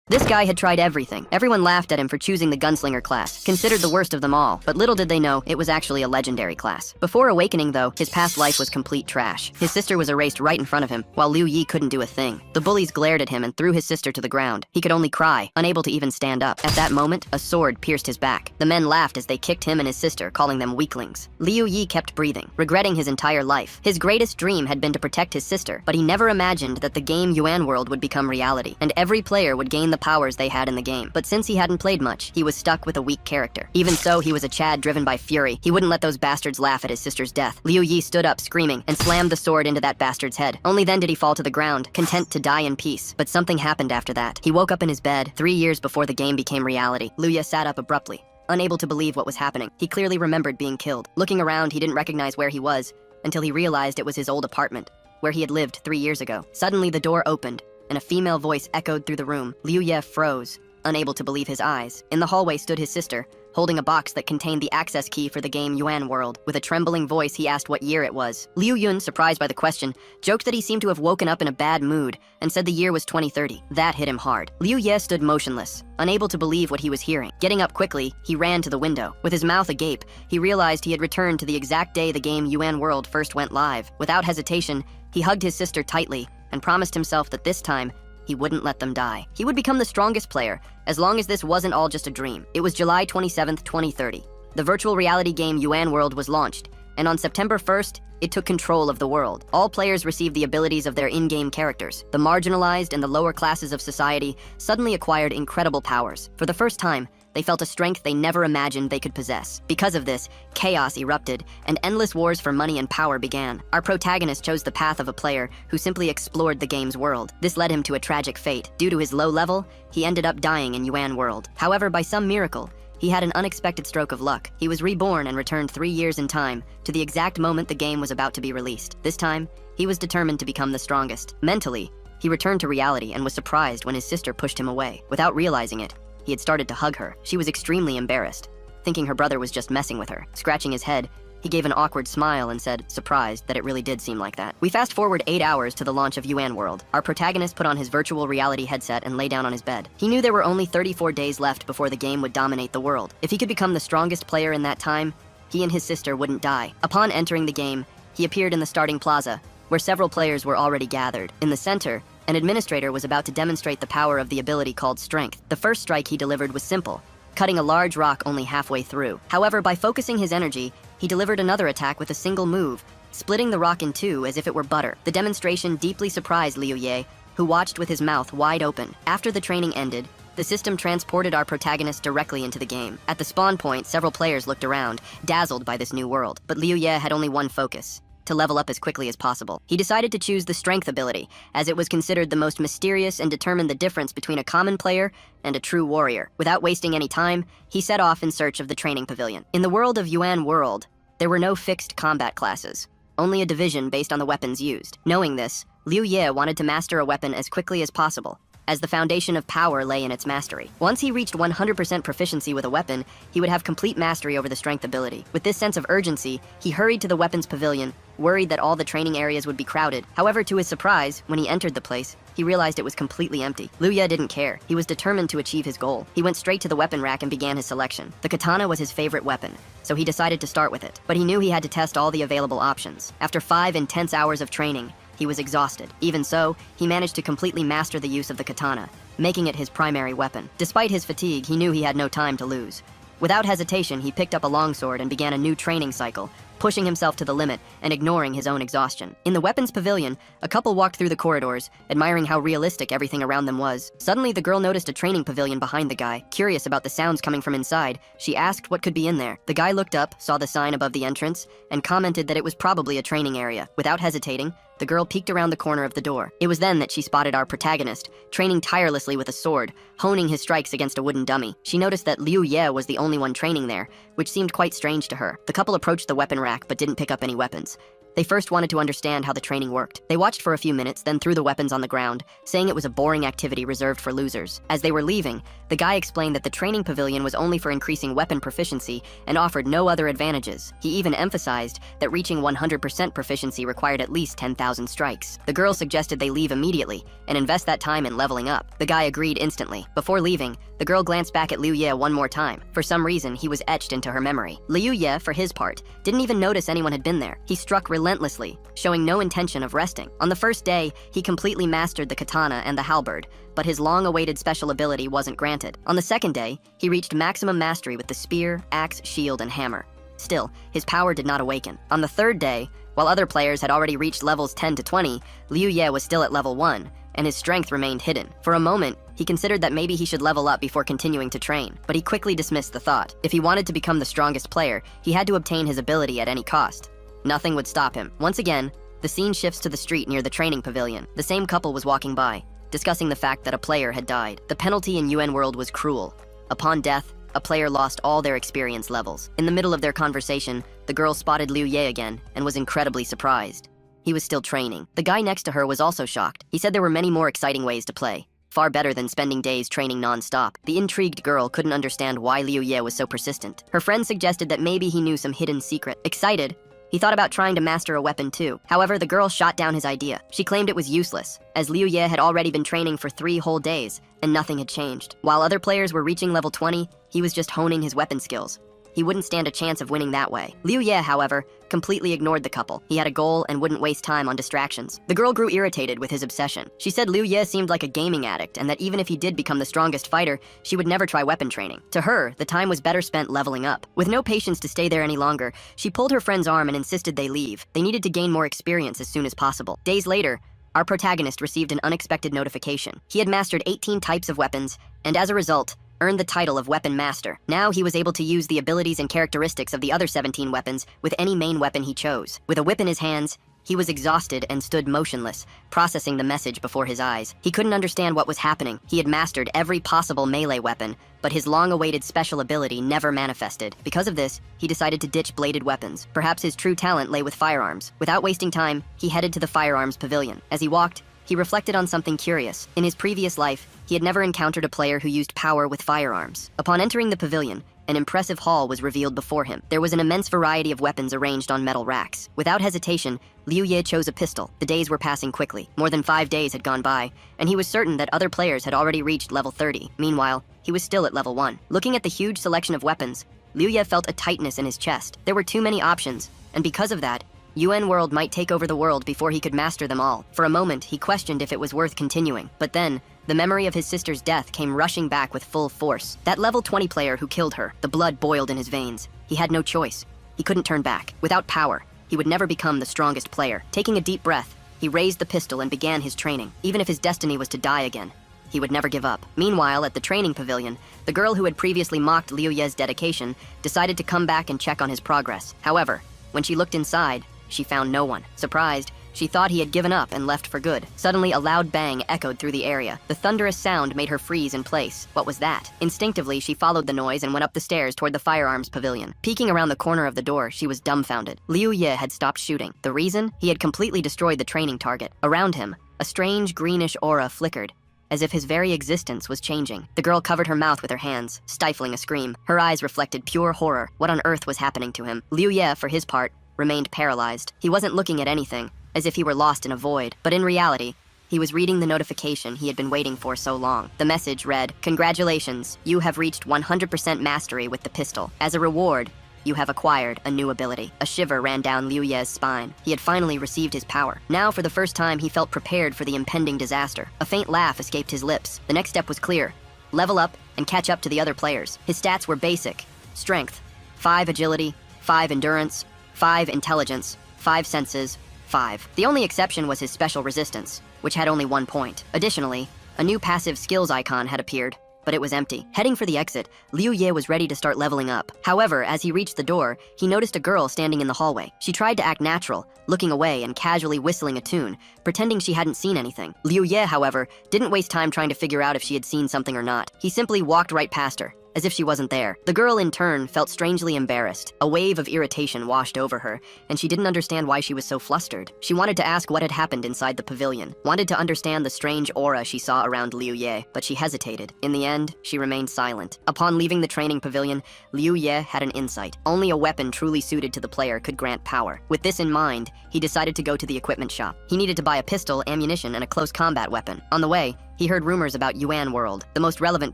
This guy had tried everything. Everyone laughed at him for choosing the gunslinger class, considered the worst of them all, but little did they know it was actually a legendary class. Before awakening though, his past life was complete trash. His sister was erased right in front of him, while Liu Yi couldn't do a thing. The bullies glared at him and threw his sister to the ground. He could only cry, unable to even stand up. At that moment, a sword pierced his back. The men laughed as they kicked him and his sister, calling them weaklings. Liu Yi kept breathing, regretting his entire life. His greatest dream had been to protect his sister, but he never imagined that the game Yuan World would become reality, and every player would gain the powers they had in the game. But since he hadn't played much, he was stuck with a weak character. Even so, he was a Chad driven by fury. He wouldn't let those bastards laugh at his sister's death. Liu Yi stood up screaming and slammed the sword into that bastard's head. Only then did he fall to the ground, content to die in peace. But something happened after that. He woke up in his bed 3 years before the game became reality. Liu Yi sat up abruptly, unable to believe what was happening. He clearly remembered being killed. Looking around, he didn't recognize where he was until he realized it was his old apartment, where he had lived 3 years ago. Suddenly, the door opened, and a female voice echoed through the room. Liu Ye froze, unable to believe his eyes. In the hallway stood his sister, holding a box that contained the access key for the game Yuan World. With a trembling voice, he asked what year it was. Liu Yun, surprised by the question, joked that he seemed to have woken up in a bad mood and said the year was 2030. That hit him hard. Liu Ye stood motionless, unable to believe what he was hearing. Getting up quickly, he ran to the window. With his mouth agape, he realized he had returned to the exact day the game Yuan World first went live. Without hesitation, he hugged his sister tightly and promised himself that this time, he wouldn't let them die. He would become the strongest player, as long as this wasn't all just a dream. It was July 27th, 2030. The virtual reality game Yuan World was launched, and on September 1st, it took control of the world. All players received the abilities of their in-game characters. The marginalized and the lower classes of society suddenly acquired incredible powers. For the first time, they felt a strength they never imagined they could possess. Because of this, chaos erupted, and endless wars for money and power began. Our protagonist chose the path of a player who simply explored the game's world. This led him to a tragic fate. Due to his low level, he ended up dying in Yuan World. However, by some miracle, he had an unexpected stroke of luck. He was reborn and returned 3 years in time, to the exact moment the game was about to be released. This time, he was determined to become the strongest. Mentally, he returned to reality and was surprised when his sister pushed him away. Without realizing it, he had started to hug her. She was extremely embarrassed, thinking her brother was just messing with her. Scratching his head, he gave an awkward smile and said, surprised, that it really did seem like that. We fast forward 8 hours to the launch of Yuan World. Our protagonist put on his virtual reality headset and lay down on his bed. He knew there were only 34 days left before the game would dominate the world. If he could become the strongest player in that time, he and his sister wouldn't die. Upon entering the game, he appeared in the starting plaza, where several players were already gathered. In the center, an administrator was about to demonstrate the power of the ability called Strength. The first strike he delivered was simple, cutting a large rock only halfway through. However, by focusing his energy, he delivered another attack with a single move, splitting the rock in two as if it were butter. The demonstration deeply surprised Liu Ye, who watched with his mouth wide open. After the training ended, the system transported our protagonist directly into the game. At the spawn point, several players looked around, dazzled by this new world. But Liu Ye had only one focus: to level up as quickly as possible. He decided to choose the Strength ability, as it was considered the most mysterious and determined the difference between a common player and a true warrior. Without wasting any time, he set off in search of the training pavilion. In the world of Yuan World, there were no fixed combat classes, only a division based on the weapons used. Knowing this, Liu Ye wanted to master a weapon as quickly as possible, as the foundation of power lay in its mastery. Once he reached 100% proficiency with a weapon, he would have complete mastery over the Strength ability. With this sense of urgency, he hurried to the weapons pavilion, worried that all the training areas would be crowded. However, to his surprise, when he entered the place, he realized it was completely empty. Liu Ye didn't care. He was determined to achieve his goal. He went straight to the weapon rack and began his selection. The katana was his favorite weapon, so he decided to start with it. But he knew he had to test all the available options. After 5 intense hours of training, he was exhausted. Even so, he managed to completely master the use of the katana, making it his primary weapon. Despite his fatigue, he knew he had no time to lose. Without hesitation, he picked up a longsword and began a new training cycle, pushing himself to the limit and ignoring his own exhaustion. In the weapons pavilion, a couple walked through the corridors, admiring how realistic everything around them was. Suddenly, the girl noticed a training pavilion behind the guy. Curious about the sounds coming from inside, she asked what could be in there. The guy looked up, saw the sign above the entrance, and commented that it was probably a training area. Without hesitating, the girl peeked around the corner of the door. It was then that she spotted our protagonist, training tirelessly with a sword, honing his strikes against a wooden dummy. She noticed that Liu Ye was the only one training there, which seemed quite strange to her. The couple approached the weapon rack but didn't pick up any weapons. They first wanted to understand how the training worked. They watched for a few minutes, then threw the weapons on the ground, saying it was a boring activity reserved for losers. As they were leaving, the guy explained that the training pavilion was only for increasing weapon proficiency and offered no other advantages. He even emphasized that reaching 100% proficiency required at least 10,000 strikes. The girl suggested they leave immediately and invest that time in leveling up. The guy agreed instantly. Before leaving, the girl glanced back at Liu Ye one more time. For some reason, he was etched into her memory. Liu Ye, for his part, didn't even notice anyone had been there. He struck relentlessly, showing no intention of resting. On the first day, he completely mastered the katana and the halberd, but his long-awaited special ability wasn't granted. On the second day, he reached maximum mastery with the spear, axe, shield, and hammer. Still, his power did not awaken. On the third day, while other players had already reached levels 10 to 20, Liu Ye was still at level 1, and his strength remained hidden. For a moment, he considered that maybe he should level up before continuing to train, but he quickly dismissed the thought. If he wanted to become the strongest player, he had to obtain his ability at any cost. Nothing would stop him. Once again, the scene shifts to the street near the training pavilion. The same couple was walking by, discussing the fact that a player had died. The penalty in UN World was cruel. Upon death, a player lost all their experience levels. In the middle of their conversation, the girl spotted Liu Ye again and was incredibly surprised. He was still training. The guy next to her was also shocked. He said there were many more exciting ways to play, far better than spending days training non-stop. The intrigued girl couldn't understand why Liu Ye was so persistent. Her friend suggested that maybe he knew some hidden secret. Excited, he thought about trying to master a weapon too. However, the girl shot down his idea. She claimed it was useless, as Liu Ye had already been training for 3 whole days, and nothing had changed. While other players were reaching level 20, he was just honing his weapon skills. He wouldn't stand a chance of winning that way. Liu Ye, however, completely ignored the couple. He had a goal and wouldn't waste time on distractions. The girl grew irritated with his obsession. She said Liu Ye seemed like a gaming addict, and that even if he did become the strongest fighter, she would never try weapon training. To her, the time was better spent leveling up. With no patience to stay there any longer, she pulled her friend's arm and insisted they leave. They needed to gain more experience as soon as possible. Days later, our protagonist received an unexpected notification. He had mastered 18 types of weapons, and as a result, earned the title of Weapon Master. Now he was able to use the abilities and characteristics of the other 17 weapons with any main weapon he chose. With a whip in his hands, he was exhausted and stood motionless, processing the message before his eyes. He couldn't understand what was happening. He had mastered every possible melee weapon, but his long-awaited special ability never manifested. Because of this, he decided to ditch bladed weapons. Perhaps his true talent lay with firearms. Without wasting time, he headed to the firearms pavilion. As he walked, he reflected on something curious. In his previous life, he had never encountered a player who used power with firearms. Upon entering the pavilion, an impressive hall was revealed before him. There was an immense variety of weapons arranged on metal racks. Without hesitation, Liu Ye chose a pistol. The days were passing quickly. More than 5 days had gone by, and he was certain that other players had already reached level 30. Meanwhile, he was still at level 1. Looking at the huge selection of weapons, Liu Ye felt a tightness in his chest. There were too many options, and because of that, UN World might take over the world before he could master them all. For a moment, he questioned if it was worth continuing. But then, the memory of his sister's death came rushing back with full force. That level 20 player who killed her, the blood boiled in his veins. He had no choice. He couldn't turn back. Without power, he would never become the strongest player. Taking a deep breath, he raised the pistol and began his training. Even if his destiny was to die again, he would never give up. Meanwhile, at the training pavilion, the girl who had previously mocked Liu Ye's dedication decided to come back and check on his progress. However, when she looked inside, she found no one. Surprised, she thought he had given up and left for good. Suddenly, a loud bang echoed through the area. The thunderous sound made her freeze in place. What was that? Instinctively, she followed the noise and went up the stairs toward the firearms pavilion. Peeking around the corner of the door, she was dumbfounded. Liu Ye had stopped shooting. The reason? He had completely destroyed the training target. Around him, a strange greenish aura flickered, as if his very existence was changing. The girl covered her mouth with her hands, stifling a scream. Her eyes reflected pure horror. What on earth was happening to him? Liu Ye, for his part, remained paralyzed. He wasn't looking at anything, as if he were lost in a void. But in reality, he was reading the notification he had been waiting for so long. The message read, "Congratulations, you have reached 100% mastery with the pistol. As a reward, you have acquired a new ability." A shiver ran down Liu Ye's spine. He had finally received his power. Now, for the first time, he felt prepared for the impending disaster. A faint laugh escaped his lips. The next step was clear. Level up and catch up to the other players. His stats were basic. Strength, 5 agility, 5 endurance, 5 intelligence, 5 senses, 5. The only exception was his special resistance, which had only 1 point. Additionally, a new passive skills icon had appeared, but it was empty. Heading for the exit, Liu Ye was ready to start leveling up. However, as he reached the door, he noticed a girl standing in the hallway. She tried to act natural, looking away and casually whistling a tune, pretending she hadn't seen anything. Liu Ye, however, didn't waste time trying to figure out if she had seen something or not. He simply walked right past her, as if she wasn't there. The girl, in turn, felt strangely embarrassed. A wave of irritation washed over her, and she didn't understand why she was so flustered. She wanted to ask what had happened inside the pavilion, wanted to understand the strange aura she saw around Liu Ye, but she hesitated. In the end, she remained silent. Upon leaving the training pavilion, Liu Ye had an insight. Only a weapon truly suited to the player could grant power. With this in mind, he decided to go to the equipment shop. He needed to buy a pistol, ammunition, and a close combat weapon. On the way, he heard rumors about Yuan World. The most relevant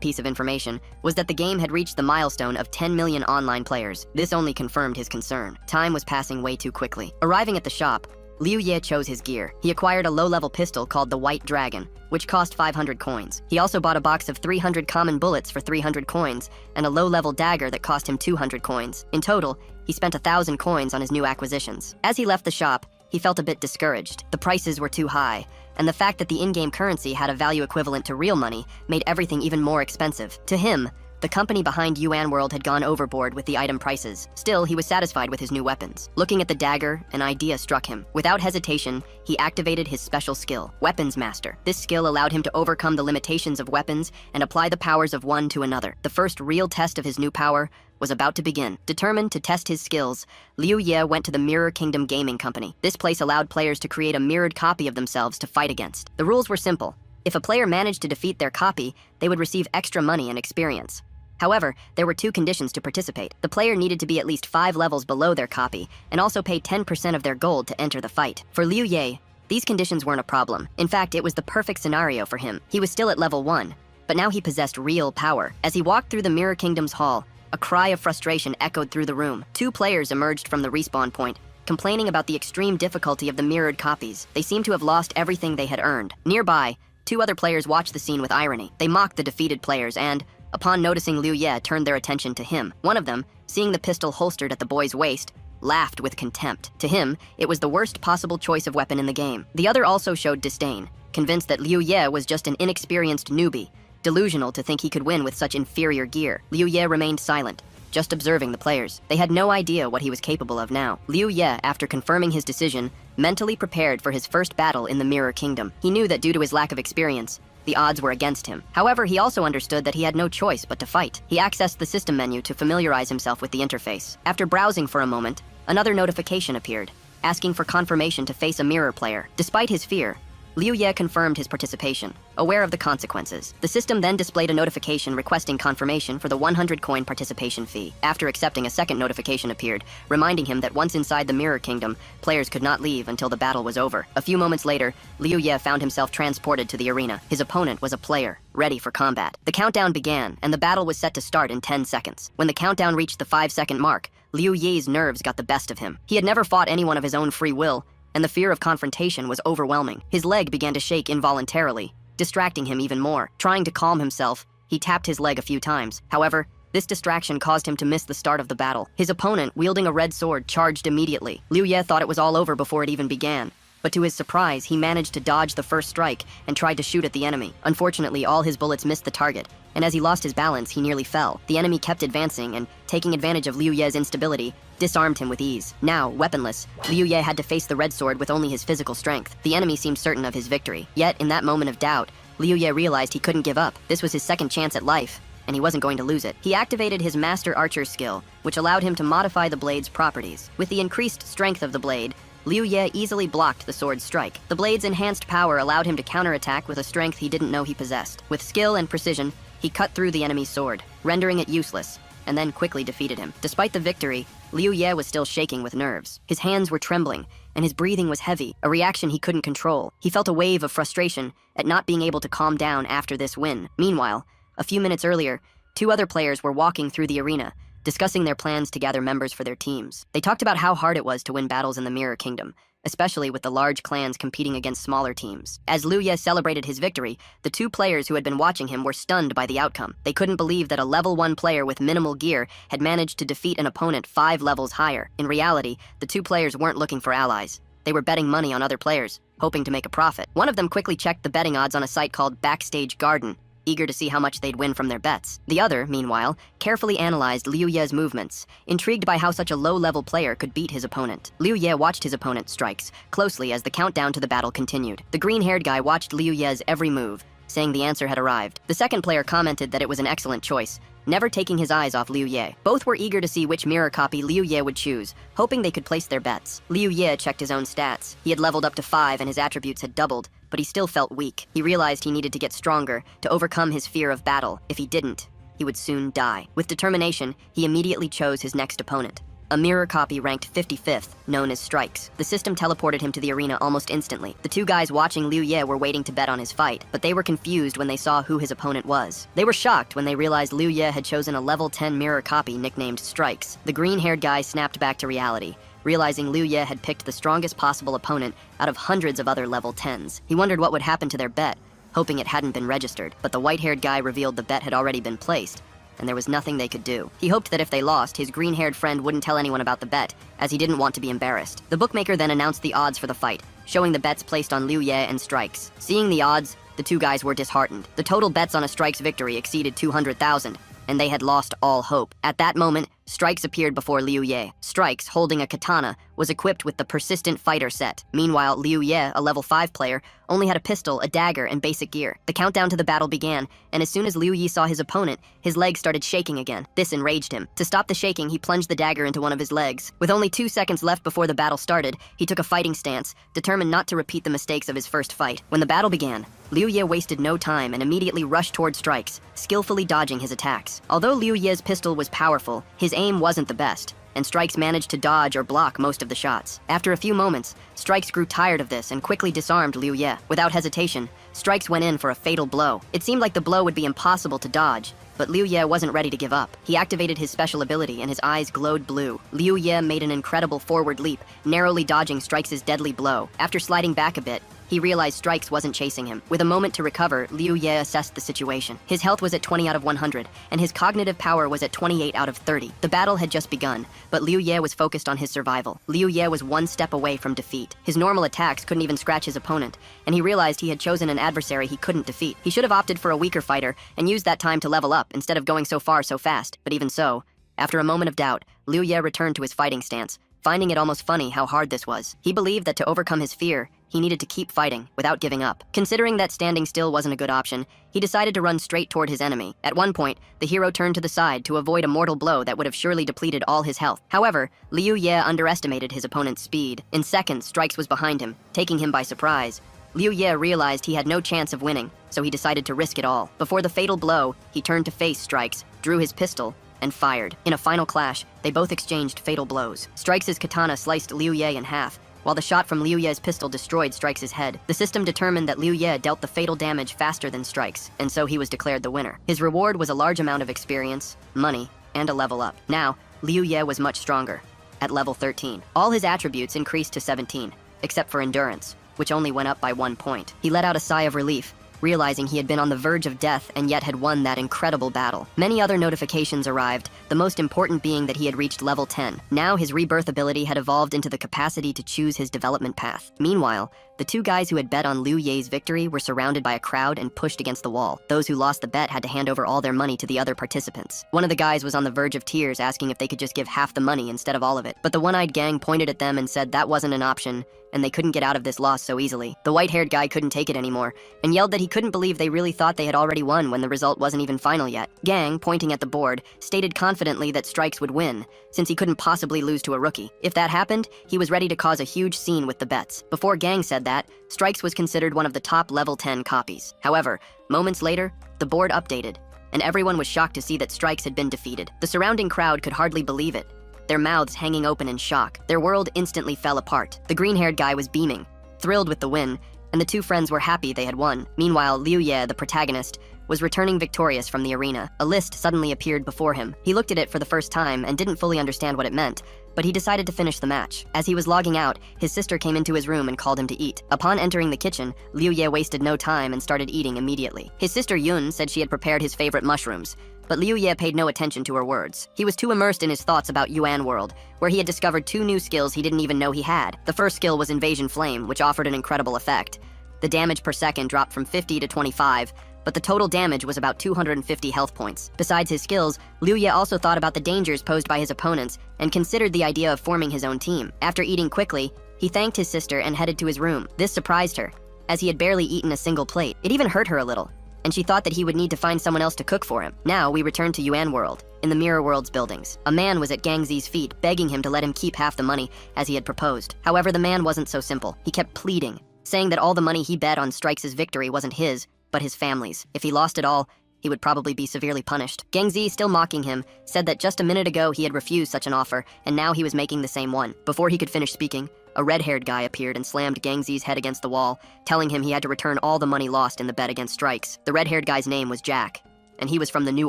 piece of information was that the game had reached the milestone of 10 million online players. This only confirmed his concern. Time was passing way too quickly. Arriving at the shop, Liu Ye chose his gear. He acquired a low-level pistol called the White Dragon, which cost 500 coins. He also bought a box of 300 common bullets for 300 coins, and a low-level dagger that cost him 200 coins. In total, he spent 1,000 coins on his new acquisitions. As he left the shop, he felt a bit discouraged. The prices were too high, and the fact that the in-game currency had a value equivalent to real money made everything even more expensive. To him, the company behind Yuan World had gone overboard with the item prices. Still, he was satisfied with his new weapons. Looking at the dagger, an idea struck him. Without hesitation, he activated his special skill, Weapons Master. This skill allowed him to overcome the limitations of weapons and apply the powers of one to another. The first real test of his new power was about to begin. Determined to test his skills, Liu Ye went to the Mirror Kingdom Gaming Company. This place allowed players to create a mirrored copy of themselves to fight against. The rules were simple. If a player managed to defeat their copy, they would receive extra money and experience. However, there were two conditions to participate. The player needed to be at least 5 levels below their copy, and also pay 10% of their gold to enter the fight. For Liu Ye, these conditions weren't a problem. In fact, it was the perfect scenario for him. He was still at level 1, but now he possessed real power. As he walked through the Mirror Kingdom's hall, a cry of frustration echoed through the room. 2 players emerged from the respawn point, complaining about the extreme difficulty of the mirrored copies. They seemed to have lost everything they had earned. Nearby, 2 other players watched the scene with irony. They mocked the defeated players and, upon noticing Liu Ye, turned their attention to him. One of them, seeing the pistol holstered at the boy's waist, laughed with contempt. To him, it was the worst possible choice of weapon in the game. The other also showed disdain, convinced that Liu Ye was just an inexperienced newbie, delusional to think he could win with such inferior gear. Liu Ye remained silent, just observing the players. They had no idea what he was capable of now. Liu Ye, after confirming his decision, mentally prepared for his first battle in the Mirror Kingdom. He knew that due to his lack of experience, the odds were against him. However, he also understood that he had no choice but to fight. He accessed the system menu to familiarize himself with the interface. After browsing for a moment, another notification appeared, asking for confirmation to face a mirror player. Despite his fear, Liu Ye confirmed his participation, aware of the consequences. The system then displayed a notification requesting confirmation for the 100 coin participation fee. After accepting, a second notification appeared, reminding him that once inside the Mirror Kingdom, players could not leave until the battle was over. A few moments later, Liu Ye found himself transported to the arena. His opponent was a player, ready for combat. The countdown began, and the battle was set to start in 10 seconds. When the countdown reached the 5-second mark, Liu Ye's nerves got the best of him. He had never fought anyone of his own free will, and the fear of confrontation was overwhelming. His leg began to shake involuntarily, distracting him even more. Trying to calm himself, he tapped his leg a few times. However, this distraction caused him to miss the start of the battle. His opponent, wielding a red sword, charged immediately. Liu Ye thought it was all over before it even began, but to his surprise, he managed to dodge the first strike and tried to shoot at the enemy. Unfortunately, all his bullets missed the target, and as he lost his balance, he nearly fell. The enemy kept advancing and, taking advantage of Liu Ye's instability, disarmed him with ease. Now, weaponless, Liu Ye had to face the red sword with only his physical strength. The enemy seemed certain of his victory. Yet, in that moment of doubt, Liu Ye realized he couldn't give up. This was his second chance at life, and he wasn't going to lose it. He activated his Master Archer skill, which allowed him to modify the blade's properties. With the increased strength of the blade, Liu Ye easily blocked the sword's strike. The blade's enhanced power allowed him to counterattack with a strength he didn't know he possessed. With skill and precision, he cut through the enemy's sword, rendering it useless, and then quickly defeated him. Despite the victory, Liu Ye was still shaking with nerves. His hands were trembling, and his breathing was heavy, a reaction he couldn't control. He felt a wave of frustration at not being able to calm down after this win. Meanwhile, a few minutes earlier, 2 other players were walking through the arena, discussing their plans to gather members for their teams. They talked about how hard it was to win battles in the Mirror Kingdom, especially with the large clans competing against smaller teams. As Liu Ye celebrated his victory, the 2 players who had been watching him were stunned by the outcome. They couldn't believe that a level 1 player with minimal gear had managed to defeat an opponent 5 levels higher. In reality, the 2 players weren't looking for allies. They were betting money on other players, hoping to make a profit. One of them quickly checked the betting odds on a site called Backstage Garden, eager to see how much they'd win from their bets. The other, meanwhile, carefully analyzed Liu Ye's movements, intrigued by how such a low-level player could beat his opponent. Liu Ye watched his opponent's strikes closely as the countdown to the battle continued. The green-haired guy watched Liu Ye's every move, saying the answer had arrived. The second player commented that it was an excellent choice, never taking his eyes off Liu Ye. Both were eager to see which mirror copy Liu Ye would choose, hoping they could place their bets. Liu Ye checked his own stats. He had leveled up to 5 and his attributes had doubled, but he still felt weak. He realized he needed to get stronger to overcome his fear of battle. If he didn't, he would soon die. With determination, he immediately chose his next opponent. A mirror copy ranked 55th, known as Strikes. The system teleported him to the arena almost instantly. The two guys watching Liu Ye were waiting to bet on his fight, but they were confused when they saw who his opponent was. They were shocked when they realized Liu Ye had chosen a level 10 mirror copy nicknamed Strikes. The green-haired guy snapped back to reality, realizing Liu Ye had picked the strongest possible opponent out of hundreds of other level 10s. He wondered what would happen to their bet, hoping it hadn't been registered, but the white-haired guy revealed the bet had already been placed, and there was nothing they could do. He hoped that if they lost, his green-haired friend wouldn't tell anyone about the bet, as he didn't want to be embarrassed. The bookmaker then announced the odds for the fight, showing the bets placed on Liu Ye and Strikes. Seeing the odds, the two guys were disheartened. The total bets on a Strikes victory exceeded 200,000, and they had lost all hope. At that moment, Strikes appeared before Liu Ye. Strikes, holding a katana, was equipped with the Persistent Fighter set. Meanwhile, Liu Ye, a level 5 player, only had a pistol, a dagger, and basic gear. The countdown to the battle began, and as soon as Liu Ye saw his opponent, his legs started shaking again. This enraged him. To stop the shaking, he plunged the dagger into one of his legs. With only 2 seconds left before the battle started, he took a fighting stance, determined not to repeat the mistakes of his first fight. When the battle began, Liu Ye wasted no time and immediately rushed toward Strikes, skillfully dodging his attacks. Although Liu Ye's pistol was powerful, his aim wasn't the best, and Strikes managed to dodge or block most of the shots. After a few moments, Strikes grew tired of this and quickly disarmed Liu Ye. Without hesitation, Strikes went in for a fatal blow. It seemed like the blow would be impossible to dodge, but Liu Ye wasn't ready to give up. He activated his special ability and his eyes glowed blue. Liu Ye made an incredible forward leap, narrowly dodging Strikes' deadly blow. After sliding back a bit, he realized Strikes wasn't chasing him. With a moment to recover, Liu Ye assessed the situation. His health was at 20 out of 100, and his cognitive power was at 28 out of 30. The battle had just begun, but Liu Ye was focused on his survival. Liu Ye was one step away from defeat. His normal attacks couldn't even scratch his opponent, and he realized he had chosen an adversary he couldn't defeat. He should have opted for a weaker fighter and used that time to level up instead of going so far so fast, but even so, after a moment of doubt, Liu Ye returned to his fighting stance, finding it almost funny how hard this was. He believed that to overcome his fear, he needed to keep fighting without giving up. Considering that standing still wasn't a good option, he decided to run straight toward his enemy. At one point, the hero turned to the side to avoid a mortal blow that would have surely depleted all his health. However, Liu Ye underestimated his opponent's speed. In seconds, Strikes was behind him, taking him by surprise. Liu Ye realized he had no chance of winning, so he decided to risk it all. Before the fatal blow, he turned to face Strikes, drew his pistol, and fired. In a final clash, they both exchanged fatal blows. Strikes' katana sliced Liu Ye in half, while the shot from Liu Ye's pistol destroyed Strikes' head. The system determined that Liu Ye dealt the fatal damage faster than Strikes, and so he was declared the winner. His reward was a large amount of experience, money, and a level up. Now, Liu Ye was much stronger, at level 13. All his attributes increased to 17, except for endurance, which only went up by 1 point. He let out a sigh of relief, realizing he had been on the verge of death and yet had won that incredible battle. Many other notifications arrived, the most important being that he had reached level 10. Now his rebirth ability had evolved into the capacity to choose his development path. Meanwhile, the two guys who had bet on Liu Ye's victory were surrounded by a crowd and pushed against the wall. Those who lost the bet had to hand over all their money to the other participants. One of the guys was on the verge of tears, asking if they could just give half the money instead of all of it. But the one-eyed gang pointed at them and said that wasn't an option, and they couldn't get out of this loss so easily. The white-haired guy couldn't take it anymore, and yelled that he couldn't believe they really thought they had already won when the result wasn't even final yet. Gang, pointing at the board, stated confidently that Strikes would win, since he couldn't possibly lose to a rookie. If that happened, he was ready to cause a huge scene with the bets. Before Gang said that, Strikes was considered one of the top level 10 copies. However, moments later, the board updated, and everyone was shocked to see that Strikes had been defeated. The surrounding crowd could hardly believe it, their mouths hanging open in shock. Their world instantly fell apart. The green-haired guy was beaming, thrilled with the win, and the two friends were happy they had won. Meanwhile, Liu Ye, the protagonist, was returning victorious from the arena. A list suddenly appeared before him. He looked at it for the first time and didn't fully understand what it meant, but he decided to finish the match. As he was logging out, his sister came into his room and called him to eat. Upon entering the kitchen, Liu Ye wasted no time and started eating immediately. His sister Yun said she had prepared his favorite mushrooms, but Liu Ye paid no attention to her words. He was too immersed in his thoughts about Yuan World, where he had discovered 2 new skills he didn't even know he had. The first skill was Invasion Flame, which offered an incredible effect. The damage per second dropped from 50 to 25, but the total damage was about 250 health points. Besides his skills, Liu Ye also thought about the dangers posed by his opponents and considered the idea of forming his own team. After eating quickly, he thanked his sister and headed to his room. This surprised her, as he had barely eaten a single plate. It even hurt her a little, and she thought that he would need to find someone else to cook for him. Now we return to Yuan World. In the Mirror World's buildings, a man was at Gang Zi's feet, begging him to let him keep half the money as he had proposed. However, the man wasn't so simple. He kept pleading, saying that all the money he bet on Strikes' victory wasn't his, but his family's. If he lost it all, he would probably be severely punished. Gang Zi, still mocking him, said that just a minute ago he had refused such an offer, and now he was making the same one. Before he could finish speaking, a red-haired guy appeared and slammed Gang Zi's head against the wall, telling him he had to return all the money lost in the bet against Strikes. The red-haired guy's name was Jack, and he was from the New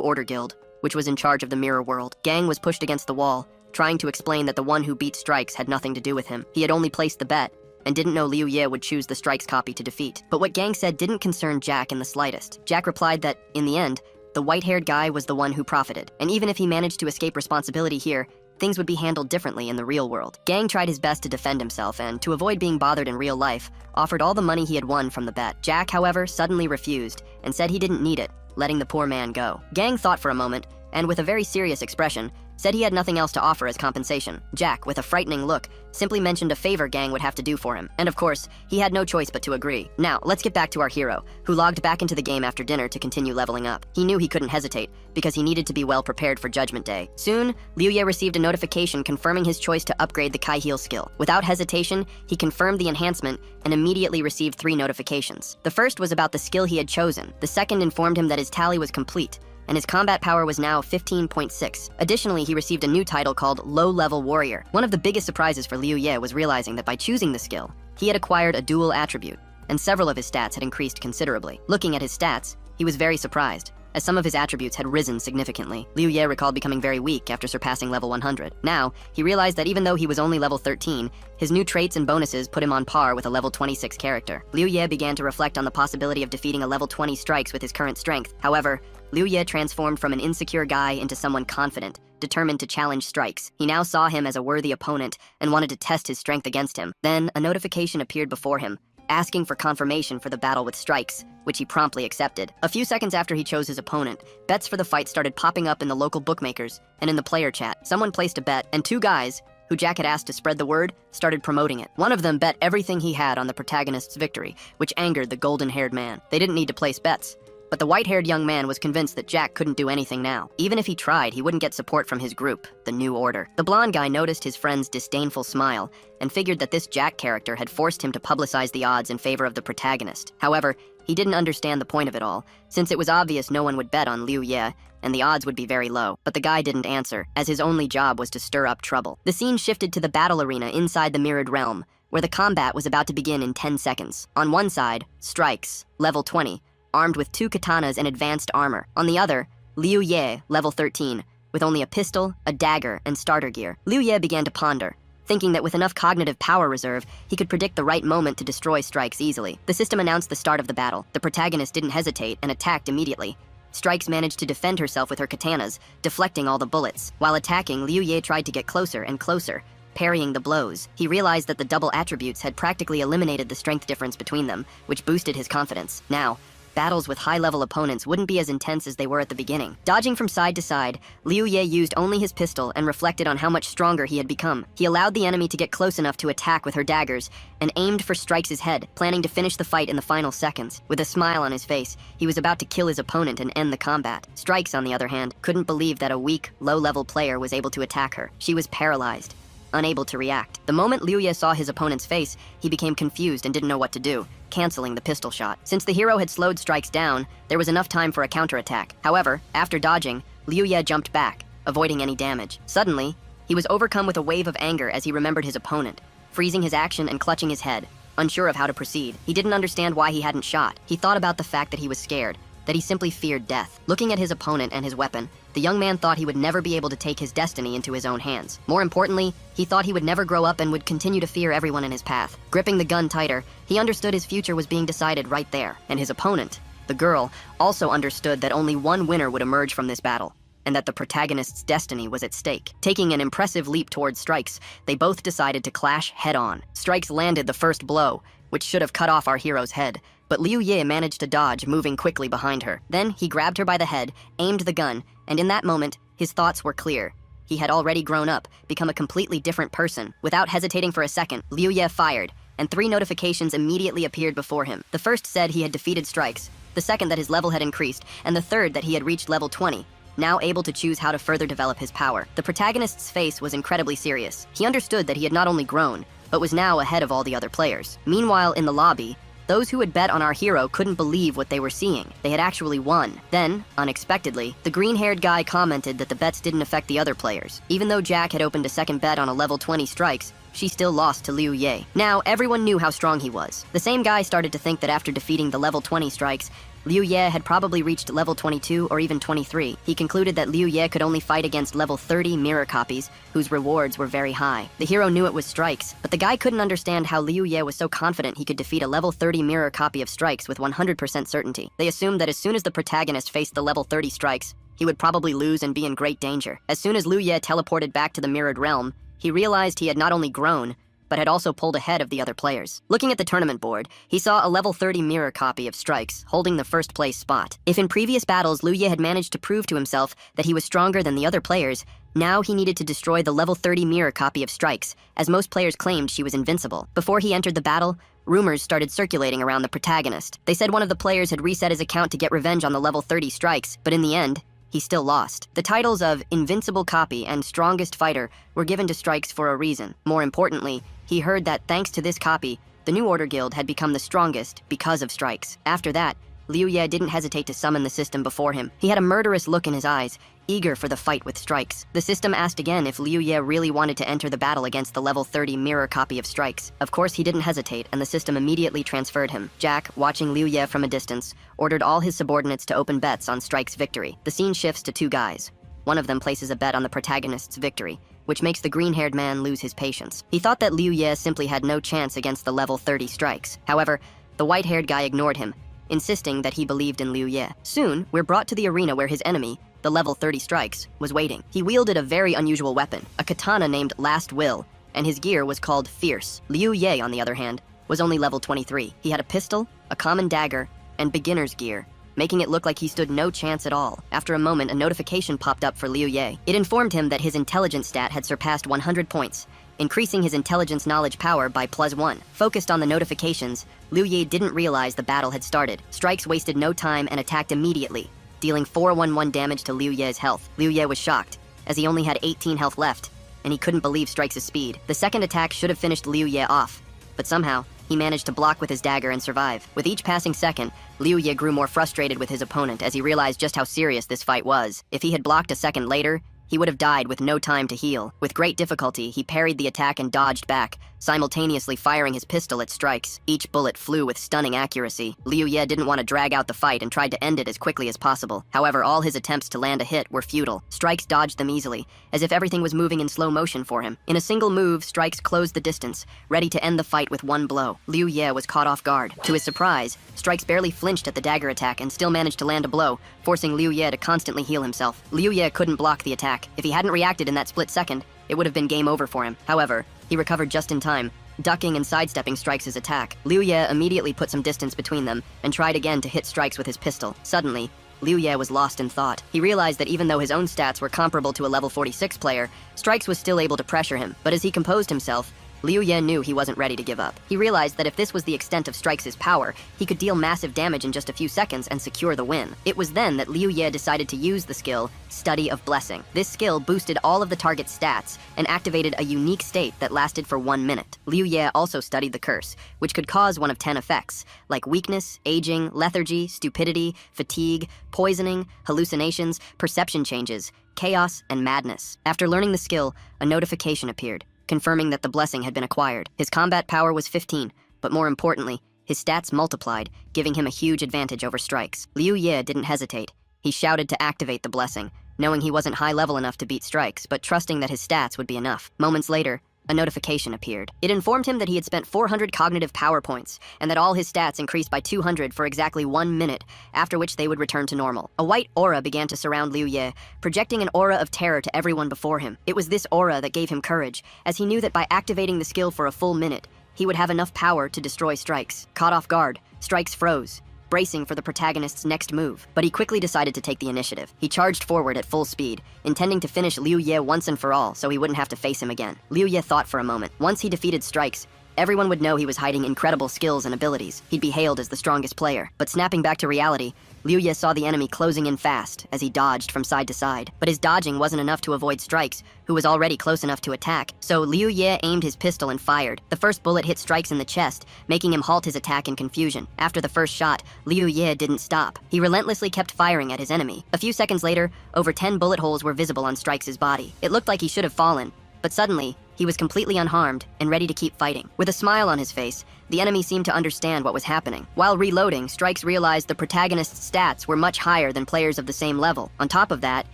Order Guild, which was in charge of the Mirror World. Gang was pushed against the wall, trying to explain that the one who beat Strikes had nothing to do with him. He had only placed the bet, and didn't know Liu Ye would choose the Strikes copy to defeat. But what Gang said didn't concern Jack in the slightest. Jack replied that, in the end, the white-haired guy was the one who profited, and even if he managed to escape responsibility here, things would be handled differently in the real world. Gang tried his best to defend himself and, to avoid being bothered in real life, offered all the money he had won from the bet. Jack, however, suddenly refused and said he didn't need it, letting the poor man go. Gang thought for a moment, and with a very serious expression, said he had nothing else to offer as compensation. Jack, with a frightening look, simply mentioned a favor Gang would have to do for him. And of course, he had no choice but to agree. Now, let's get back to our hero, who logged back into the game after dinner to continue leveling up. He knew he couldn't hesitate, because he needed to be well prepared for Judgment Day. Soon, Liu Ye received a notification confirming his choice to upgrade the Kai Heal skill. Without hesitation, he confirmed the enhancement and immediately received 3 notifications. The first was about the skill he had chosen. The second informed him that his tally was complete, and his combat power was now 15.6. Additionally, he received a new title called Low-Level Warrior. One of the biggest surprises for Liu Ye was realizing that by choosing the skill, he had acquired a dual attribute, and several of his stats had increased considerably. Looking at his stats, he was very surprised, as some of his attributes had risen significantly. Liu Ye recalled becoming very weak after surpassing level 100. Now, he realized that even though he was only level 13, his new traits and bonuses put him on par with a level 26 character. Liu Ye began to reflect on the possibility of defeating a level 20 Strikes with his current strength. However, Liu Ye transformed from an insecure guy into someone confident, determined to challenge Strikes. He now saw him as a worthy opponent and wanted to test his strength against him. Then, a notification appeared before him, asking for confirmation for the battle with Strikes, which he promptly accepted. A few seconds after he chose his opponent, bets for the fight started popping up in the local bookmakers and in the player chat. Someone placed a bet, and 2 guys, who Jack had asked to spread the word, started promoting it. One of them bet everything he had on the protagonist's victory, which angered the golden-haired man. They didn't need to place bets, but the white-haired young man was convinced that Jack couldn't do anything now. Even if he tried, he wouldn't get support from his group, the New Order. The blonde guy noticed his friend's disdainful smile and figured that this Jack character had forced him to publicize the odds in favor of the protagonist. However, he didn't understand the point of it all, since it was obvious no one would bet on Liu Ye, and the odds would be very low. But the guy didn't answer, as his only job was to stir up trouble. The scene shifted to the battle arena inside the Mirrored Realm, where the combat was about to begin in 10 seconds. On one side, Strikes, level 20, armed with 2 katanas and advanced armor. On the other, Liu Ye, level 13, with only a pistol, a dagger, and starter gear. Liu Ye began to ponder, thinking that with enough cognitive power reserve, he could predict the right moment to destroy Strikes easily. The system announced the start of the battle. The protagonist didn't hesitate and attacked immediately. Strikes managed to defend herself with her katanas, deflecting all the bullets. While attacking, Liu Ye tried to get closer and closer, parrying the blows. He realized that the double attributes had practically eliminated the strength difference between them, which boosted his confidence. Now, battles with high-level opponents wouldn't be as intense as they were at the beginning. Dodging from side to side, Liu Ye used only his pistol and reflected on how much stronger he had become. He allowed the enemy to get close enough to attack with her daggers and aimed for Strikes' head, planning to finish the fight in the final seconds. With a smile on his face, he was about to kill his opponent and end the combat. Strikes, on the other hand, couldn't believe that a weak, low-level player was able to attack her. She was paralyzed, unable to react. The moment Liu Ye saw his opponent's face, he became confused and didn't know what to do, canceling the pistol shot. Since the hero had slowed Strikes down, there was enough time for a counterattack. However, after dodging, Liu Ye jumped back, avoiding any damage. Suddenly, he was overcome with a wave of anger as he remembered his opponent, freezing his action and clutching his head, unsure of how to proceed. He didn't understand why he hadn't shot. He thought about the fact that he was scared, that he simply feared death. Looking at his opponent and his weapon, the young man thought he would never be able to take his destiny into his own hands. More importantly, he thought he would never grow up and would continue to fear everyone in his path. Gripping the gun tighter, he understood his future was being decided right there. And his opponent, the girl, also understood that only one winner would emerge from this battle, and that the protagonist's destiny was at stake. Taking an impressive leap towards Strikes, they both decided to clash head-on. Strikes landed the first blow, which should have cut off our hero's head, but Liu Ye managed to dodge, moving quickly behind her. Then he grabbed her by the head, aimed the gun, and in that moment, his thoughts were clear. He had already grown up, become a completely different person. Without hesitating for a second, Liu Ye fired, and 3 notifications immediately appeared before him. The first said he had defeated Strikes, the second that his level had increased, and the third that he had reached level 20, now able to choose how to further develop his power. The protagonist's face was incredibly serious. He understood that he had not only grown, but was now ahead of all the other players. Meanwhile, in the lobby, those who had bet on our hero couldn't believe what they were seeing. They had actually won. Then, unexpectedly, the green-haired guy commented that the bets didn't affect the other players. Even though Jack had opened a second bet on a level 20 Strikes, she still lost to Liu Ye. Now, everyone knew how strong he was. The same guy started to think that after defeating the level 20 Strikes, Liu Ye had probably reached level 22 or even 23. He concluded that Liu Ye could only fight against level 30 mirror copies, whose rewards were very high. The hero knew it was Strikes, but the guy couldn't understand how Liu Ye was so confident he could defeat a level 30 mirror copy of Strikes with 100% certainty. They assumed that as soon as the protagonist faced the level 30 Strikes, he would probably lose and be in great danger. As soon as Liu Ye teleported back to the mirrored realm, he realized he had not only grown, but had also pulled ahead of the other players. Looking at the tournament board, he saw a level 30 mirror copy of Strikes, holding the first place spot. If in previous battles Liu Ye had managed to prove to himself that he was stronger than the other players, now he needed to destroy the level 30 mirror copy of Strikes, as most players claimed she was invincible. Before he entered the battle, rumors started circulating around the protagonist. They said one of the players had reset his account to get revenge on the level 30 Strikes, but in the end, he still lost. The titles of Invincible Copy and Strongest Fighter were given to Strikes for a reason. More importantly, he heard that thanks to this copy, the New Order Guild had become the strongest because of Strikes. After that, Liu Ye didn't hesitate to summon the system before him. He had a murderous look in his eyes, eager for the fight with Strikes. The system asked again if Liu Ye really wanted to enter the battle against the level 30 mirror copy of Strikes. Of course, he didn't hesitate, and the system immediately transferred him. Jack, watching Liu Ye from a distance, ordered all his subordinates to open bets on Strike's victory. The scene shifts to 2 guys. One of them places a bet on the protagonist's victory, which makes the green-haired man lose his patience. He thought that Liu Ye simply had no chance against the level 30 Strikes. However, the white-haired guy ignored him, insisting that he believed in Liu Ye. Soon, we're brought to the arena where his enemy, the level 30 Strikes, was waiting. He wielded a very unusual weapon, a katana named Last Will, and his gear was called Fierce. Liu Ye, on the other hand, was only level 23. He had a pistol, a common dagger, and beginner's gear, making it look like he stood no chance at all. After a moment, a notification popped up for Liu Ye. It informed him that his intelligence stat had surpassed 100 points, increasing his intelligence knowledge power by +1. Focused on the notifications, Liu Ye didn't realize the battle had started. Strikes wasted no time and attacked immediately, dealing 411 damage to Liu Ye's health. Liu Ye was shocked, as he only had 18 health left, and he couldn't believe Strikes' speed. The second attack should have finished Liu Ye off, but somehow, he managed to block with his dagger and survive. With each passing second, Liu Ye grew more frustrated with his opponent as he realized just how serious this fight was. If he had blocked a second later, he would have died with no time to heal. With great difficulty, he parried the attack and dodged back, simultaneously firing his pistol at Strikes. Each bullet flew with stunning accuracy. Liu Ye didn't want to drag out the fight and tried to end it as quickly as possible. However, all his attempts to land a hit were futile. Strikes dodged them easily, as if everything was moving in slow motion for him. In a single move, Strikes closed the distance, ready to end the fight with one blow. Liu Ye was caught off guard. To his surprise, Strikes barely flinched at the dagger attack and still managed to land a blow, forcing Liu Ye to constantly heal himself. Liu Ye couldn't block the attack. If he hadn't reacted in that split second, it would have been game over for him. However, he recovered just in time, ducking and sidestepping Strikes' attack. Liu Ye immediately put some distance between them and tried again to hit Strikes with his pistol. Suddenly, Liu Ye was lost in thought. He realized that even though his own stats were comparable to a level 46 player, Strikes was still able to pressure him. But as he composed himself, Liu Ye knew he wasn't ready to give up. He realized that if this was the extent of Strikes' power, he could deal massive damage in just a few seconds and secure the win. It was then that Liu Ye decided to use the skill, Study of Blessing. This skill boosted all of the target's stats and activated a unique state that lasted for 1 minute. Liu Ye also studied the curse, which could cause one of 10 effects, like weakness, aging, lethargy, stupidity, fatigue, poisoning, hallucinations, perception changes, chaos, and madness. After learning the skill, a notification appeared, confirming that the blessing had been acquired. His combat power was 15, but more importantly, his stats multiplied, giving him a huge advantage over Strikes. Liu Ye didn't hesitate. He shouted to activate the blessing, knowing he wasn't high level enough to beat Strikes, but trusting that his stats would be enough. Moments later, a notification appeared. It informed him that he had spent 400 cognitive power points, and that all his stats increased by 200 for exactly 1 minute, after which they would return to normal. A white aura began to surround Liu Ye, projecting an aura of terror to everyone before him. It was this aura that gave him courage, as he knew that by activating the skill for a full minute, he would have enough power to destroy Strikes. Caught off guard, Strikes froze, bracing for the protagonist's next move, but he quickly decided to take the initiative. He charged forward at full speed, intending to finish Liu Ye once and for all so he wouldn't have to face him again. Liu Ye thought for a moment. Once he defeated Strikes, everyone would know he was hiding incredible skills and abilities. He'd be hailed as the strongest player. But snapping back to reality, Liu Ye saw the enemy closing in fast as he dodged from side to side. But his dodging wasn't enough to avoid Strikes, who was already close enough to attack. So Liu Ye aimed his pistol and fired. The first bullet hit Strikes in the chest, making him halt his attack in confusion. After the first shot, Liu Ye didn't stop. He relentlessly kept firing at his enemy. A few seconds later, over 10 bullet holes were visible on Strikes' body. It looked like he should have fallen, but suddenly, he was completely unharmed and ready to keep fighting. With a smile on his face, the enemy seemed to understand what was happening. While reloading, Strikes realized the protagonist's stats were much higher than players of the same level. On top of that,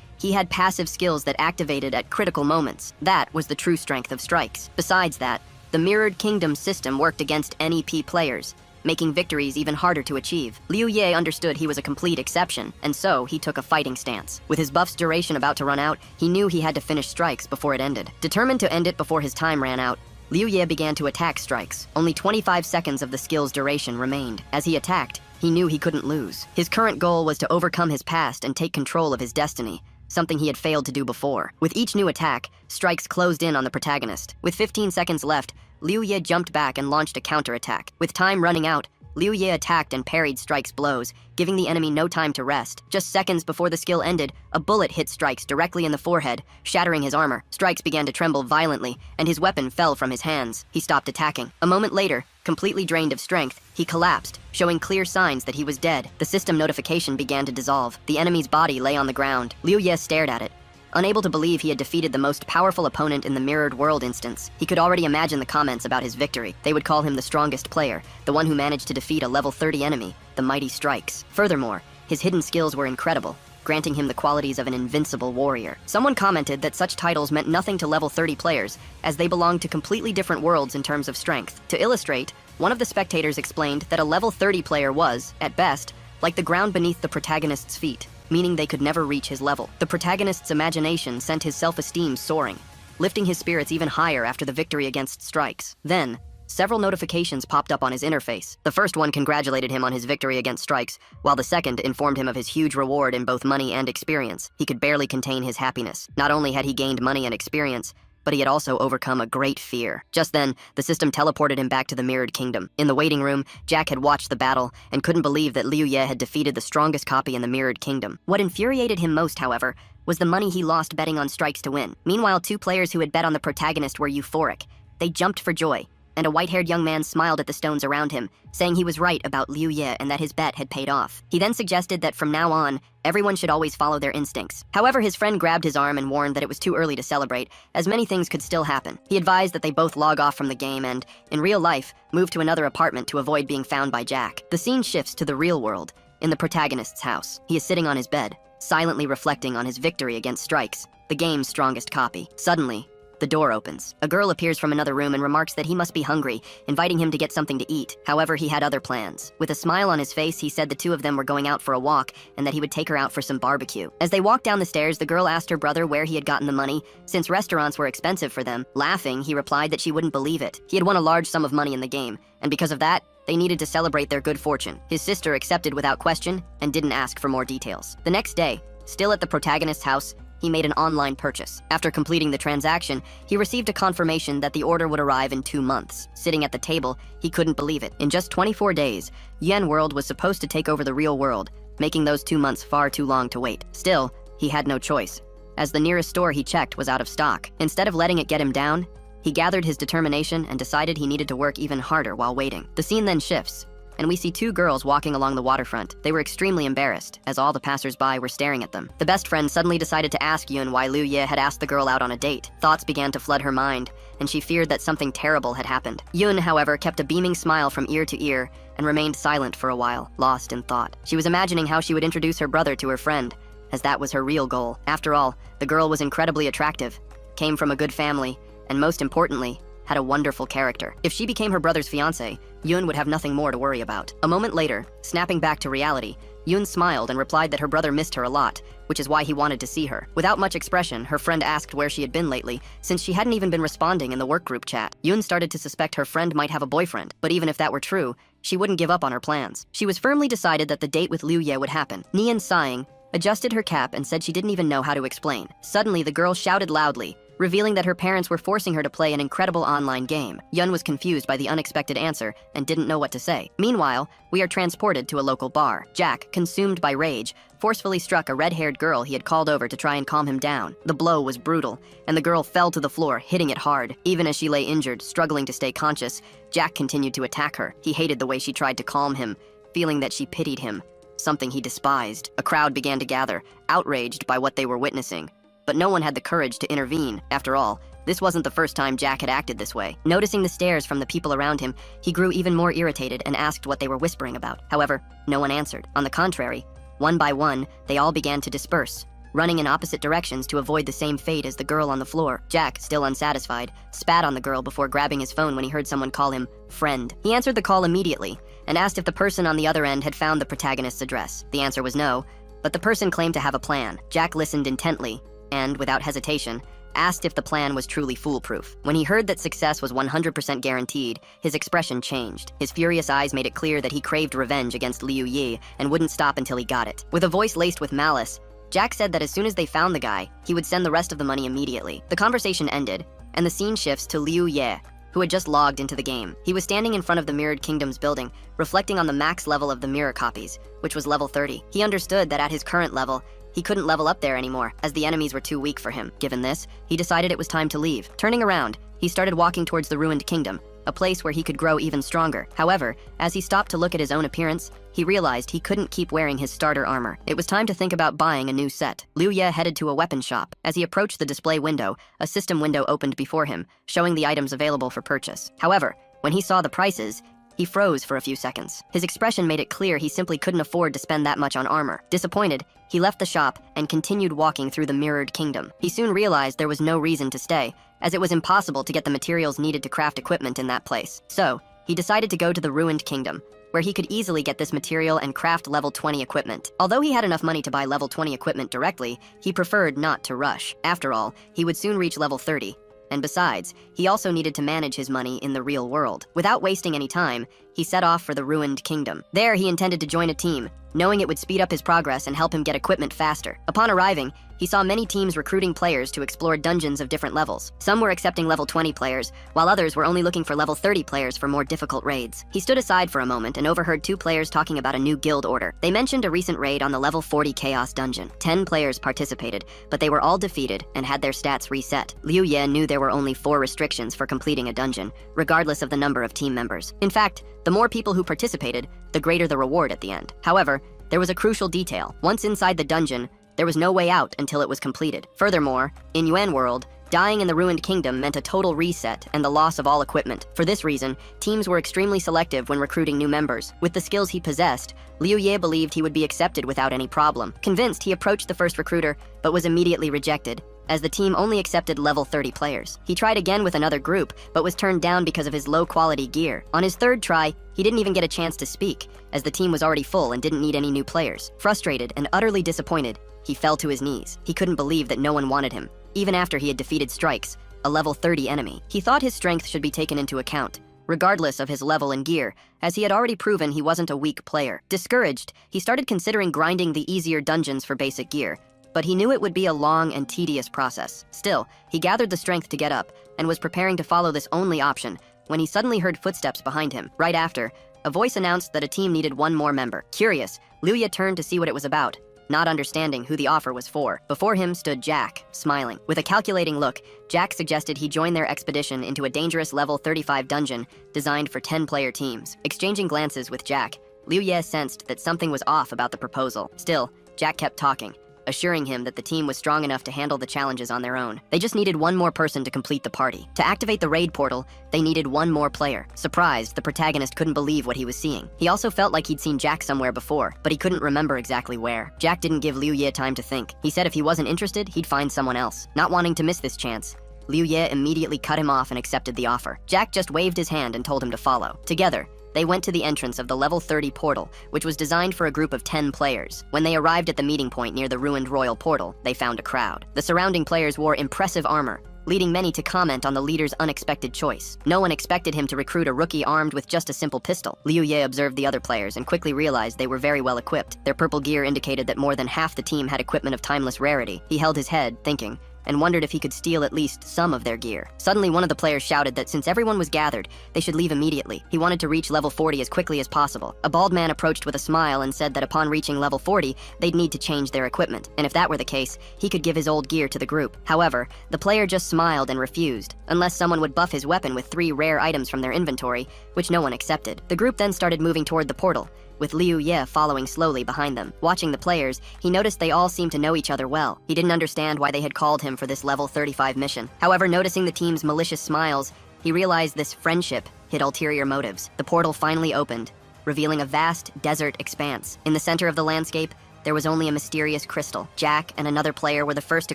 he had passive skills that activated at critical moments. That was the true strength of Strikes. Besides that, the Mirrored Kingdom system worked against NEP players, making victories even harder to achieve. Liu Ye understood he was a complete exception, and so he took a fighting stance. With his buff's duration about to run out, he knew he had to finish Strikes before it ended. Determined to end it before his time ran out, Liu Ye began to attack Strikes. Only 25 seconds of the skill's duration remained. As he attacked, he knew he couldn't lose. His current goal was to overcome his past and take control of his destiny, something he had failed to do before. With each new attack, Strikes closed in on the protagonist. With 15 seconds left, Liu Ye jumped back and launched a counterattack. With time running out, Liu Ye attacked and parried Strikes' blows, giving the enemy no time to rest. Just seconds before the skill ended, a bullet hit Strikes directly in the forehead, shattering his armor. Strikes began to tremble violently, and his weapon fell from his hands. He stopped attacking. A moment later, completely drained of strength, he collapsed, showing clear signs that he was dead. The system notification began to dissolve. The enemy's body lay on the ground. Liu Ye stared at it, unable to believe he had defeated the most powerful opponent in the Mirrored World instance. He could already imagine the comments about his victory. They would call him the strongest player, the one who managed to defeat a level 30 enemy, the mighty Strikes. Furthermore, his hidden skills were incredible, granting him the qualities of an invincible warrior. Someone commented that such titles meant nothing to level 30 players, as they belonged to completely different worlds in terms of strength. To illustrate, one of the spectators explained that a level 30 player was, at best, like the ground beneath the protagonist's feet, meaning they could never reach his level. The protagonist's imagination sent his self-esteem soaring, lifting his spirits even higher after the victory against Strikes. Then, several notifications popped up on his interface. The first one congratulated him on his victory against Strikes, while the second informed him of his huge reward in both money and experience. He could barely contain his happiness. Not only had he gained money and experience, but he had also overcome a great fear. Just then, the system teleported him back to the Mirrored Kingdom. In the waiting room, Jack had watched the battle and couldn't believe that Liu Ye had defeated the strongest copy in the Mirrored Kingdom. What infuriated him most, however, was the money he lost betting on Strikes to win. Meanwhile, two players who had bet on the protagonist were euphoric. They jumped for joy, and a white-haired young man smiled at the stones around him, saying he was right about Liu Ye and that his bet had paid off. He then suggested that from now on, everyone should always follow their instincts. However, his friend grabbed his arm and warned that it was too early to celebrate, as many things could still happen. He advised that they both log off from the game and, in real life, move to another apartment to avoid being found by Jack. The scene shifts to the real world, in the protagonist's house. He is sitting on his bed, silently reflecting on his victory against Strikes, the game's strongest copy. Suddenly, the door opens. A girl appears from another room and remarks that he must be hungry, inviting him to get something to eat. However, he had other plans. With a smile on his face, he said the two of them were going out for a walk and that he would take her out for some barbecue. As they walked down the stairs, the girl asked her brother where he had gotten the money, since restaurants were expensive for them. Laughing, he replied that she wouldn't believe it. He had won a large sum of money in the game, and because of that, they needed to celebrate their good fortune. His sister accepted without question and didn't ask for more details. The next day, still at the protagonist's house, he made an online purchase. After completing the transaction, he received a confirmation that the order would arrive in 2 months. Sitting at the table, he couldn't believe it. In just 24 days, Yen World was supposed to take over the real world, making those 2 months far too long to wait. Still, he had no choice, as the nearest store he checked was out of stock. Instead of letting it get him down, he gathered his determination and decided he needed to work even harder while waiting. The scene then shifts, and we see two girls walking along the waterfront. They were extremely embarrassed, as all the passers-by were staring at them. The best friend suddenly decided to ask Yun why Liu Ye had asked the girl out on a date. Thoughts began to flood her mind, and she feared that something terrible had happened. Yun, however, kept a beaming smile from ear to ear and remained silent for a while, lost in thought. She was imagining how she would introduce her brother to her friend, as that was her real goal. After all, the girl was incredibly attractive, came from a good family, and most importantly, had a wonderful character. If she became her brother's fiancé, Yun would have nothing more to worry about. A moment later, snapping back to reality, Yun smiled and replied that her brother missed her a lot, which is why he wanted to see her. Without much expression, her friend asked where she had been lately, since she hadn't even been responding in the workgroup chat. Yun started to suspect her friend might have a boyfriend, but even if that were true, she wouldn't give up on her plans. She was firmly decided that the date with Liu Ye would happen. Nian, sighing, adjusted her cap and said she didn't even know how to explain. Suddenly, the girl shouted loudly, revealing that her parents were forcing her to play an incredible online game. Yun was confused by the unexpected answer and didn't know what to say. Meanwhile, we are transported to a local bar. Jack, consumed by rage, forcefully struck a red-haired girl he had called over to try and calm him down. The blow was brutal, and the girl fell to the floor, hitting it hard. Even as she lay injured, struggling to stay conscious, Jack continued to attack her. He hated the way she tried to calm him, feeling that she pitied him, something he despised. A crowd began to gather, outraged by what they were witnessing. But no one had the courage to intervene. After all, this wasn't the first time Jack had acted this way. Noticing the stares from the people around him, he grew even more irritated and asked what they were whispering about. However, no one answered. On the contrary, one by one, they all began to disperse, running in opposite directions to avoid the same fate as the girl on the floor. Jack, still unsatisfied, spat on the girl before grabbing his phone when he heard someone call him friend. He answered the call immediately and asked if the person on the other end had found the protagonist's address. The answer was no, but the person claimed to have a plan. Jack listened intently and, without hesitation, asked if the plan was truly foolproof. When he heard that success was 100% guaranteed, his expression changed. His furious eyes made it clear that he craved revenge against Liu Ye and wouldn't stop until he got it. With a voice laced with malice, Jack said that as soon as they found the guy, he would send the rest of the money immediately. The conversation ended, and the scene shifts to Liu Ye, who had just logged into the game. He was standing in front of the Mirrored Kingdom's building, reflecting on the max level of the mirror copies, which was level 30. He understood that at his current level, he couldn't level up there anymore, as the enemies were too weak for him. Given this, he decided it was time to leave. Turning around, he started walking towards the Ruined Kingdom, a place where he could grow even stronger. However, as he stopped to look at his own appearance, he realized he couldn't keep wearing his starter armor. It was time to think about buying a new set. Liu Ye headed to a weapon shop. As he approached the display window, a system window opened before him, showing the items available for purchase. However, when he saw the prices, he froze for a few seconds. His expression made it clear he simply couldn't afford to spend that much on armor. Disappointed, he left the shop and continued walking through the Mirrored Kingdom. He soon realized there was no reason to stay, as it was impossible to get the materials needed to craft equipment in that place. So, he decided to go to the Ruined Kingdom, where he could easily get this material and craft level 20 equipment. Although he had enough money to buy level 20 equipment directly, he preferred not to rush. After all, he would soon reach level 30. And besides, he also needed to manage his money in the real world. Without wasting any time, he set off for the Ruined Kingdom. There, he intended to join a team, knowing it would speed up his progress and help him get equipment faster. Upon arriving, he saw many teams recruiting players to explore dungeons of different levels. Some were accepting level 20 players, while others were only looking for level 30 players for more difficult raids. He stood aside for a moment and overheard two players talking about a new guild order. They mentioned a recent raid on the level 40 Chaos Dungeon. 10 players participated, but they were all defeated and had their stats reset. Liu Ye knew there were only 4 restrictions for completing a dungeon, regardless of the number of team members. In fact, the more people who participated, the greater the reward at the end. However, there was a crucial detail. Once inside the dungeon, there was no way out until it was completed. Furthermore, in Yuan World, dying in the Ruined Kingdom meant a total reset and the loss of all equipment. For this reason, teams were extremely selective when recruiting new members. With the skills he possessed, Liu Ye believed he would be accepted without any problem. Convinced, he approached the first recruiter, but was immediately rejected, as the team only accepted level 30 players. He tried again with another group, but was turned down because of his low-quality gear. On his third try, he didn't even get a chance to speak, as the team was already full and didn't need any new players. Frustrated and utterly disappointed, he fell to his knees. He couldn't believe that no one wanted him, even after he had defeated Strikes, a level 30 enemy. He thought his strength should be taken into account, regardless of his level and gear, as he had already proven he wasn't a weak player. Discouraged, he started considering grinding the easier dungeons for basic gear, but he knew it would be a long and tedious process. Still, he gathered the strength to get up and was preparing to follow this only option when he suddenly heard footsteps behind him. Right after, a voice announced that a team needed one more member. Curious, Liu Ye turned to see what it was about, not understanding who the offer was for. Before him stood Jack, smiling. With a calculating look, Jack suggested he join their expedition into a dangerous level 35 dungeon designed for 10-player teams. Exchanging glances with Jack, Liu Ye sensed that something was off about the proposal. Still, Jack kept talking, assuring him that the team was strong enough to handle the challenges on their own. They just needed one more person to complete the party. To activate the raid portal, they needed one more player. Surprised, the protagonist couldn't believe what he was seeing. He also felt like he'd seen Jack somewhere before, but he couldn't remember exactly where. Jack didn't give Liu Ye time to think. He said if he wasn't interested, he'd find someone else. Not wanting to miss this chance, Liu Ye immediately cut him off and accepted the offer. Jack just waved his hand and told him to follow. Together, they went to the entrance of the level 30 portal, which was designed for a group of 10 players. When they arrived at the meeting point near the ruined royal portal, they found a crowd. The surrounding players wore impressive armor, leading many to comment on the leader's unexpected choice. No one expected him to recruit a rookie armed with just a simple pistol. Liu Ye observed the other players and quickly realized they were very well equipped. Their purple gear indicated that more than half the team had equipment of timeless rarity. He held his head, thinking, and wondered if he could steal at least some of their gear. Suddenly, one of the players shouted that since everyone was gathered, they should leave immediately. He wanted to reach level 40 as quickly as possible. A bald man approached with a smile and said that upon reaching level 40, they'd need to change their equipment, and if that were the case, he could give his old gear to the group. However, the player just smiled and refused, unless someone would buff his weapon with 3 rare items from their inventory, which no one accepted. The group then started moving toward the portal, with Liu Ye following slowly behind them. Watching the players, he noticed they all seemed to know each other well. He didn't understand why they had called him for this level 35 mission. However, noticing the team's malicious smiles, he realized this friendship hid ulterior motives. The portal finally opened, revealing a vast desert expanse. In the center of the landscape, there was only a mysterious crystal. Jack and another player were the first to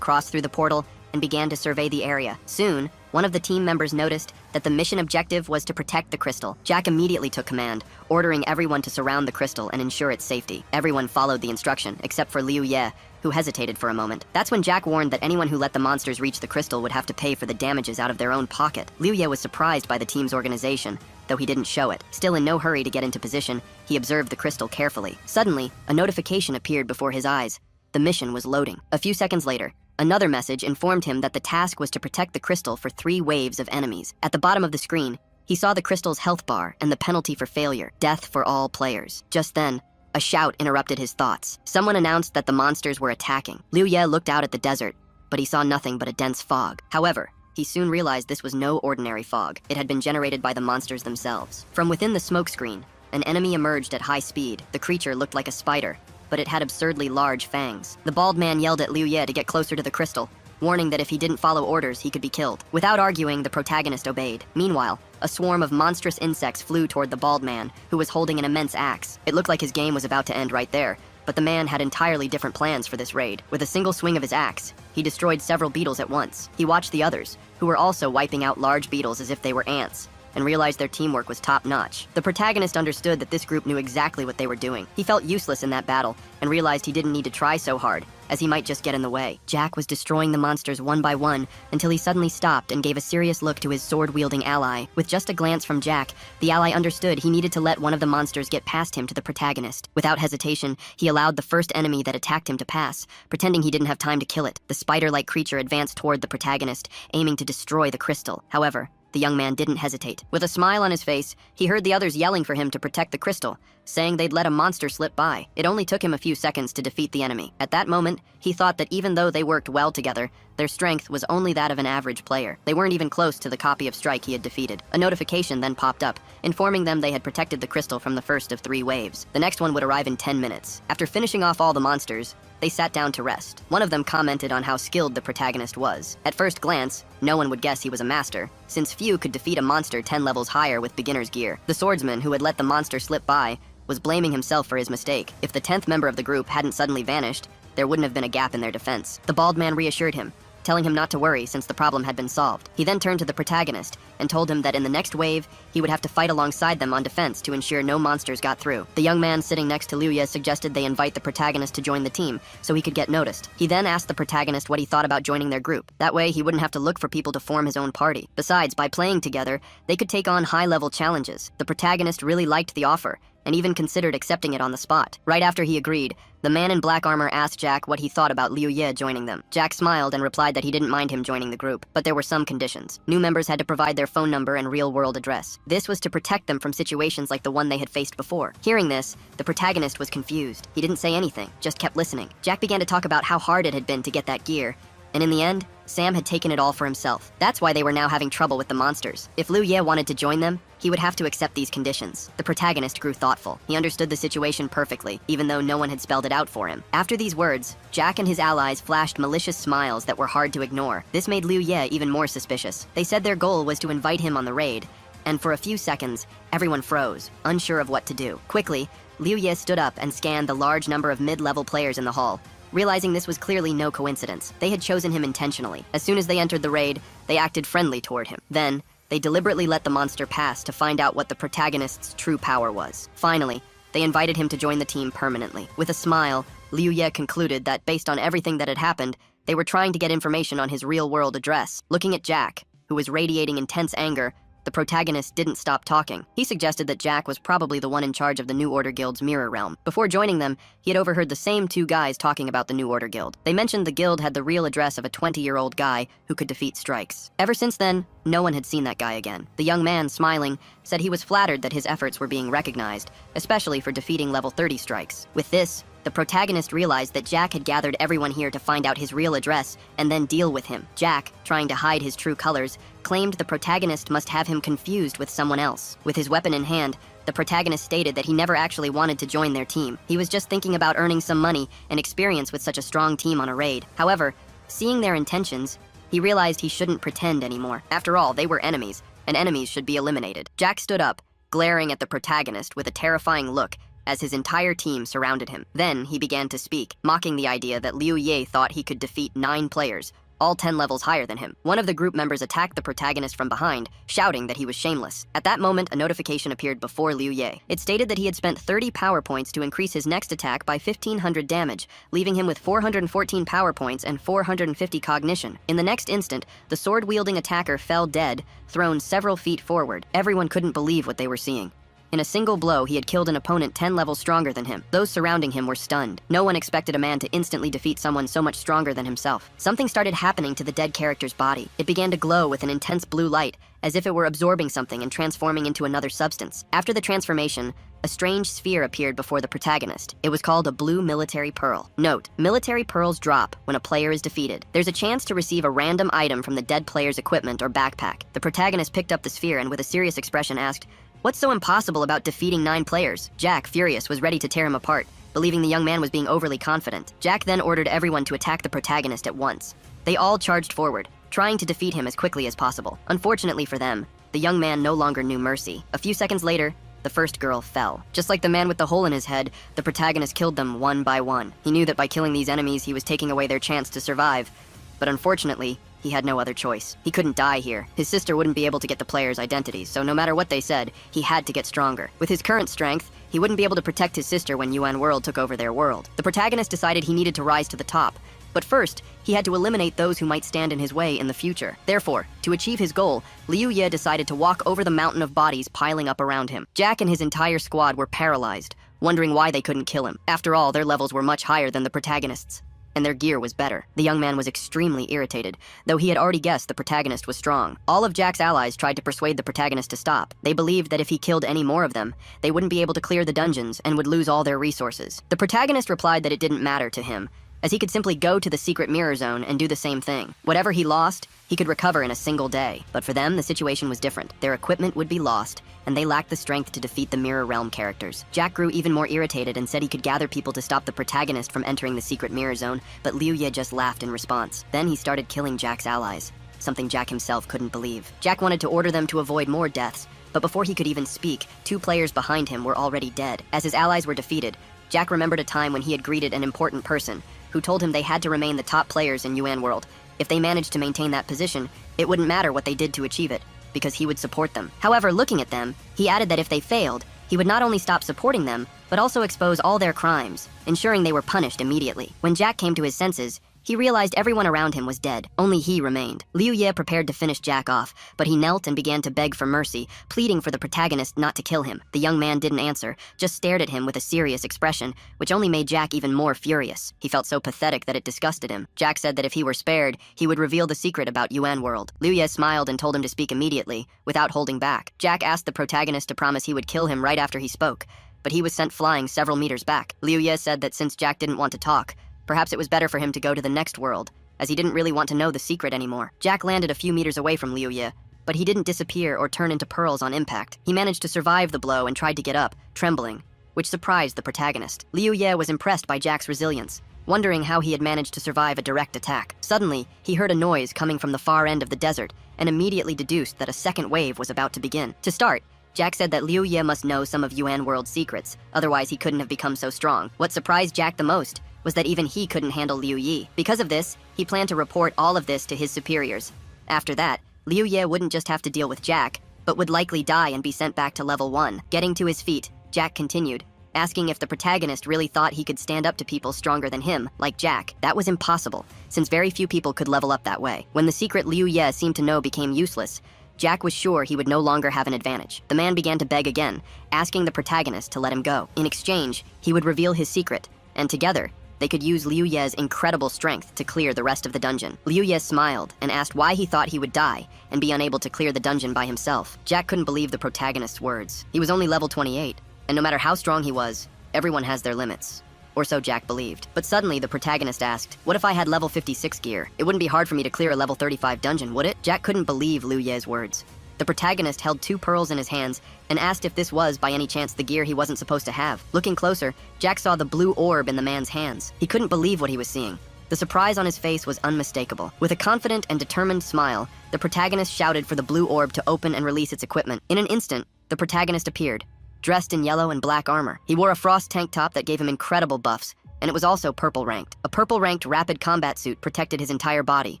cross through the portal and began to survey the area. Soon, one of the team members noticed that the mission objective was to protect the crystal. Jack immediately took command, ordering everyone to surround the crystal and ensure its safety. Everyone followed the instruction, except for Liu Ye, who hesitated for a moment. That's when Jack warned that anyone who let the monsters reach the crystal would have to pay for the damages out of their own pocket. Liu Ye was surprised by the team's organization, though he didn't show it. Still in no hurry to get into position, he observed the crystal carefully. Suddenly, a notification appeared before his eyes. The mission was loading. A few seconds later, another message informed him that the task was to protect the crystal for 3 waves of enemies. At the bottom of the screen, he saw the crystal's health bar and the penalty for failure, death for all players. Just then, a shout interrupted his thoughts. Someone announced that the monsters were attacking. Liu Ye looked out at the desert, but he saw nothing but a dense fog. However, he soon realized this was no ordinary fog. It had been generated by the monsters themselves. From within the smoke screen, an enemy emerged at high speed. The creature looked like a spider, but it had absurdly large fangs. The bald man yelled at Liu Ye to get closer to the crystal, warning that if he didn't follow orders, he could be killed. Without arguing, the protagonist obeyed. Meanwhile, a swarm of monstrous insects flew toward the bald man, who was holding an immense axe. It looked like his game was about to end right there, but the man had entirely different plans for this raid. With a single swing of his axe, he destroyed several beetles at once. He watched the others, who were also wiping out large beetles as if they were ants, and realized their teamwork was top-notch. The protagonist understood that this group knew exactly what they were doing. He felt useless in that battle, and realized he didn't need to try so hard, as he might just get in the way. Jack was destroying the monsters one by one, until he suddenly stopped and gave a serious look to his sword-wielding ally. With just a glance from Jack, the ally understood he needed to let one of the monsters get past him to the protagonist. Without hesitation, he allowed the first enemy that attacked him to pass, pretending he didn't have time to kill it. The spider-like creature advanced toward the protagonist, aiming to destroy the crystal. However, the young man didn't hesitate. With a smile on his face, he heard the others yelling for him to protect the crystal, saying they'd let a monster slip by. It only took him a few seconds to defeat the enemy. At that moment, he thought that even though they worked well together, their strength was only that of an average player. They weren't even close to the copy of Strike he had defeated. A notification then popped up, informing them they had protected the crystal from the first of 3 waves. The next one would arrive in 10 minutes. After finishing off all the monsters, they sat down to rest. One of them commented on how skilled the protagonist was. At first glance, no one would guess he was a master, since few could defeat a monster 10 levels higher with beginner's gear. The swordsman who had let the monster slip by was blaming himself for his mistake. If the 10th member of the group hadn't suddenly vanished, there wouldn't have been a gap in their defense. The bald man reassured him, telling him not to worry since the problem had been solved. He then turned to the protagonist and told him that in the next wave, he would have to fight alongside them on defense to ensure no monsters got through. The young man sitting next to Liu Ye suggested they invite the protagonist to join the team so he could get noticed. He then asked the protagonist what he thought about joining their group. That way, he wouldn't have to look for people to form his own party. Besides, by playing together, they could take on high-level challenges. The protagonist really liked the offer, and even considered accepting it on the spot. Right after he agreed, the man in black armor asked Jack what he thought about Liu Ye joining them. Jack smiled and replied that he didn't mind him joining the group, but there were some conditions. New members had to provide their phone number and real-world address. This was to protect them from situations like the one they had faced before. Hearing this, the protagonist was confused. He didn't say anything, just kept listening. Jack began to talk about how hard it had been to get that gear, and in the end, Sam had taken it all for himself. That's why they were now having trouble with the monsters. If Liu Ye wanted to join them, he would have to accept these conditions. The protagonist grew thoughtful. He understood the situation perfectly, even though no one had spelled it out for him. After these words, Jack and his allies flashed malicious smiles that were hard to ignore. This made Liu Ye even more suspicious. They said their goal was to invite him on the raid, and for a few seconds, everyone froze, unsure of what to do. Quickly, Liu Ye stood up and scanned the large number of mid-level players in the hall. Realizing this was clearly no coincidence, they had chosen him intentionally. As soon as they entered the raid, they acted friendly toward him. Then, they deliberately let the monster pass to find out what the protagonist's true power was. Finally, they invited him to join the team permanently. With a smile, Liu Ye concluded that based on everything that had happened, they were trying to get information on his real-world address. Looking at Jack, who was radiating intense anger, the protagonist didn't stop talking. He suggested that Jack was probably the one in charge of the New Order Guild's mirror realm. Before joining them, he had overheard the same two guys talking about the New Order Guild. They mentioned the guild had the real address of a 20-year-old guy who could defeat Strikes. Ever since then, no one had seen that guy again. The young man, smiling, said he was flattered that his efforts were being recognized, especially for defeating level 30 Strikes. With this, the protagonist realized that Jack had gathered everyone here to find out his real address and then deal with him. Jack, trying to hide his true colors, claimed the protagonist must have him confused with someone else. With his weapon in hand, the protagonist stated that he never actually wanted to join their team. He was just thinking about earning some money and experience with such a strong team on a raid. However, seeing their intentions, he realized he shouldn't pretend anymore. After all, they were enemies, and enemies should be eliminated. Jack stood up, glaring at the protagonist with a terrifying look as his entire team surrounded him. Then he began to speak, mocking the idea that Liu Ye thought he could defeat 9 players, all 10 levels higher than him. One of the group members attacked the protagonist from behind, shouting that he was shameless. At that moment, a notification appeared before Liu Ye. It stated that he had spent 30 power points to increase his next attack by 1,500 damage, leaving him with 414 power points and 450 cognition. In the next instant, the sword-wielding attacker fell dead, thrown several feet forward. Everyone couldn't believe what they were seeing. In a single blow, he had killed an opponent 10 levels stronger than him. Those surrounding him were stunned. No one expected a man to instantly defeat someone so much stronger than himself. Something started happening to the dead character's body. It began to glow with an intense blue light, as if it were absorbing something and transforming into another substance. After the transformation, a strange sphere appeared before the protagonist. It was called a blue military pearl. Note, military pearls drop when a player is defeated. There's a chance to receive a random item from the dead player's equipment or backpack. The protagonist picked up the sphere and with a serious expression asked, "What's so impossible about defeating 9 players?" Jack, furious, was ready to tear him apart, believing the young man was being overly confident. Jack then ordered everyone to attack the protagonist at once. They all charged forward, trying to defeat him as quickly as possible. Unfortunately for them, the young man no longer knew mercy. A few seconds later, the first girl fell. Just like the man with the hole in his head, the protagonist killed them one by one. He knew that by killing these enemies, he was taking away their chance to survive. But unfortunately, he had no other choice. He couldn't die here. His sister wouldn't be able to get the players' identities, so no matter what they said, he had to get stronger. With his current strength, he wouldn't be able to protect his sister when Yuan World took over their world. The protagonist decided he needed to rise to the top, but first, he had to eliminate those who might stand in his way in the future. Therefore, to achieve his goal, Liu Ye decided to walk over the mountain of bodies piling up around him. Jack and his entire squad were paralyzed, wondering why they couldn't kill him. After all, their levels were much higher than the protagonist's, and their gear was better. The young man was extremely irritated, though he had already guessed the protagonist was strong. All of Jack's allies tried to persuade the protagonist to stop. They believed that if he killed any more of them, they wouldn't be able to clear the dungeons and would lose all their resources. The protagonist replied that it didn't matter to him, as he could simply go to the secret mirror zone and do the same thing. Whatever he lost, he could recover in a single day. But for them, the situation was different. Their equipment would be lost, and they lacked the strength to defeat the Mirror Realm characters. Jack grew even more irritated and said he could gather people to stop the protagonist from entering the secret mirror zone, but Liu Ye just laughed in response. Then he started killing Jack's allies, something Jack himself couldn't believe. Jack wanted to order them to avoid more deaths, but before he could even speak, 2 players behind him were already dead. As his allies were defeated, Jack remembered a time when he had greeted an important person who told him they had to remain the top players in Yuan World. If they managed to maintain that position, it wouldn't matter what they did to achieve it, because he would support them. However, looking at them, he added that if they failed, he would not only stop supporting them, but also expose all their crimes, ensuring they were punished immediately. When Jack came to his senses, he realized everyone around him was dead. Only he remained. Liu Ye prepared to finish Jack off, but he knelt and began to beg for mercy, pleading for the protagonist not to kill him. The young man didn't answer, just stared at him with a serious expression, which only made Jack even more furious. He felt so pathetic that it disgusted him. Jack said that if he were spared, he would reveal the secret about Yuan World. Liu Ye smiled and told him to speak immediately, without holding back. Jack asked the protagonist to promise he would kill him right after he spoke, but he was sent flying several meters back. Liu Ye said that since Jack didn't want to talk, perhaps it was better for him to go to the next world, as he didn't really want to know the secret anymore. Jack landed a few meters away from Liu Ye, but he didn't disappear or turn into pearls on impact. He managed to survive the blow and tried to get up, trembling, which surprised the protagonist. Liu Ye was impressed by Jack's resilience, wondering how he had managed to survive a direct attack. Suddenly, he heard a noise coming from the far end of the desert and immediately deduced that a second wave was about to begin. To start, Jack said that Liu Ye must know some of Yuan World's secrets, otherwise he couldn't have become so strong. What surprised Jack the most was that even he couldn't handle Liu Ye. Because of this, he planned to report all of this to his superiors. After that, Liu Ye wouldn't just have to deal with Jack, but would likely die and be sent back to level 1. Getting to his feet, Jack continued, asking if the protagonist really thought he could stand up to people stronger than him, like Jack. That was impossible, since very few people could level up that way. When the secret Liu Ye seemed to know became useless, Jack was sure he would no longer have an advantage. The man began to beg again, asking the protagonist to let him go. In exchange, he would reveal his secret, and together, they could use Liu Ye's incredible strength to clear the rest of the dungeon. Liu Ye smiled and asked why he thought he would die and be unable to clear the dungeon by himself. Jack couldn't believe the protagonist's words. He was only level 28, and no matter how strong he was, everyone has their limits. Or so Jack believed. But suddenly, the protagonist asked, what if I had level 56 gear? It wouldn't be hard for me to clear a level 35 dungeon, would it? Jack couldn't believe Liu Ye's words. The protagonist held 2 pearls in his hands and asked if this was, by any chance, the gear he wasn't supposed to have. Looking closer, Jack saw the blue orb in the man's hands. He couldn't believe what he was seeing. The surprise on his face was unmistakable. With a confident and determined smile, the protagonist shouted for the blue orb to open and release its equipment. In an instant, the protagonist appeared, dressed in yellow and black armor. He wore a frost tank top that gave him incredible buffs, and it was also purple ranked. A purple ranked rapid combat suit protected his entire body,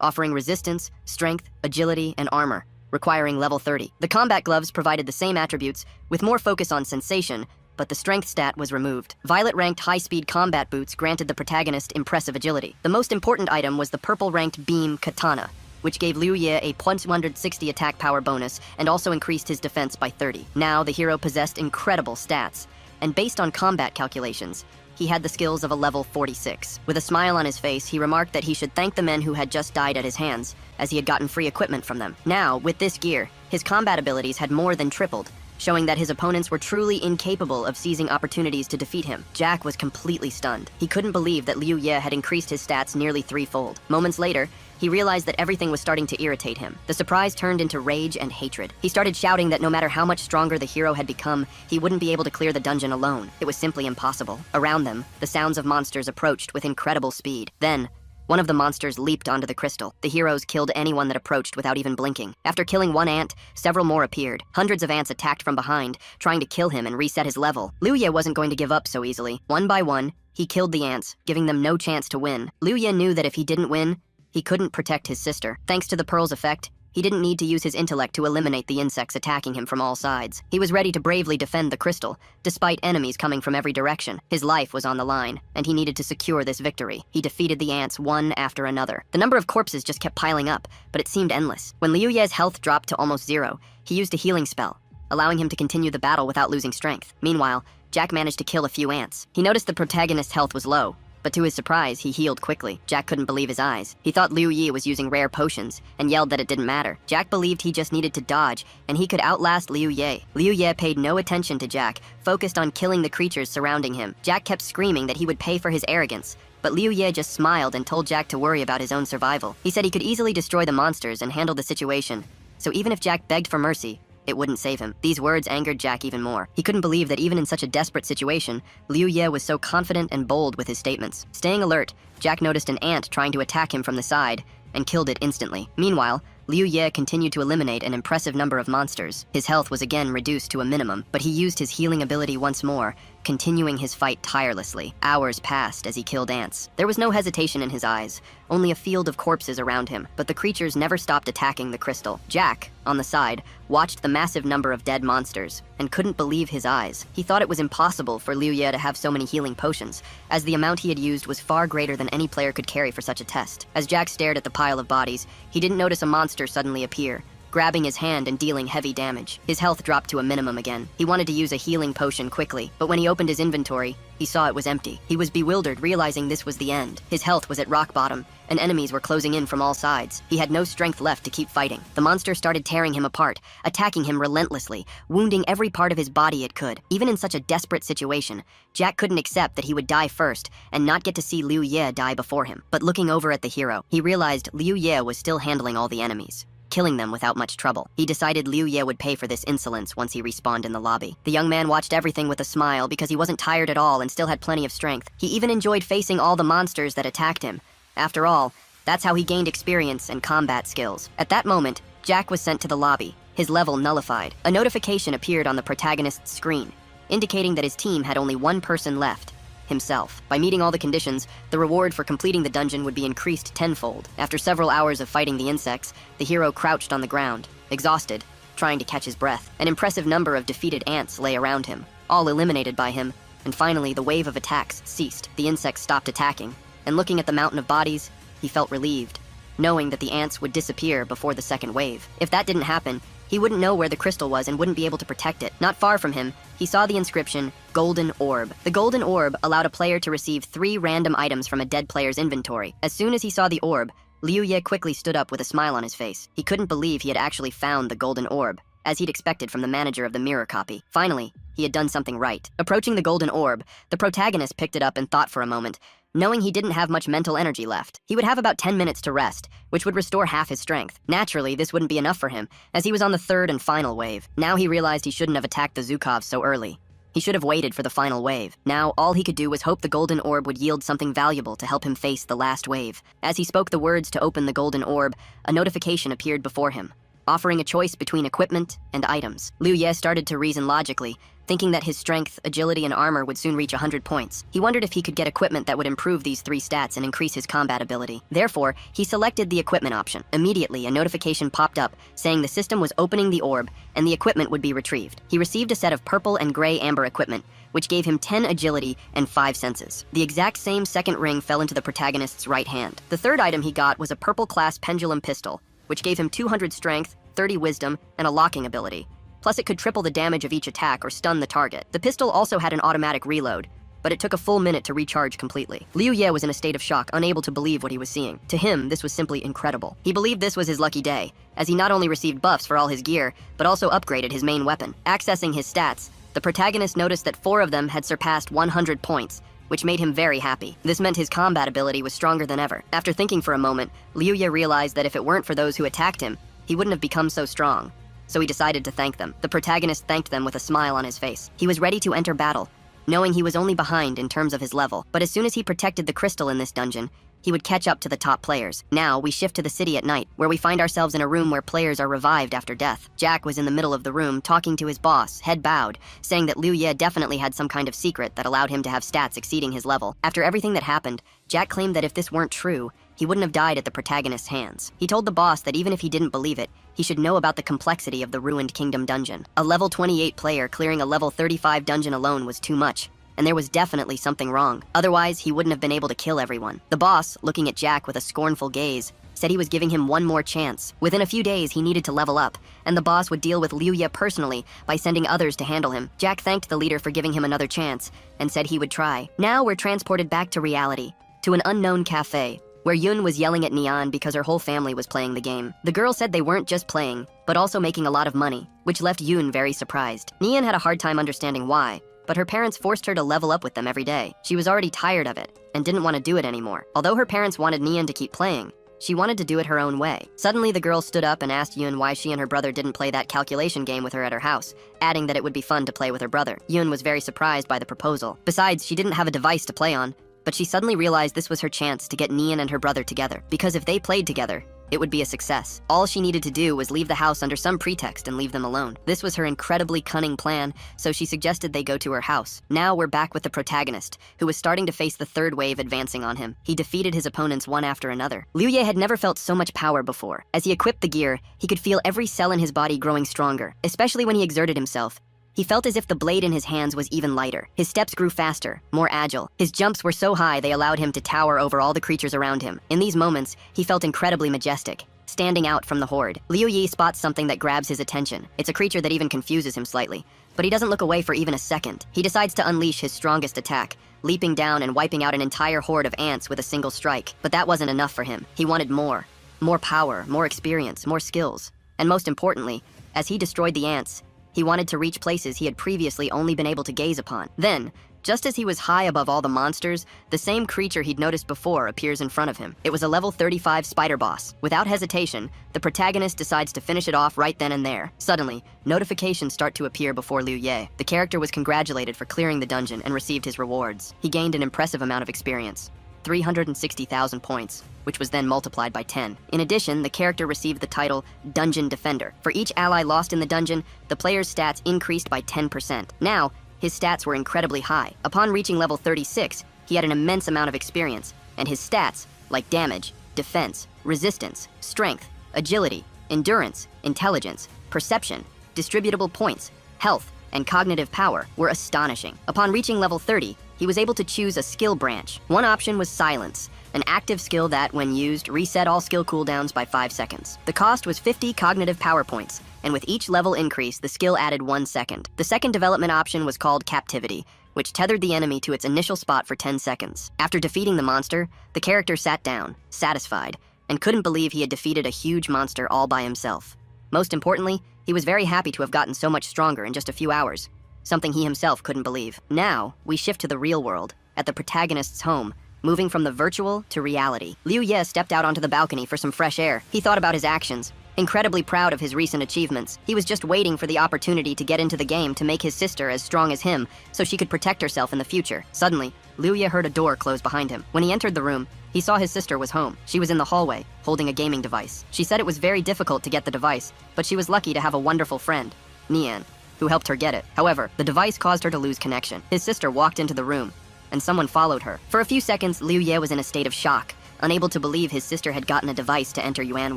offering resistance, strength, agility, and armor, requiring level 30. The combat gloves provided the same attributes, with more focus on sensation, but the strength stat was removed. Violet-ranked high-speed combat boots granted the protagonist impressive agility. The most important item was the purple-ranked beam katana, which gave Liu Ye a 160 attack power bonus and also increased his defense by 30. Now, the hero possessed incredible stats, and based on combat calculations, he had the skills of a level 46. With a smile on his face, he remarked that he should thank the men who had just died at his hands, as he had gotten free equipment from them. Now, with this gear, his combat abilities had more than tripled, showing that his opponents were truly incapable of seizing opportunities to defeat him. Jack was completely stunned. He couldn't believe that Liu Ye had increased his stats nearly 3-fold. Moments later, he realized that everything was starting to irritate him. The surprise turned into rage and hatred. He started shouting that no matter how much stronger the hero had become, he wouldn't be able to clear the dungeon alone. It was simply impossible. Around them, the sounds of monsters approached with incredible speed. Then, one of the monsters leaped onto the crystal. The heroes killed anyone that approached without even blinking. After killing one ant, several more appeared. Hundreds of ants attacked from behind, trying to kill him and reset his level. Liu Ye wasn't going to give up so easily. One by one, he killed the ants, giving them no chance to win. Liu Ye knew that if he didn't win, he couldn't protect his sister. Thanks to the pearl's effect, he didn't need to use his intellect to eliminate the insects attacking him from all sides. He was ready to bravely defend the crystal, despite enemies coming from every direction. His life was on the line, and he needed to secure this victory. He defeated the ants one after another. The number of corpses just kept piling up, but it seemed endless. When Liu Ye's health dropped to almost 0, he used a healing spell, allowing him to continue the battle without losing strength. Meanwhile, Jack managed to kill a few ants. He noticed the protagonist's health was low, but to his surprise, he healed quickly. Jack couldn't believe his eyes. He thought Liu Ye was using rare potions and yelled that it didn't matter. Jack believed he just needed to dodge, and he could outlast Liu Ye. Liu Ye paid no attention to Jack, focused on killing the creatures surrounding him. Jack kept screaming that he would pay for his arrogance, but Liu Ye just smiled and told Jack to worry about his own survival. He said he could easily destroy the monsters and handle the situation, so even if Jack begged for mercy, it wouldn't save him. These words angered Jack even more. He couldn't believe that even in such a desperate situation, Liu Ye was so confident and bold with his statements. Staying alert, Jack noticed an ant trying to attack him from the side and killed it instantly. Meanwhile, Liu Ye continued to eliminate an impressive number of monsters. His health was again reduced to a minimum, but he used his healing ability once more, continuing his fight tirelessly. Hours passed as he killed ants. There was no hesitation in his eyes, only a field of corpses around him, but the creatures never stopped attacking the crystal. Jack, on the side, watched the massive number of dead monsters and couldn't believe his eyes. He thought it was impossible for Liu Ye to have so many healing potions, as the amount he had used was far greater than any player could carry for such a test. As Jack stared at the pile of bodies, he didn't notice a monster suddenly appear, grabbing his hand and dealing heavy damage. His health dropped to a minimum again. He wanted to use a healing potion quickly, but when he opened his inventory, he saw it was empty. He was bewildered, realizing this was the end. His health was at rock bottom, and enemies were closing in from all sides. He had no strength left to keep fighting. The monster started tearing him apart, attacking him relentlessly, wounding every part of his body it could. Even in such a desperate situation, Jack couldn't accept that he would die first and not get to see Liu Ye die before him. But looking over at the hero, he realized Liu Ye was still handling all the enemies, killing them without much trouble. He decided Liu Ye would pay for this insolence once he respawned in the lobby. The young man watched everything with a smile because he wasn't tired at all and still had plenty of strength. He even enjoyed facing all the monsters that attacked him. After all, that's how he gained experience and combat skills. At that moment, Jack was sent to the lobby, his level nullified. A notification appeared on the protagonist's screen, indicating that his team had only one person left: himself. By meeting all the conditions, the reward for completing the dungeon would be increased tenfold. After several hours of fighting the insects, the hero crouched on the ground, exhausted, trying to catch his breath. An impressive number of defeated ants lay around him, all eliminated by him, and finally the wave of attacks ceased. The insects stopped attacking, and looking at the mountain of bodies, he felt relieved. knowing that the ants would disappear before the second wave. If that didn't happen, he wouldn't know where the crystal was and wouldn't be able to protect it. Not far from him, he saw the inscription, Golden Orb. The Golden Orb allowed a player to receive 3 random items from a dead player's inventory. As soon as he saw the orb, Liu Ye quickly stood up with a smile on his face. He couldn't believe he had actually found the Golden Orb, as he'd expected from the manager of the mirror copy. Finally, he had done something right. Approaching the Golden Orb, the protagonist picked it up and thought for a moment, knowing he didn't have much mental energy left. He would have about 10 minutes to rest, which would restore half his strength. Naturally, this wouldn't be enough for him, as he was on the 3rd and final wave. Now he realized he shouldn't have attacked the Zukovs so early. He should have waited for the final wave. Now, all he could do was hope the Golden Orb would yield something valuable to help him face the last wave. As he spoke the words to open the Golden Orb, a notification appeared before him, offering a choice between equipment and items. Liu Ye started to reason logically, thinking that his strength, agility, and armor would soon reach 100 points. He wondered if he could get equipment that would improve these 3 stats and increase his combat ability. Therefore, he selected the equipment option. Immediately, a notification popped up saying the system was opening the orb and the equipment would be retrieved. He received a set of purple and gray amber equipment, which gave him 10 agility and 5 senses. The exact same second ring fell into the protagonist's right hand. The 3rd item he got was a purple class pendulum pistol, which gave him 200 strength, 30 wisdom, and a locking ability. Plus, it could triple the damage of each attack or stun the target. The pistol also had an automatic reload, but it took a full minute to recharge completely. Liu Ye was in a state of shock, unable to believe what he was seeing. To him, this was simply incredible. He believed this was his lucky day, as he not only received buffs for all his gear, but also upgraded his main weapon. Accessing his stats, the protagonist noticed that 4 of them had surpassed 100 points, which made him very happy. This meant his combat ability was stronger than ever. After thinking for a moment, Liu Ye realized that if it weren't for those who attacked him, he wouldn't have become so strong. So he decided to thank them. The protagonist thanked them with a smile on his face. He was ready to enter battle, knowing he was only behind in terms of his level. But as soon as he protected the crystal in this dungeon, he would catch up to the top players. Now, we shift to the city at night, where we find ourselves in a room where players are revived after death. Jack was in the middle of the room, talking to his boss, head bowed, saying that Liu Ye definitely had some kind of secret that allowed him to have stats exceeding his level. After everything that happened, Jack claimed that if this weren't true, he wouldn't have died at the protagonist's hands. He told the boss that even if he didn't believe it, he should know about the complexity of the Ruined Kingdom dungeon. A level 28 player clearing a level 35 dungeon alone was too much, and there was definitely something wrong. Otherwise, he wouldn't have been able to kill everyone. The boss, looking at Jack with a scornful gaze, said he was giving him one more chance. Within a few days, he needed to level up, and the boss would deal with Liu Ye personally by sending others to handle him. Jack thanked the leader for giving him another chance, and said he would try. Now we're transported back to reality, to an unknown cafe, where Yun was yelling at Neon because her whole family was playing the game. The girl said they weren't just playing, but also making a lot of money, which left Yun very surprised. Neon had a hard time understanding why, but her parents forced her to level up with them every day. She was already tired of it, and didn't want to do it anymore. Although her parents wanted Neon to keep playing, she wanted to do it her own way. Suddenly, the girl stood up and asked Yun why she and her brother didn't play that calculation game with her at her house, adding that it would be fun to play with her brother. Yun was very surprised by the proposal. Besides, she didn't have a device to play on, but she suddenly realized this was her chance to get Neon and her brother together, because if they played together, it would be a success. All she needed to do was leave the house under some pretext and leave them alone. This was her incredibly cunning plan, so she suggested they go to her house. Now we're back with the protagonist, who was starting to face the 3rd wave advancing on him. He defeated his opponents one after another. Liu Ye had never felt so much power before. As he equipped the gear, he could feel every cell in his body growing stronger, especially when he exerted himself. He felt as if the blade in his hands was even lighter. His steps grew faster, more agile. His jumps were so high they allowed him to tower over all the creatures around him. In these moments, he felt incredibly majestic, standing out from the horde. Liu Yi spots something that grabs his attention. It's a creature that even confuses him slightly, but he doesn't look away for even a second. He decides to unleash his strongest attack, leaping down and wiping out an entire horde of ants with a single strike. But that wasn't enough for him. He wanted more. More power, more experience, more skills. And most importantly, as he destroyed the ants, he wanted to reach places he had previously only been able to gaze upon. Then, just as he was high above all the monsters, the same creature he'd noticed before appears in front of him. It was a level 35 spider boss. Without hesitation, the protagonist decides to finish it off right then and there. Suddenly, notifications start to appear before Liu Ye. The character was congratulated for clearing the dungeon and received his rewards. He gained an impressive amount of experience, 360,000 points, which was then multiplied by 10. In addition, the character received the title Dungeon Defender. For each ally lost in the dungeon, the player's stats increased by 10%. Now, his stats were incredibly high. Upon reaching level 36, he had an immense amount of experience, and his stats, like damage, defense, resistance, strength, agility, endurance, intelligence, perception, distributable points, health, and cognitive power, were astonishing. Upon reaching level 30, he was able to choose a skill branch. One option was Silence, an active skill that, when used, reset all skill cooldowns by 5 seconds. The cost was 50 cognitive power points, and with each level increase, the skill added 1 second. The second development option was called Captivity, which tethered the enemy to its initial spot for 10 seconds. After defeating the monster, the character sat down, satisfied, and couldn't believe he had defeated a huge monster all by himself. Most importantly, he was very happy to have gotten so much stronger in just a few hours, something he himself couldn't believe. Now, we shift to the real world, at the protagonist's home, moving from the virtual to reality. Liu Ye stepped out onto the balcony for some fresh air. He thought about his actions, incredibly proud of his recent achievements. He was just waiting for the opportunity to get into the game to make his sister as strong as him so she could protect herself in the future. Suddenly, Liu Ye heard a door close behind him. When he entered the room, he saw his sister was home. She was in the hallway, holding a gaming device. She said it was very difficult to get the device, but she was lucky to have a wonderful friend, Nian, who helped her get it. However, the device caused her to lose connection. His sister walked into the room, and someone followed her. For a few seconds, Liu Ye was in a state of shock, unable to believe his sister had gotten a device to enter Yuan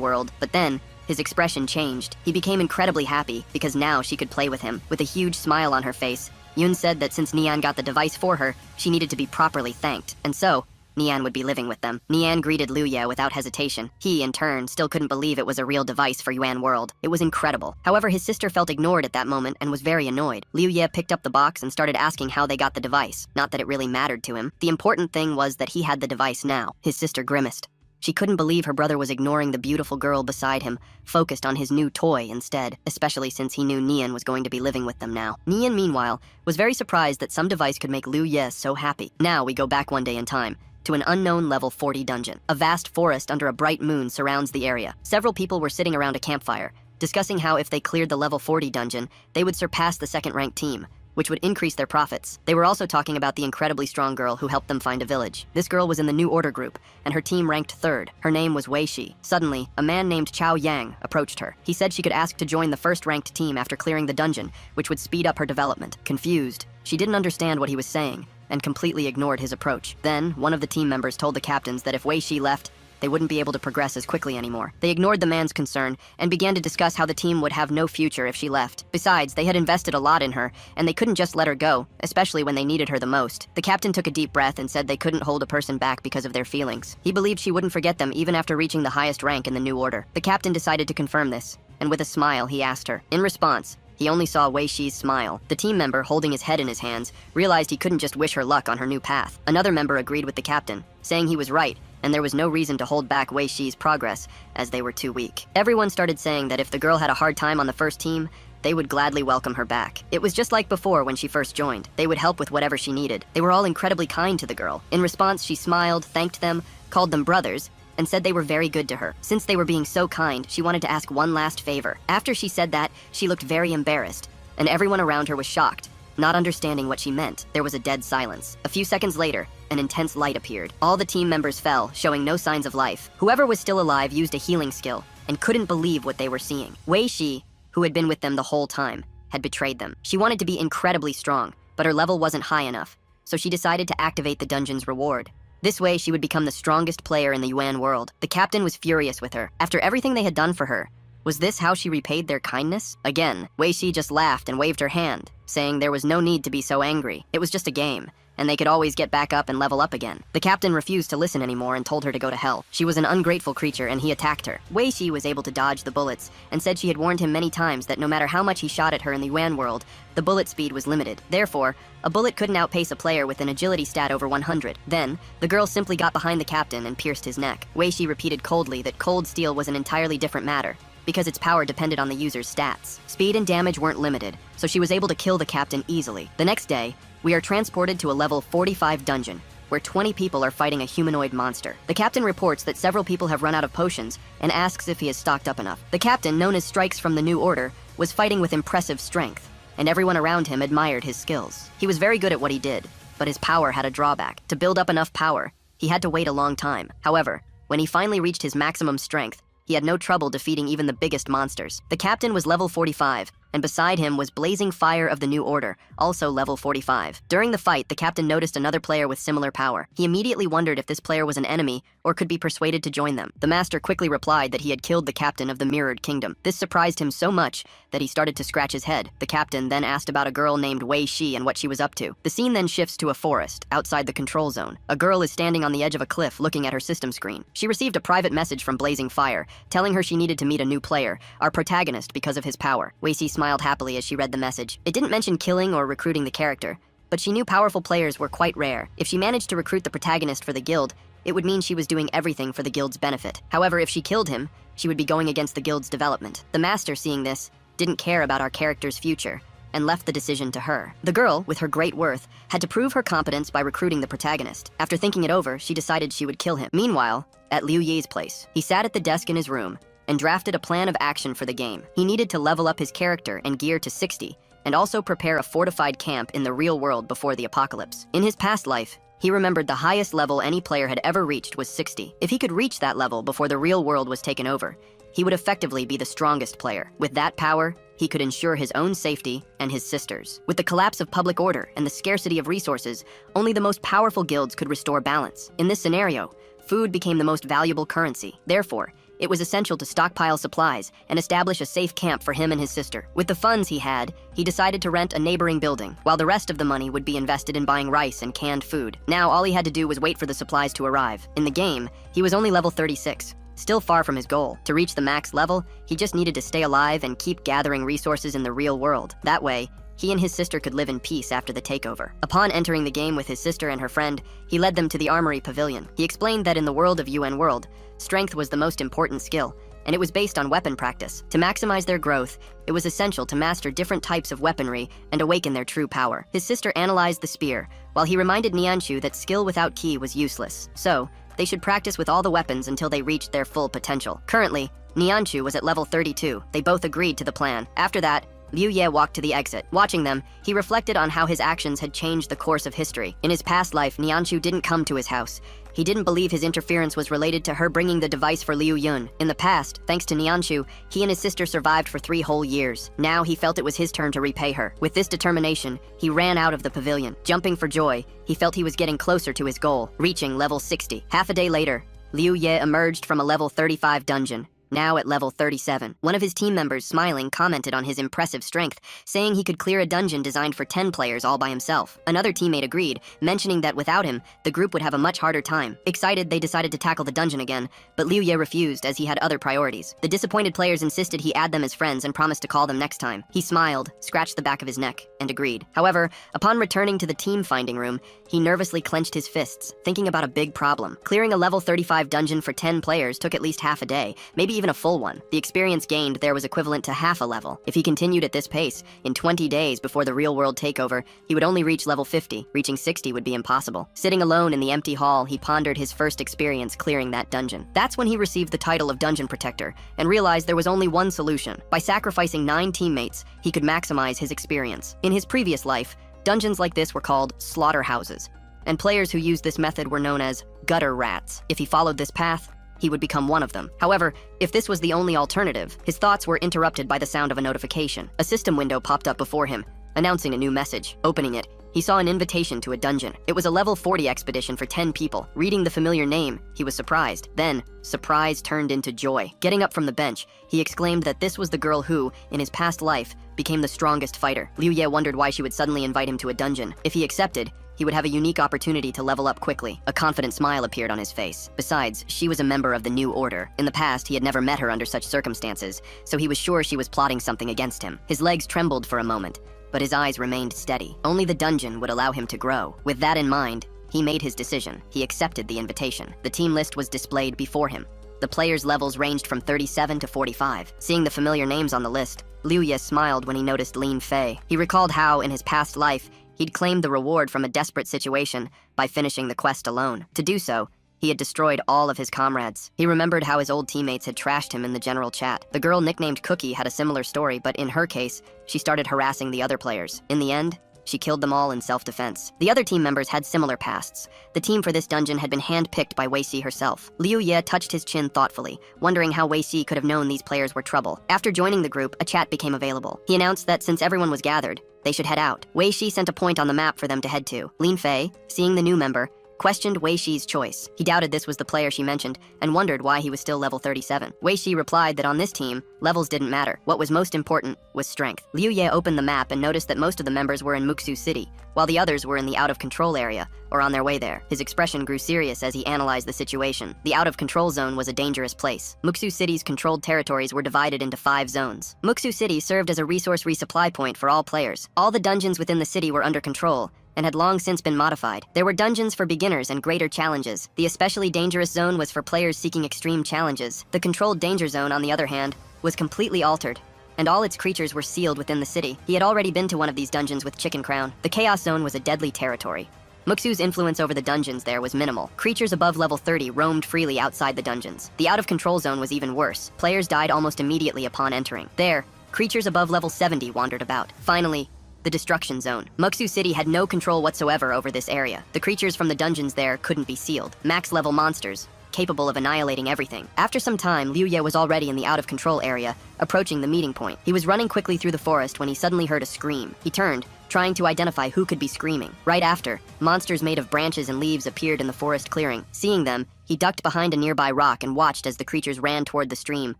World. But then, his expression changed. He became incredibly happy, because now she could play with him. With a huge smile on her face, Yun said that since Nian got the device for her, she needed to be properly thanked, and so, Nian would be living with them. Nian greeted Liu Ye without hesitation. He, in turn, still couldn't believe it was a real device for Yuan World. It was incredible. However, his sister felt ignored at that moment and was very annoyed. Liu Ye picked up the box and started asking how they got the device. Not that it really mattered to him. The important thing was that he had the device now. His sister grimaced. She couldn't believe her brother was ignoring the beautiful girl beside him, focused on his new toy instead, especially since he knew Nian was going to be living with them now. Nian, meanwhile, was very surprised that some device could make Liu Ye so happy. Now we go back one day in time, to an unknown level 40 dungeon. A vast forest under a bright moon surrounds the area. Several people were sitting around a campfire, discussing how if they cleared the level 40 dungeon, they would surpass the second-ranked team, which would increase their profits. They were also talking about the incredibly strong girl who helped them find a village. This girl was in the New Order group, and her team ranked 3rd. Her name was Wei Shi. Suddenly, a man named Chao Yang approached her. He said she could ask to join the first-ranked team after clearing the dungeon, which would speed up her development. Confused, she didn't understand what he was saying, and completely ignored his approach. Then, one of the team members told the captains that if Wei Shi left, they wouldn't be able to progress as quickly anymore. They ignored the man's concern and began to discuss how the team would have no future if she left. Besides, they had invested a lot in her, and they couldn't just let her go, especially when they needed her the most. The captain took a deep breath and said they couldn't hold a person back because of their feelings. He believed she wouldn't forget them even after reaching the highest rank in the New Order. The captain decided to confirm this, and with a smile, he asked her. In response, he only saw Wei Shi's smile. The team member, holding his head in his hands, realized he couldn't just wish her luck on her new path. Another member agreed with the captain, saying he was right, and there was no reason to hold back Wei Shi's progress, as they were too weak. Everyone started saying that if the girl had a hard time on the first team, they would gladly welcome her back. It was just like before when she first joined. They would help with whatever she needed. They were all incredibly kind to the girl. In response, she smiled, thanked them, called them brothers, and said they were very good to her. Since they were being so kind, she wanted to ask one last favor. After she said that, she looked very embarrassed, and everyone around her was shocked, not understanding what she meant. There was a dead silence. A few seconds later, an intense light appeared. All the team members fell, showing no signs of life. Whoever was still alive used a healing skill, and couldn't believe what they were seeing. Wei Shi, who had been with them the whole time, had betrayed them. She wanted to be incredibly strong, but her level wasn't high enough, so she decided to activate the dungeon's reward. This way, she would become the strongest player in the Yuan world. The captain was furious with her. After everything they had done for her, was this how she repaid their kindness? Again, Wei Shi just laughed and waved her hand, saying there was no need to be so angry. It was just a game, and they could always get back up and level up again. The captain refused to listen anymore and told her to go to hell. She was an ungrateful creature, and he attacked her. Wei Shi was able to dodge the bullets, and said she had warned him many times that no matter how much he shot at her in the Yuan world, the bullet speed was limited. Therefore, a bullet couldn't outpace a player with an agility stat over 100. Then, the girl simply got behind the captain and pierced his neck. Wei Shi repeated coldly that cold steel was an entirely different matter, because its power depended on the user's stats. Speed and damage weren't limited, so she was able to kill the captain easily. The next day, we are transported to a level 45 dungeon, where 20 people are fighting a humanoid monster. The captain reports that several people have run out of potions and asks if he is stocked up enough. The captain, known as Strikes from the New Order, was fighting with impressive strength, and everyone around him admired his skills. He was very good at what he did, but his power had a drawback. To build up enough power, he had to wait a long time. However, when he finally reached his maximum strength, he had no trouble defeating even the biggest monsters. The captain was level 45, and beside him was Blazing Fire of the New Order, also level 45. During the fight, the captain noticed another player with similar power. He immediately wondered if this player was an enemy or could be persuaded to join them. The master quickly replied that he had killed the captain of the Mirrored Kingdom. This surprised him so much that he started to scratch his head. The captain then asked about a girl named Wei Shi and what she was up to. The scene then shifts to a forest, outside the control zone. A girl is standing on the edge of a cliff looking at her system screen. She received a private message from Blazing Fire, telling her she needed to meet a new player, our protagonist, because of his power. Wei Shi smiled happily as she read the message. It didn't mention killing or recruiting the character, but she knew powerful players were quite rare. If she managed to recruit the protagonist for the guild, it would mean she was doing everything for the guild's benefit. However, if she killed him, she would be going against the guild's development. The master, seeing this, didn't care about our character's future and left the decision to her. The girl, with her great worth, had to prove her competence by recruiting the protagonist. After thinking it over, she decided she would kill him. Meanwhile, at Liu Ye's place, he sat at the desk in his room and drafted a plan of action for the game. He needed to level up his character and gear to 60, and also prepare a fortified camp in the real world before the apocalypse. In his past life, he remembered the highest level any player had ever reached was 60. If he could reach that level before the real world was taken over, he would effectively be the strongest player. With that power, he could ensure his own safety and his sister's. With the collapse of public order and the scarcity of resources, only the most powerful guilds could restore balance. In this scenario, food became the most valuable currency. Therefore, it was essential to stockpile supplies and establish a safe camp for him and his sister. With the funds he had, he decided to rent a neighboring building, while the rest of the money would be invested in buying rice and canned food. Now, all he had to do was wait for the supplies to arrive. In the game, he was only level 36. Still far from his goal. To reach the max level, he just needed to stay alive and keep gathering resources in the real world. That way, he and his sister could live in peace after the takeover. Upon entering the game with his sister and her friend, he led them to the Armory Pavilion. He explained that in the world of UN World, strength was the most important skill, and it was based on weapon practice. To maximize their growth, it was essential to master different types of weaponry and awaken their true power. His sister analyzed the spear, while he reminded Nianshu that skill without ki was useless. So, they should practice with all the weapons until they reached their full potential. Currently, Nianshu was at level 32. They both agreed to the plan. After that, Liu Ye walked to the exit. Watching them, he reflected on how his actions had changed the course of history. In his past life, Nianshu didn't come to his house. He didn't believe his interference was related to her bringing the device for Liu Yun. In the past, thanks to Nianshu, he and his sister survived for 3 whole years. Now he felt it was his turn to repay her. With this determination, he ran out of the pavilion. Jumping for joy, he felt he was getting closer to his goal, reaching level 60. Half a day later, Liu Ye emerged from a level 35 dungeon. Now at level 37. One of his team members, smiling, commented on his impressive strength, saying he could clear a dungeon designed for 10 players all by himself. Another teammate agreed, mentioning that without him, the group would have a much harder time. Excited, they decided to tackle the dungeon again, but Liu Ye refused as he had other priorities. The disappointed players insisted he add them as friends and promised to call them next time. He smiled, scratched the back of his neck, and agreed. However, upon returning to the team finding room, he nervously clenched his fists, thinking about a big problem. Clearing a level 35 dungeon for 10 players took at least half a day, maybe even a full one. The experience gained there was equivalent to half a level. If he continued at this pace, in 20 days before the real-world takeover, he would only reach level 50. Reaching 60 would be impossible. Sitting alone in the empty hall, he pondered his first experience clearing that dungeon. That's when he received the title of Dungeon Protector, and realized there was only one solution. By sacrificing 9 teammates, he could maximize his experience. In his previous life, dungeons like this were called slaughterhouses, and players who used this method were known as gutter rats. If he followed this path, he would become one of them. However, if this was the only alternative, his thoughts were interrupted by the sound of a notification. A system window popped up before him, announcing a new message. Opening it, he saw an invitation to a dungeon. It was a level 40 expedition for 10 people. Reading the familiar name, he was surprised. Then, surprise turned into joy. Getting up from the bench, he exclaimed that this was the girl who, in his past life, became the strongest fighter. Liu Ye wondered why she would suddenly invite him to a dungeon. If he accepted, he would have a unique opportunity to level up quickly. A confident smile appeared on his face. Besides, she was a member of the New Order. In the past, he had never met her under such circumstances, so he was sure she was plotting something against him. His legs trembled for a moment, but his eyes remained steady. Only the dungeon would allow him to grow. With that in mind, he made his decision. He accepted the invitation. The team list was displayed before him. The players' levels ranged from 37 to 45. Seeing the familiar names on the list, Liu Ye smiled when he noticed Lin Fei. He recalled how, in his past life, he'd claimed the reward from a desperate situation by finishing the quest alone. To do so, he had destroyed all of his comrades. He remembered how his old teammates had trashed him in the general chat. The girl nicknamed Cookie had a similar story, but in her case, she started harassing the other players. In the end, She killed them all in self-defense. The other team members had similar pasts. The team for this dungeon had been hand-picked by Wei Shi herself. Liu Ye touched his chin thoughtfully, wondering how Wei Shi could have known these players were trouble. After joining the group, a chat became available. He announced that since everyone was gathered, they should head out. Wei Shi sent a point on the map for them to head to. Lin Fei, seeing the new member, questioned Wei Shi's choice. He doubted this was the player she mentioned and wondered why he was still level 37. Wei Shi replied that on this team, levels didn't matter. What was most important was strength. Liu Ye opened the map and noticed that most of the members were in Muksu City, while the others were in the out-of-control area, or on their way there. His expression grew serious as he analyzed the situation. The out-of-control zone was a dangerous place. Muksu City's controlled territories were divided into 5 zones. Muksu City served as a resource resupply point for all players. All the dungeons within the city were under control, and had long since been modified. There were dungeons for beginners and greater challenges. The especially dangerous zone was for players seeking extreme challenges. The controlled danger zone, on the other hand, was completely altered, and all its creatures were sealed within the city. He had already been to one of these dungeons with Chicken Crown. The Chaos Zone was a deadly territory. Muksu's influence over the dungeons there was minimal. Creatures above level 30 roamed freely outside the dungeons. The out-of-control zone was even worse. Players died almost immediately upon entering. There, creatures above level 70 wandered about. Finally, the Destruction Zone. Muksu City had no control whatsoever over this area. The creatures from the dungeons there couldn't be sealed. Max-level monsters, capable of annihilating everything. After some time, Liu Ye was already in the out-of-control area, approaching the meeting point. He was running quickly through the forest when he suddenly heard a scream. He turned, trying to identify who could be screaming. Right after, monsters made of branches and leaves appeared in the forest clearing. Seeing them, he ducked behind a nearby rock and watched as the creatures ran toward the stream,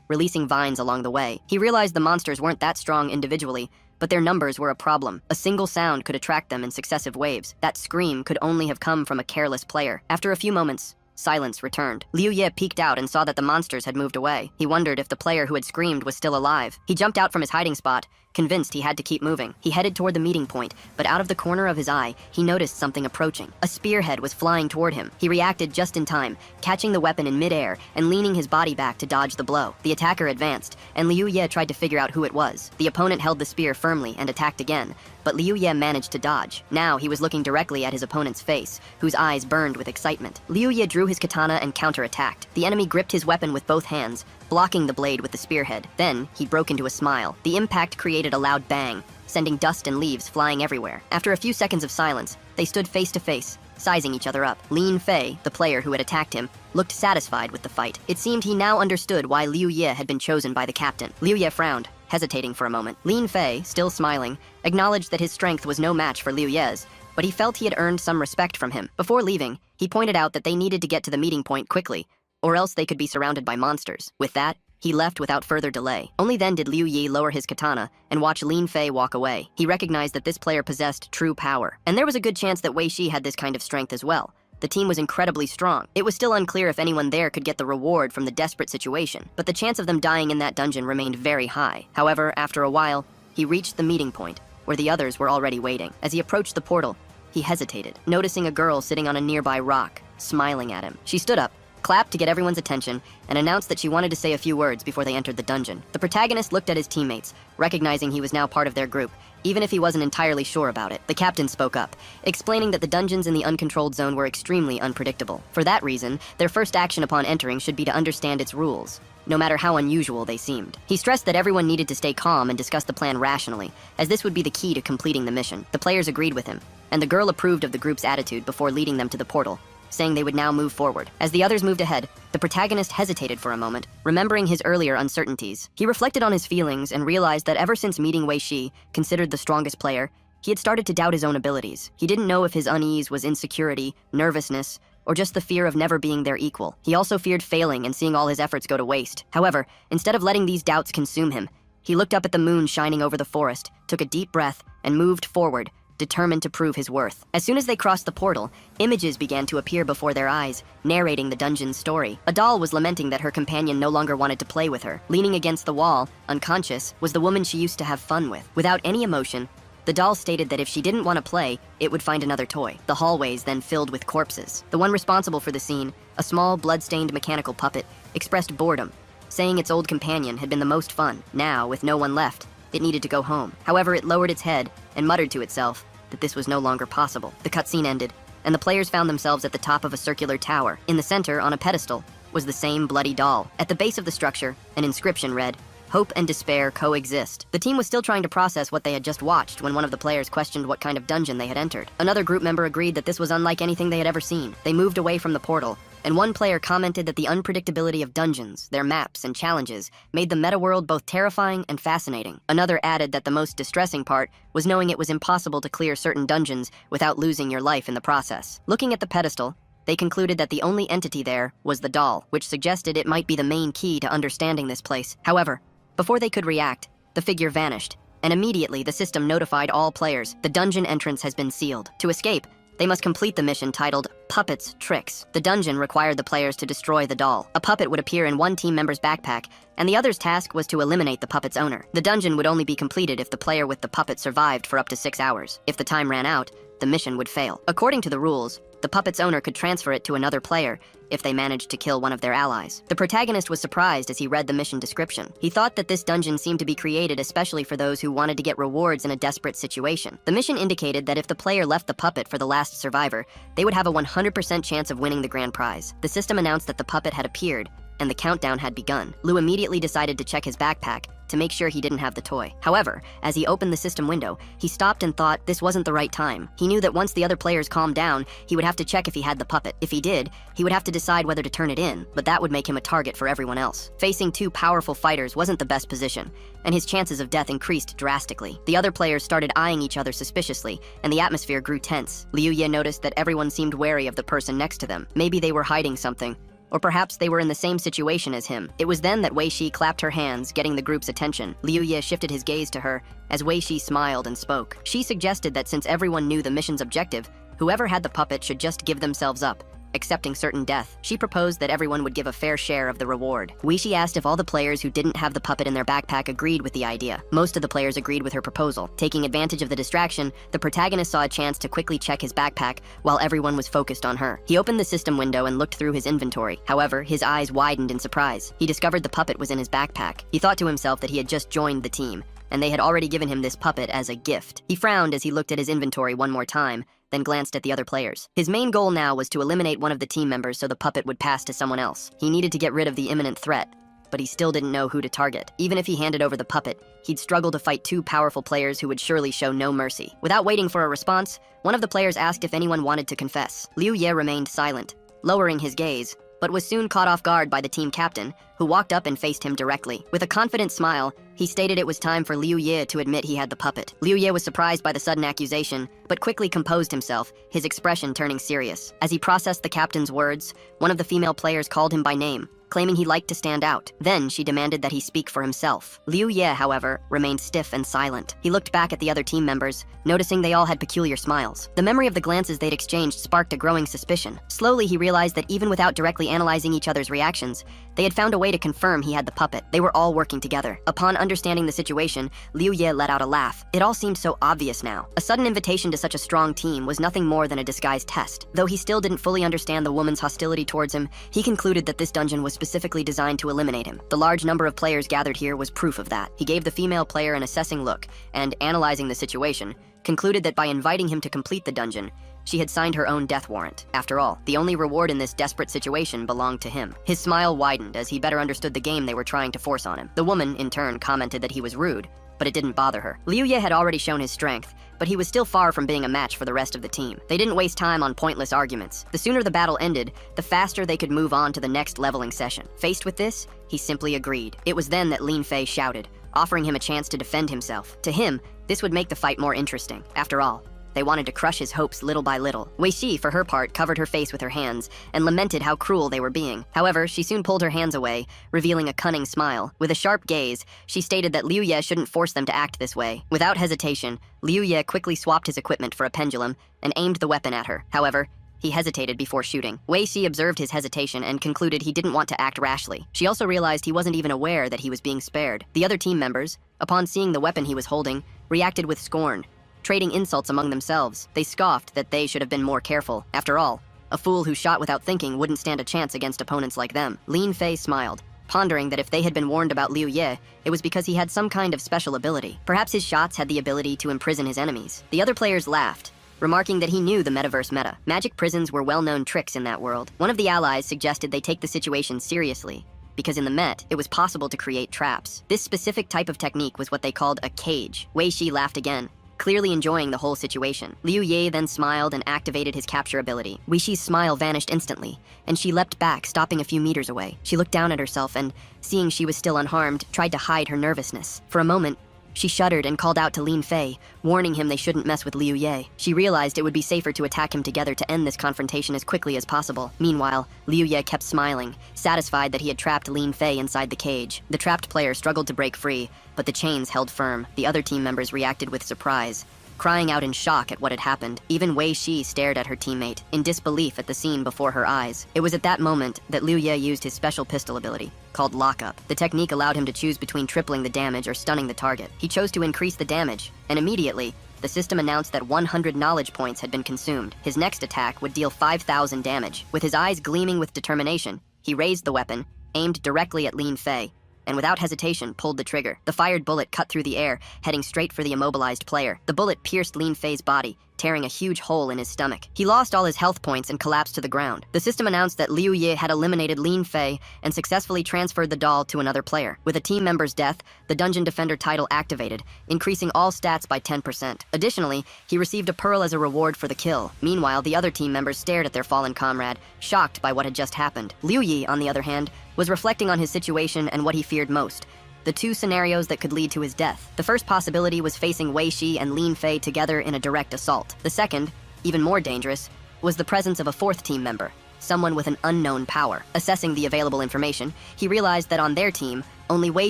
releasing vines along the way. He realized the monsters weren't that strong individually, but their numbers were a problem. A single sound could attract them in successive waves. That scream could only have come from a careless player. After a few moments, silence returned. Liu Ye peeked out and saw that the monsters had moved away. He wondered if the player who had screamed was still alive. He jumped out from his hiding spot, convinced he had to keep moving. He headed toward the meeting point, but out of the corner of his eye, he noticed something approaching. A spearhead was flying toward him. He reacted just in time, catching the weapon in midair and leaning his body back to dodge the blow. The attacker advanced, and Liu Ye tried to figure out who it was. The opponent held the spear firmly and attacked again, but Liu Ye managed to dodge. Now he was looking directly at his opponent's face, whose eyes burned with excitement. Liu Ye drew his katana and counterattacked. The enemy gripped his weapon with both hands, blocking the blade with the spearhead. Then, he broke into a smile. The impact created a loud bang, sending dust and leaves flying everywhere. After a few seconds of silence, they stood face to face, sizing each other up. Lin Fei, the player who had attacked him, looked satisfied with the fight. It seemed he now understood why Liu Ye had been chosen by the captain. Liu Ye frowned, hesitating for a moment. Lin Fei, still smiling, acknowledged that his strength was no match for Liu Ye's, but he felt he had earned some respect from him. Before leaving, he pointed out that they needed to get to the meeting point quickly, or else they could be surrounded by monsters. With that, he left without further delay. Only then did Liu Ye lower his katana and watch Lin Fei walk away. He recognized that this player possessed true power, and there was a good chance that Wei Shi had this kind of strength as well. The team was incredibly strong. It was still unclear if anyone there could get the reward from the desperate situation, but the chance of them dying in that dungeon remained very high. However, after a while, he reached the meeting point, where the others were already waiting. As he approached the portal, he hesitated, noticing a girl sitting on a nearby rock, smiling at him. She stood up, clapped to get everyone's attention, and announced that she wanted to say a few words before they entered the dungeon. The protagonist looked at his teammates, recognizing he was now part of their group, even if he wasn't entirely sure about it. The captain spoke up, explaining that the dungeons in the uncontrolled zone were extremely unpredictable. For that reason, their first action upon entering should be to understand its rules, no matter how unusual they seemed. He stressed that everyone needed to stay calm and discuss the plan rationally, as this would be the key to completing the mission. The players agreed with him, and the girl approved of the group's attitude before leading them to the portal, saying they would now move forward. As the others moved ahead, the protagonist hesitated for a moment, remembering his earlier uncertainties. He reflected on his feelings and realized that ever since meeting Wei Shi, considered the strongest player, he had started to doubt his own abilities. He didn't know if his unease was insecurity, nervousness, or just the fear of never being their equal. He also feared failing and seeing all his efforts go to waste. However, instead of letting these doubts consume him, he looked up at the moon shining over the forest, took a deep breath, and moved forward, determined to prove his worth. As soon as they crossed the portal, images began to appear before their eyes, narrating the dungeon's story. A doll was lamenting that her companion no longer wanted to play with her. Leaning against the wall, unconscious, was the woman she used to have fun with. Without any emotion, the doll stated that if she didn't want to play, it would find another toy. The hallways then filled with corpses. The one responsible for the scene, a small, blood-stained mechanical puppet, expressed boredom, saying its old companion had been the most fun. Now, with no one left, it needed to go home. However, it lowered its head and muttered to itself that this was no longer possible. The cutscene ended, and the players found themselves at the top of a circular tower. In the center, on a pedestal, was the same bloody doll. At the base of the structure, an inscription read, Hope and despair coexist. The team was still trying to process what they had just watched when one of the players questioned what kind of dungeon they had entered. Another group member agreed that this was unlike anything they had ever seen. They moved away from the portal, and one player commented that the unpredictability of dungeons, their maps, and challenges made the meta world both terrifying and fascinating. Another added that the most distressing part was knowing it was impossible to clear certain dungeons without losing your life in the process. Looking at the pedestal, they concluded that the only entity there was the doll, which suggested it might be the main key to understanding this place. However, before they could react, the figure vanished, and immediately the system notified all players the dungeon entrance has been sealed. To escape, they must complete the mission titled Puppets Tricks. The dungeon required the players to destroy the doll. A puppet would appear in one team member's backpack, and the other's task was to eliminate the puppet's owner. The dungeon would only be completed if the player with the puppet survived for up to 6 hours. If the time ran out, the mission would fail. According to the rules, the puppet's owner could transfer it to another player if they managed to kill one of their allies. The protagonist was surprised as he read the mission description. He thought that this dungeon seemed to be created especially for those who wanted to get rewards in a desperate situation. The mission indicated that if the player left the puppet for the last survivor, they would have a 100% chance of winning the grand prize. The system announced that the puppet had appeared, and the countdown had begun. Lou immediately decided to check his backpack to make sure he didn't have the toy. However, as he opened the system window, he stopped and thought this wasn't the right time. He knew that once the other players calmed down, he would have to check if he had the puppet. If he did, he would have to decide whether to turn it in, but that would make him a target for everyone else. Facing two powerful fighters wasn't the best position, and his chances of death increased drastically. The other players started eyeing each other suspiciously, and the atmosphere grew tense. Liu Ye noticed that everyone seemed wary of the person next to them. Maybe they were hiding something, or perhaps they were in the same situation as him. It was then that Wei Shi clapped her hands, getting the group's attention. Liu Ye shifted his gaze to her as Wei Shi smiled and spoke. She suggested that since everyone knew the mission's objective, whoever had the puppet should just give themselves up, accepting certain death. She proposed that everyone would give a fair share of the reward. Wei Shi asked if all the players who didn't have the puppet in their backpack agreed with the idea. Most of the players agreed with her proposal. Taking advantage of the distraction, the protagonist saw a chance to quickly check his backpack while everyone was focused on her. He opened the system window and looked through his inventory. However, his eyes widened in surprise. He discovered the puppet was in his backpack. He thought to himself that he had just joined the team, and they had already given him this puppet as a gift. He frowned as he looked at his inventory one more time, then glanced at the other players. His main goal now was to eliminate one of the team members so the puppet would pass to someone else. He needed to get rid of the imminent threat, but he still didn't know who to target. Even if he handed over the puppet, he'd struggle to fight two powerful players who would surely show no mercy. Without waiting for a response, one of the players asked if anyone wanted to confess. Liu Ye remained silent, lowering his gaze, but was soon caught off guard by the team captain, who walked up and faced him directly. With a confident smile, he stated it was time for Liu Ye to admit he had the puppet. Liu Ye was surprised by the sudden accusation, but quickly composed himself, his expression turning serious. As he processed the captain's words, one of the female players called him by name, claiming he liked to stand out. Then she demanded that he speak for himself. Liu Ye, however, remained stiff and silent. He looked back at the other team members, noticing they all had peculiar smiles. The memory of the glances they'd exchanged sparked a growing suspicion. Slowly, he realized that even without directly analyzing each other's reactions, they had found a way to confirm he had the puppet. They were all working together. Upon understanding the situation, Liu Ye let out a laugh. It all seemed so obvious now. A sudden invitation to such a strong team was nothing more than a disguised test. Though he still didn't fully understand the woman's hostility towards him, he concluded that this dungeon was specifically designed to eliminate him. The large number of players gathered here was proof of that. He gave the female player an assessing look, and, analyzing the situation, concluded that by inviting him to complete the dungeon, she had signed her own death warrant. After all, the only reward in this desperate situation belonged to him. His smile widened as he better understood the game they were trying to force on him. The woman, in turn, commented that he was rude, but it didn't bother her. Liu Ye had already shown his strength, but he was still far from being a match for the rest of the team. They didn't waste time on pointless arguments. The sooner the battle ended, the faster they could move on to the next leveling session. Faced with this, he simply agreed. It was then that Lin Fei shouted, offering him a chance to defend himself. To him, this would make the fight more interesting. After all, they wanted to crush his hopes little by little. Wei Shi, for her part, covered her face with her hands and lamented how cruel they were being. However, she soon pulled her hands away, revealing a cunning smile. With a sharp gaze, she stated that Liu Ye shouldn't force them to act this way. Without hesitation, Liu Ye quickly swapped his equipment for a pendulum and aimed the weapon at her. However, he hesitated before shooting. Wei Shi observed his hesitation and concluded he didn't want to act rashly. She also realized he wasn't even aware that he was being spared. The other team members, upon seeing the weapon he was holding, reacted with scorn, trading insults among themselves. They scoffed that they should have been more careful. After all, a fool who shot without thinking wouldn't stand a chance against opponents like them. Lin Fei smiled, pondering that if they had been warned about Liu Ye, it was because he had some kind of special ability. Perhaps his shots had the ability to imprison his enemies. The other players laughed, remarking that he knew the metaverse meta. Magic prisons were well-known tricks in that world. One of the allies suggested they take the situation seriously, because in the Met, it was possible to create traps. This specific type of technique was what they called a cage. Wei Shi laughed again, clearly enjoying the whole situation. Liu Ye then smiled and activated his capture ability. Wei Shi's smile vanished instantly, and she leapt back, stopping a few meters away. She looked down at herself and, seeing she was still unharmed, tried to hide her nervousness. For a moment, she shuddered and called out to Lin Fei, warning him they shouldn't mess with Liu Ye. She realized it would be safer to attack him together to end this confrontation as quickly as possible. Meanwhile, Liu Ye kept smiling, satisfied that he had trapped Lin Fei inside the cage. The trapped player struggled to break free, but the chains held firm. The other team members reacted with surprise, crying out in shock at what had happened. Even Wei Shi stared at her teammate, in disbelief at the scene before her eyes. It was at that moment that Liu Ye used his special pistol ability, called Lockup. The technique allowed him to choose between tripling the damage or stunning the target. He chose to increase the damage, and immediately, the system announced that 100 knowledge points had been consumed. His next attack would deal 5,000 damage. With his eyes gleaming with determination, he raised the weapon, aimed directly at Lin Fei, and without hesitation pulled the trigger. The fired bullet cut through the air, heading straight for the immobilized player. The bullet pierced Lin Fei's body, tearing a huge hole in his stomach. He lost all his health points and collapsed to the ground. The system announced that Liu Ye had eliminated Lin Fei and successfully transferred the doll to another player. With a team member's death, the Dungeon Defender title activated, increasing all stats by 10%. Additionally, he received a pearl as a reward for the kill. Meanwhile, the other team members stared at their fallen comrade, shocked by what had just happened. Liu Ye, on the other hand, was reflecting on his situation and what he feared most: the two scenarios that could lead to his death. The first possibility was facing Wei Shi and Lin Fei together in a direct assault. The second, even more dangerous, was the presence of a fourth team member, someone with an unknown power. Assessing the available information, he realized that on their team, only Wei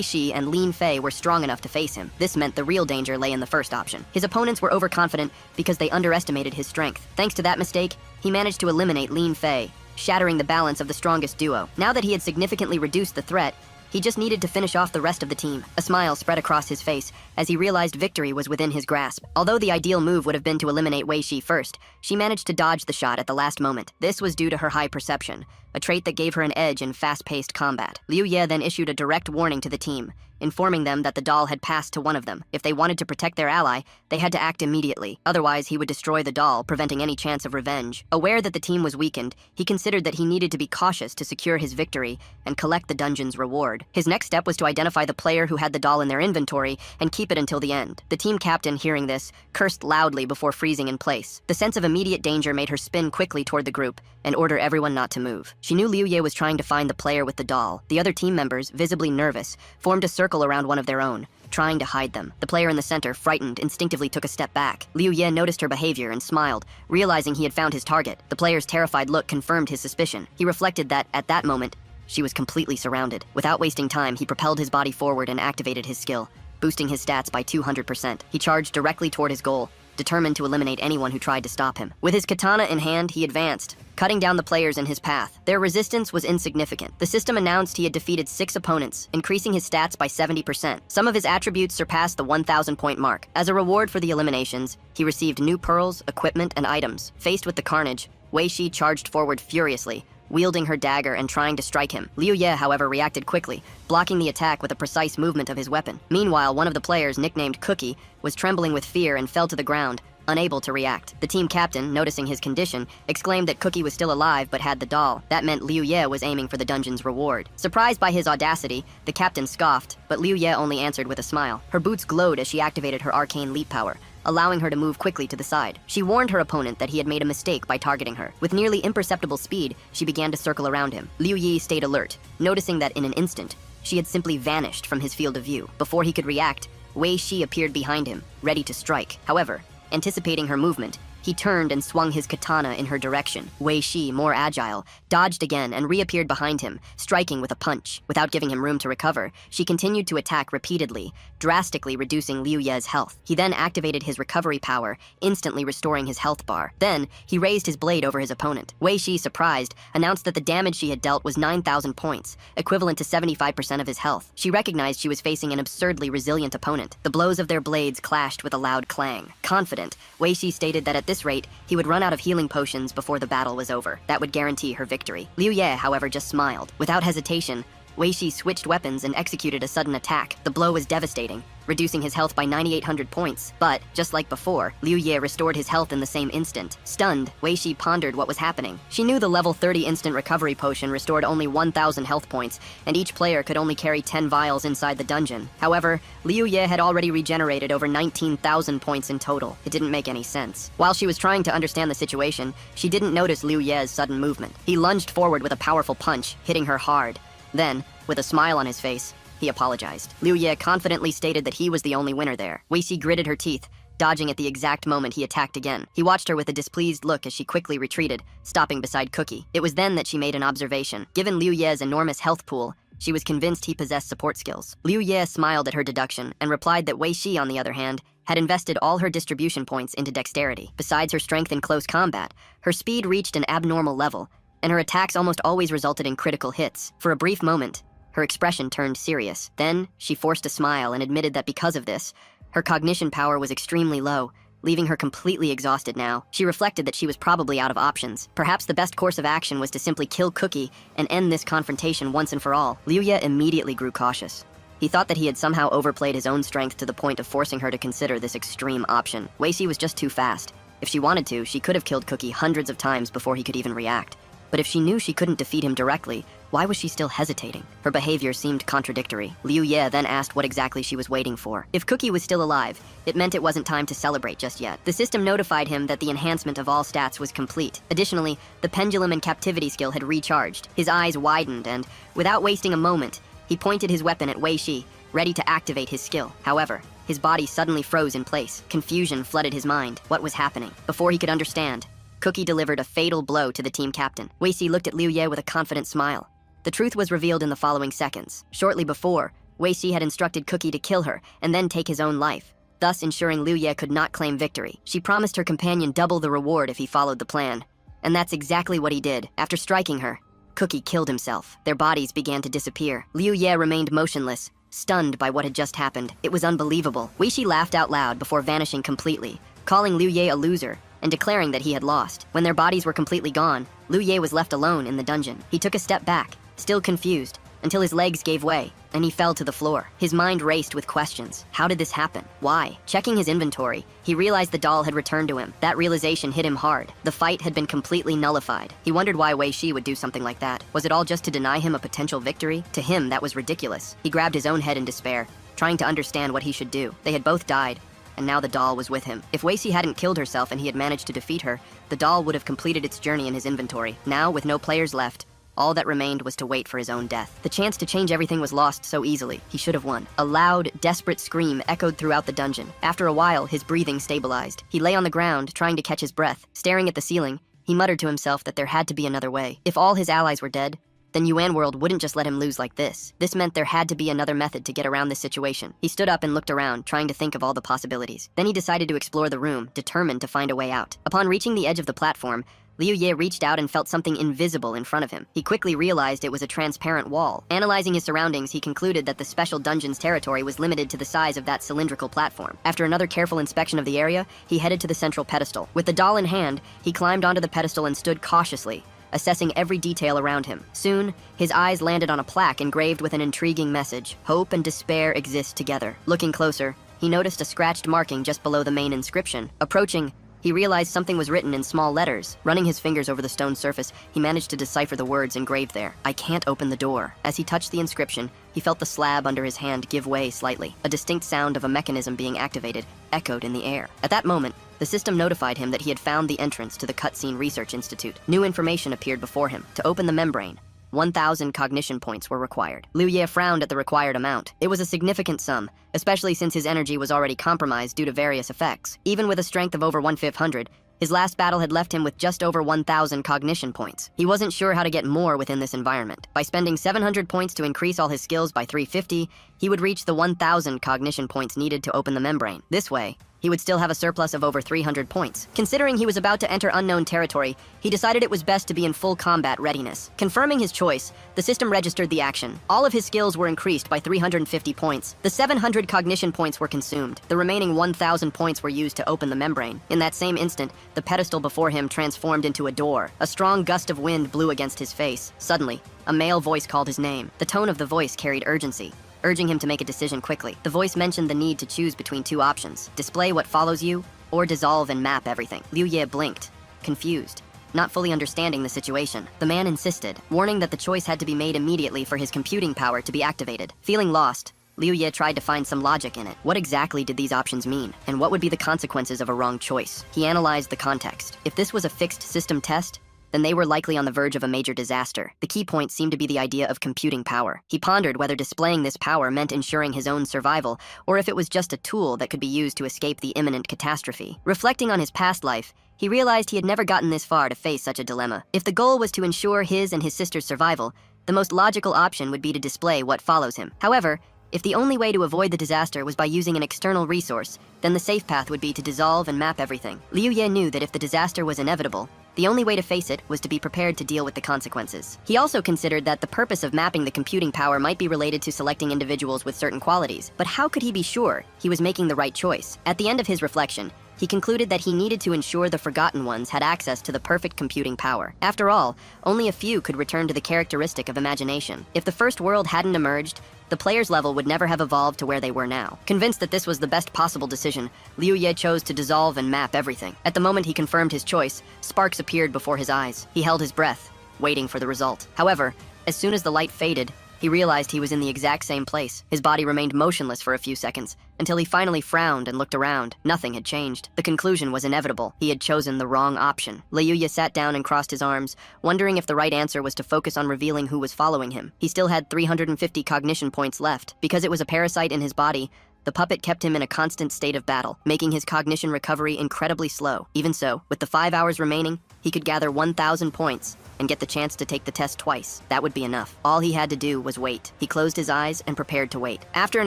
Shi and Lin Fei were strong enough to face him. This meant the real danger lay in the first option. His opponents were overconfident because they underestimated his strength. Thanks to that mistake, he managed to eliminate Lin Fei, shattering the balance of the strongest duo. Now that he had significantly reduced the threat, he just needed to finish off the rest of the team. A smile spread across his face as he realized victory was within his grasp. Although the ideal move would have been to eliminate Wei Shi first, she managed to dodge the shot at the last moment. This was due to her high perception, a trait that gave her an edge in fast-paced combat. Liu Ye then issued a direct warning to the team, informing them that the doll had passed to one of them. If they wanted to protect their ally, they had to act immediately. Otherwise, he would destroy the doll, preventing any chance of revenge. Aware that the team was weakened, he considered that he needed to be cautious to secure his victory and collect the dungeon's reward. His next step was to identify the player who had the doll in their inventory and keep it until the end. The team captain, hearing this, cursed loudly before freezing in place. The sense of immediate danger made her spin quickly toward the group and order everyone not to move. She knew Liu Ye was trying to find the player with the doll. The other team members, visibly nervous, formed a circle around one of their own, trying to hide them. The player in the center, frightened, instinctively took a step back. Liu Ye noticed her behavior and smiled, realizing he had found his target. The player's terrified look confirmed his suspicion. He reflected that, at that moment, she was completely surrounded. Without wasting time, he propelled his body forward and activated his skill, boosting his stats by 200%. He charged directly toward his goal, determined to eliminate anyone who tried to stop him. With his katana in hand, he advanced, cutting down the players in his path. Their resistance was insignificant. The system announced he had defeated 6 opponents, increasing his stats by 70%. Some of his attributes surpassed the 1,000-point mark. As a reward for the eliminations, he received new pearls, equipment, and items. Faced with the carnage, Wei Shi charged forward furiously, wielding her dagger and trying to strike him. Liu Ye, however, reacted quickly, blocking the attack with a precise movement of his weapon. Meanwhile, one of the players, nicknamed Cookie, was trembling with fear and fell to the ground, unable to react. The team captain, noticing his condition, exclaimed that Cookie was still alive but had the doll. That meant Liu Ye was aiming for the dungeon's reward. Surprised by his audacity, the captain scoffed, but Liu Ye only answered with a smile. Her boots glowed as she activated her arcane leap power, allowing her to move quickly to the side. She warned her opponent that he had made a mistake by targeting her. With nearly imperceptible speed, she began to circle around him. Liu Ye stayed alert, noticing that in an instant, she had simply vanished from his field of view. Before he could react, Wei Shi appeared behind him, ready to strike. However, anticipating her movement, he turned and swung his katana in her direction. Wei Shi, more agile, dodged again and reappeared behind him, striking with a punch. Without giving him room to recover, she continued to attack repeatedly, drastically reducing Liu Ye's health. He then activated his recovery power, instantly restoring his health bar. Then, he raised his blade over his opponent. Wei Shi, surprised, announced that the damage she had dealt was 9,000 points, equivalent to 75% of his health. She recognized she was facing an absurdly resilient opponent. The blows of their blades clashed with a loud clang. Confident, Wei Shi stated that at this rate, he would run out of healing potions before the battle was over. That would guarantee her victory. Liu Ye, however, just smiled. Without hesitation, Wei Shi switched weapons and executed a sudden attack. The blow was devastating, reducing his health by 9,800 points. But, just like before, Liu Ye restored his health in the same instant. Stunned, Wei Shi pondered what was happening. She knew the level 30 instant recovery potion restored only 1,000 health points, and each player could only carry 10 vials inside the dungeon. However, Liu Ye had already regenerated over 19,000 points in total. It didn't make any sense. While she was trying to understand the situation, she didn't notice Liu Ye's sudden movement. He lunged forward with a powerful punch, hitting her hard. Then, with a smile on his face, he apologized. Liu Ye confidently stated that he was the only winner there. Wei Shi gritted her teeth, dodging at the exact moment he attacked again. He watched her with a displeased look as she quickly retreated, stopping beside Cookie. It was then that she made an observation. Given Liu Ye's enormous health pool, she was convinced he possessed support skills. Liu Ye smiled at her deduction and replied that Wei Shi, on the other hand, had invested all her distribution points into dexterity. Besides her strength in close combat, her speed reached an abnormal level, and her attacks almost always resulted in critical hits. For a brief moment, her expression turned serious. Then, she forced a smile and admitted that because of this, her cognition power was extremely low, leaving her completely exhausted now. She reflected that she was probably out of options. Perhaps the best course of action was to simply kill Cookie and end this confrontation once and for all. Liu Ye immediately grew cautious. He thought that he had somehow overplayed his own strength to the point of forcing her to consider this extreme option. Wei Shi was just too fast. If she wanted to, she could have killed Cookie hundreds of times before he could even react. But if she knew she couldn't defeat him directly, why was she still hesitating? Her behavior seemed contradictory. Liu Ye then asked what exactly she was waiting for. If Cookie was still alive, it meant it wasn't time to celebrate just yet. The system notified him that the enhancement of all stats was complete. Additionally, the pendulum and captivity skill had recharged. His eyes widened and, without wasting a moment, he pointed his weapon at Wei Shi, ready to activate his skill. However, his body suddenly froze in place. Confusion flooded his mind. What was happening? Before he could understand, Cookie delivered a fatal blow to the team captain. Wei Shi looked at Liu Ye with a confident smile. The truth was revealed in the following seconds. Shortly before, Wei Shi had instructed Cookie to kill her and then take his own life, thus ensuring Liu Ye could not claim victory. She promised her companion double the reward if he followed the plan. And that's exactly what he did. After striking her, Cookie killed himself. Their bodies began to disappear. Liu Ye remained motionless, stunned by what had just happened. It was unbelievable. Wei Shi laughed out loud before vanishing completely, calling Liu Ye a loser and declaring that he had lost. When their bodies were completely gone, Liu Ye was left alone in the dungeon. He took a step back, still confused, until his legs gave way, and he fell to the floor. His mind raced with questions. How did this happen? Why? Checking his inventory, he realized the doll had returned to him. That realization hit him hard. The fight had been completely nullified. He wondered why Wei Shi would do something like that. Was it all just to deny him a potential victory? To him, that was ridiculous. He grabbed his own head in despair, trying to understand what he should do. They had both died, and now the doll was with him. If Wei Shi hadn't killed herself and he had managed to defeat her, the doll would have completed its journey in his inventory. Now, with no players left, all that remained was to wait for his own death. The chance to change everything was lost so easily. He should have won. A loud, desperate scream echoed throughout the dungeon. After a while, his breathing stabilized. He lay on the ground, trying to catch his breath. Staring at the ceiling, he muttered to himself that there had to be another way. If all his allies were dead, then Yuan World wouldn't just let him lose like this. This meant there had to be another method to get around this situation. He stood up and looked around, trying to think of all the possibilities. Then he decided to explore the room, determined to find a way out. Upon reaching the edge of the platform, Liu Ye reached out and felt something invisible in front of him. He quickly realized it was a transparent wall. Analyzing his surroundings, he concluded that the special dungeon's territory was limited to the size of that cylindrical platform. After another careful inspection of the area, he headed to the central pedestal. With the doll in hand, he climbed onto the pedestal and stood cautiously, assessing every detail around him. Soon, his eyes landed on a plaque engraved with an intriguing message: "Hope and despair exist together." Looking closer, he noticed a scratched marking just below the main inscription. Approaching, he realized something was written in small letters. Running his fingers over the stone surface, he managed to decipher the words engraved there. "I can't open the door." As he touched the inscription, he felt the slab under his hand give way slightly. A distinct sound of a mechanism being activated echoed in the air. At that moment, the system notified him that he had found the entrance to the Cutscene Research Institute. New information appeared before him. To open the membrane, 1,000 cognition points were required. Liu Ye frowned at the required amount. It was a significant sum, especially since his energy was already compromised due to various effects. Even with a strength of over 1/500, his last battle had left him with just over 1,000 cognition points. He wasn't sure how to get more within this environment. By spending 700 points to increase all his skills by 350, he would reach the 1,000 cognition points needed to open the membrane. This way, he would still have a surplus of over 300 points. Considering he was about to enter unknown territory, he decided it was best to be in full combat readiness. Confirming his choice, the system registered the action. All of his skills were increased by 350 points. The 700 cognition points were consumed. The remaining 1,000 points were used to open the membrane. In that same instant, the pedestal before him transformed into a door. A strong gust of wind blew against his face. Suddenly, a male voice called his name. The tone of the voice carried urgency, urging him to make a decision quickly. The voice mentioned the need to choose between two options: display what follows you, or dissolve and map everything. Liu Ye blinked, confused, not fully understanding the situation. The man insisted, warning that the choice had to be made immediately for his computing power to be activated. Feeling lost, Liu Ye tried to find some logic in it. What exactly did these options mean, and what would be the consequences of a wrong choice? He analyzed the context. If this was a fixed system test, then they were likely on the verge of a major disaster. The key point seemed to be the idea of computing power. He pondered whether displaying this power meant ensuring his own survival, or if it was just a tool that could be used to escape the imminent catastrophe. Reflecting on his past life, he realized he had never gotten this far to face such a dilemma. If the goal was to ensure his and his sister's survival, the most logical option would be to display what follows him. However, if the only way to avoid the disaster was by using an external resource, then the safe path would be to dissolve and map everything. Liu Ye knew that if the disaster was inevitable, the only way to face it was to be prepared to deal with the consequences. He also considered that the purpose of mapping the computing power might be related to selecting individuals with certain qualities. But how could he be sure he was making the right choice? At the end of his reflection, he concluded that he needed to ensure the Forgotten Ones had access to the perfect computing power. After all, only a few could return to the characteristic of imagination. If the first world hadn't emerged, the player's level would never have evolved to where they were now. Convinced that this was the best possible decision, Liu Ye chose to dissolve and map everything. At the moment he confirmed his choice, sparks appeared before his eyes. He held his breath, waiting for the result. However, as soon as the light faded, he realized he was in the exact same place. His body remained motionless for a few seconds, until he finally frowned and looked around. Nothing had changed. The conclusion was inevitable. He had chosen the wrong option. Liu Ye sat down and crossed his arms, wondering if the right answer was to focus on revealing who was following him. He still had 350 cognition points left. Because it was a parasite in his body, the puppet kept him in a constant state of battle, making his cognition recovery incredibly slow. Even so, with the 5 hours remaining, he could gather 1,000 points and get the chance to take the test twice. That would be enough. All he had to do was wait. He closed his eyes and prepared to wait. After an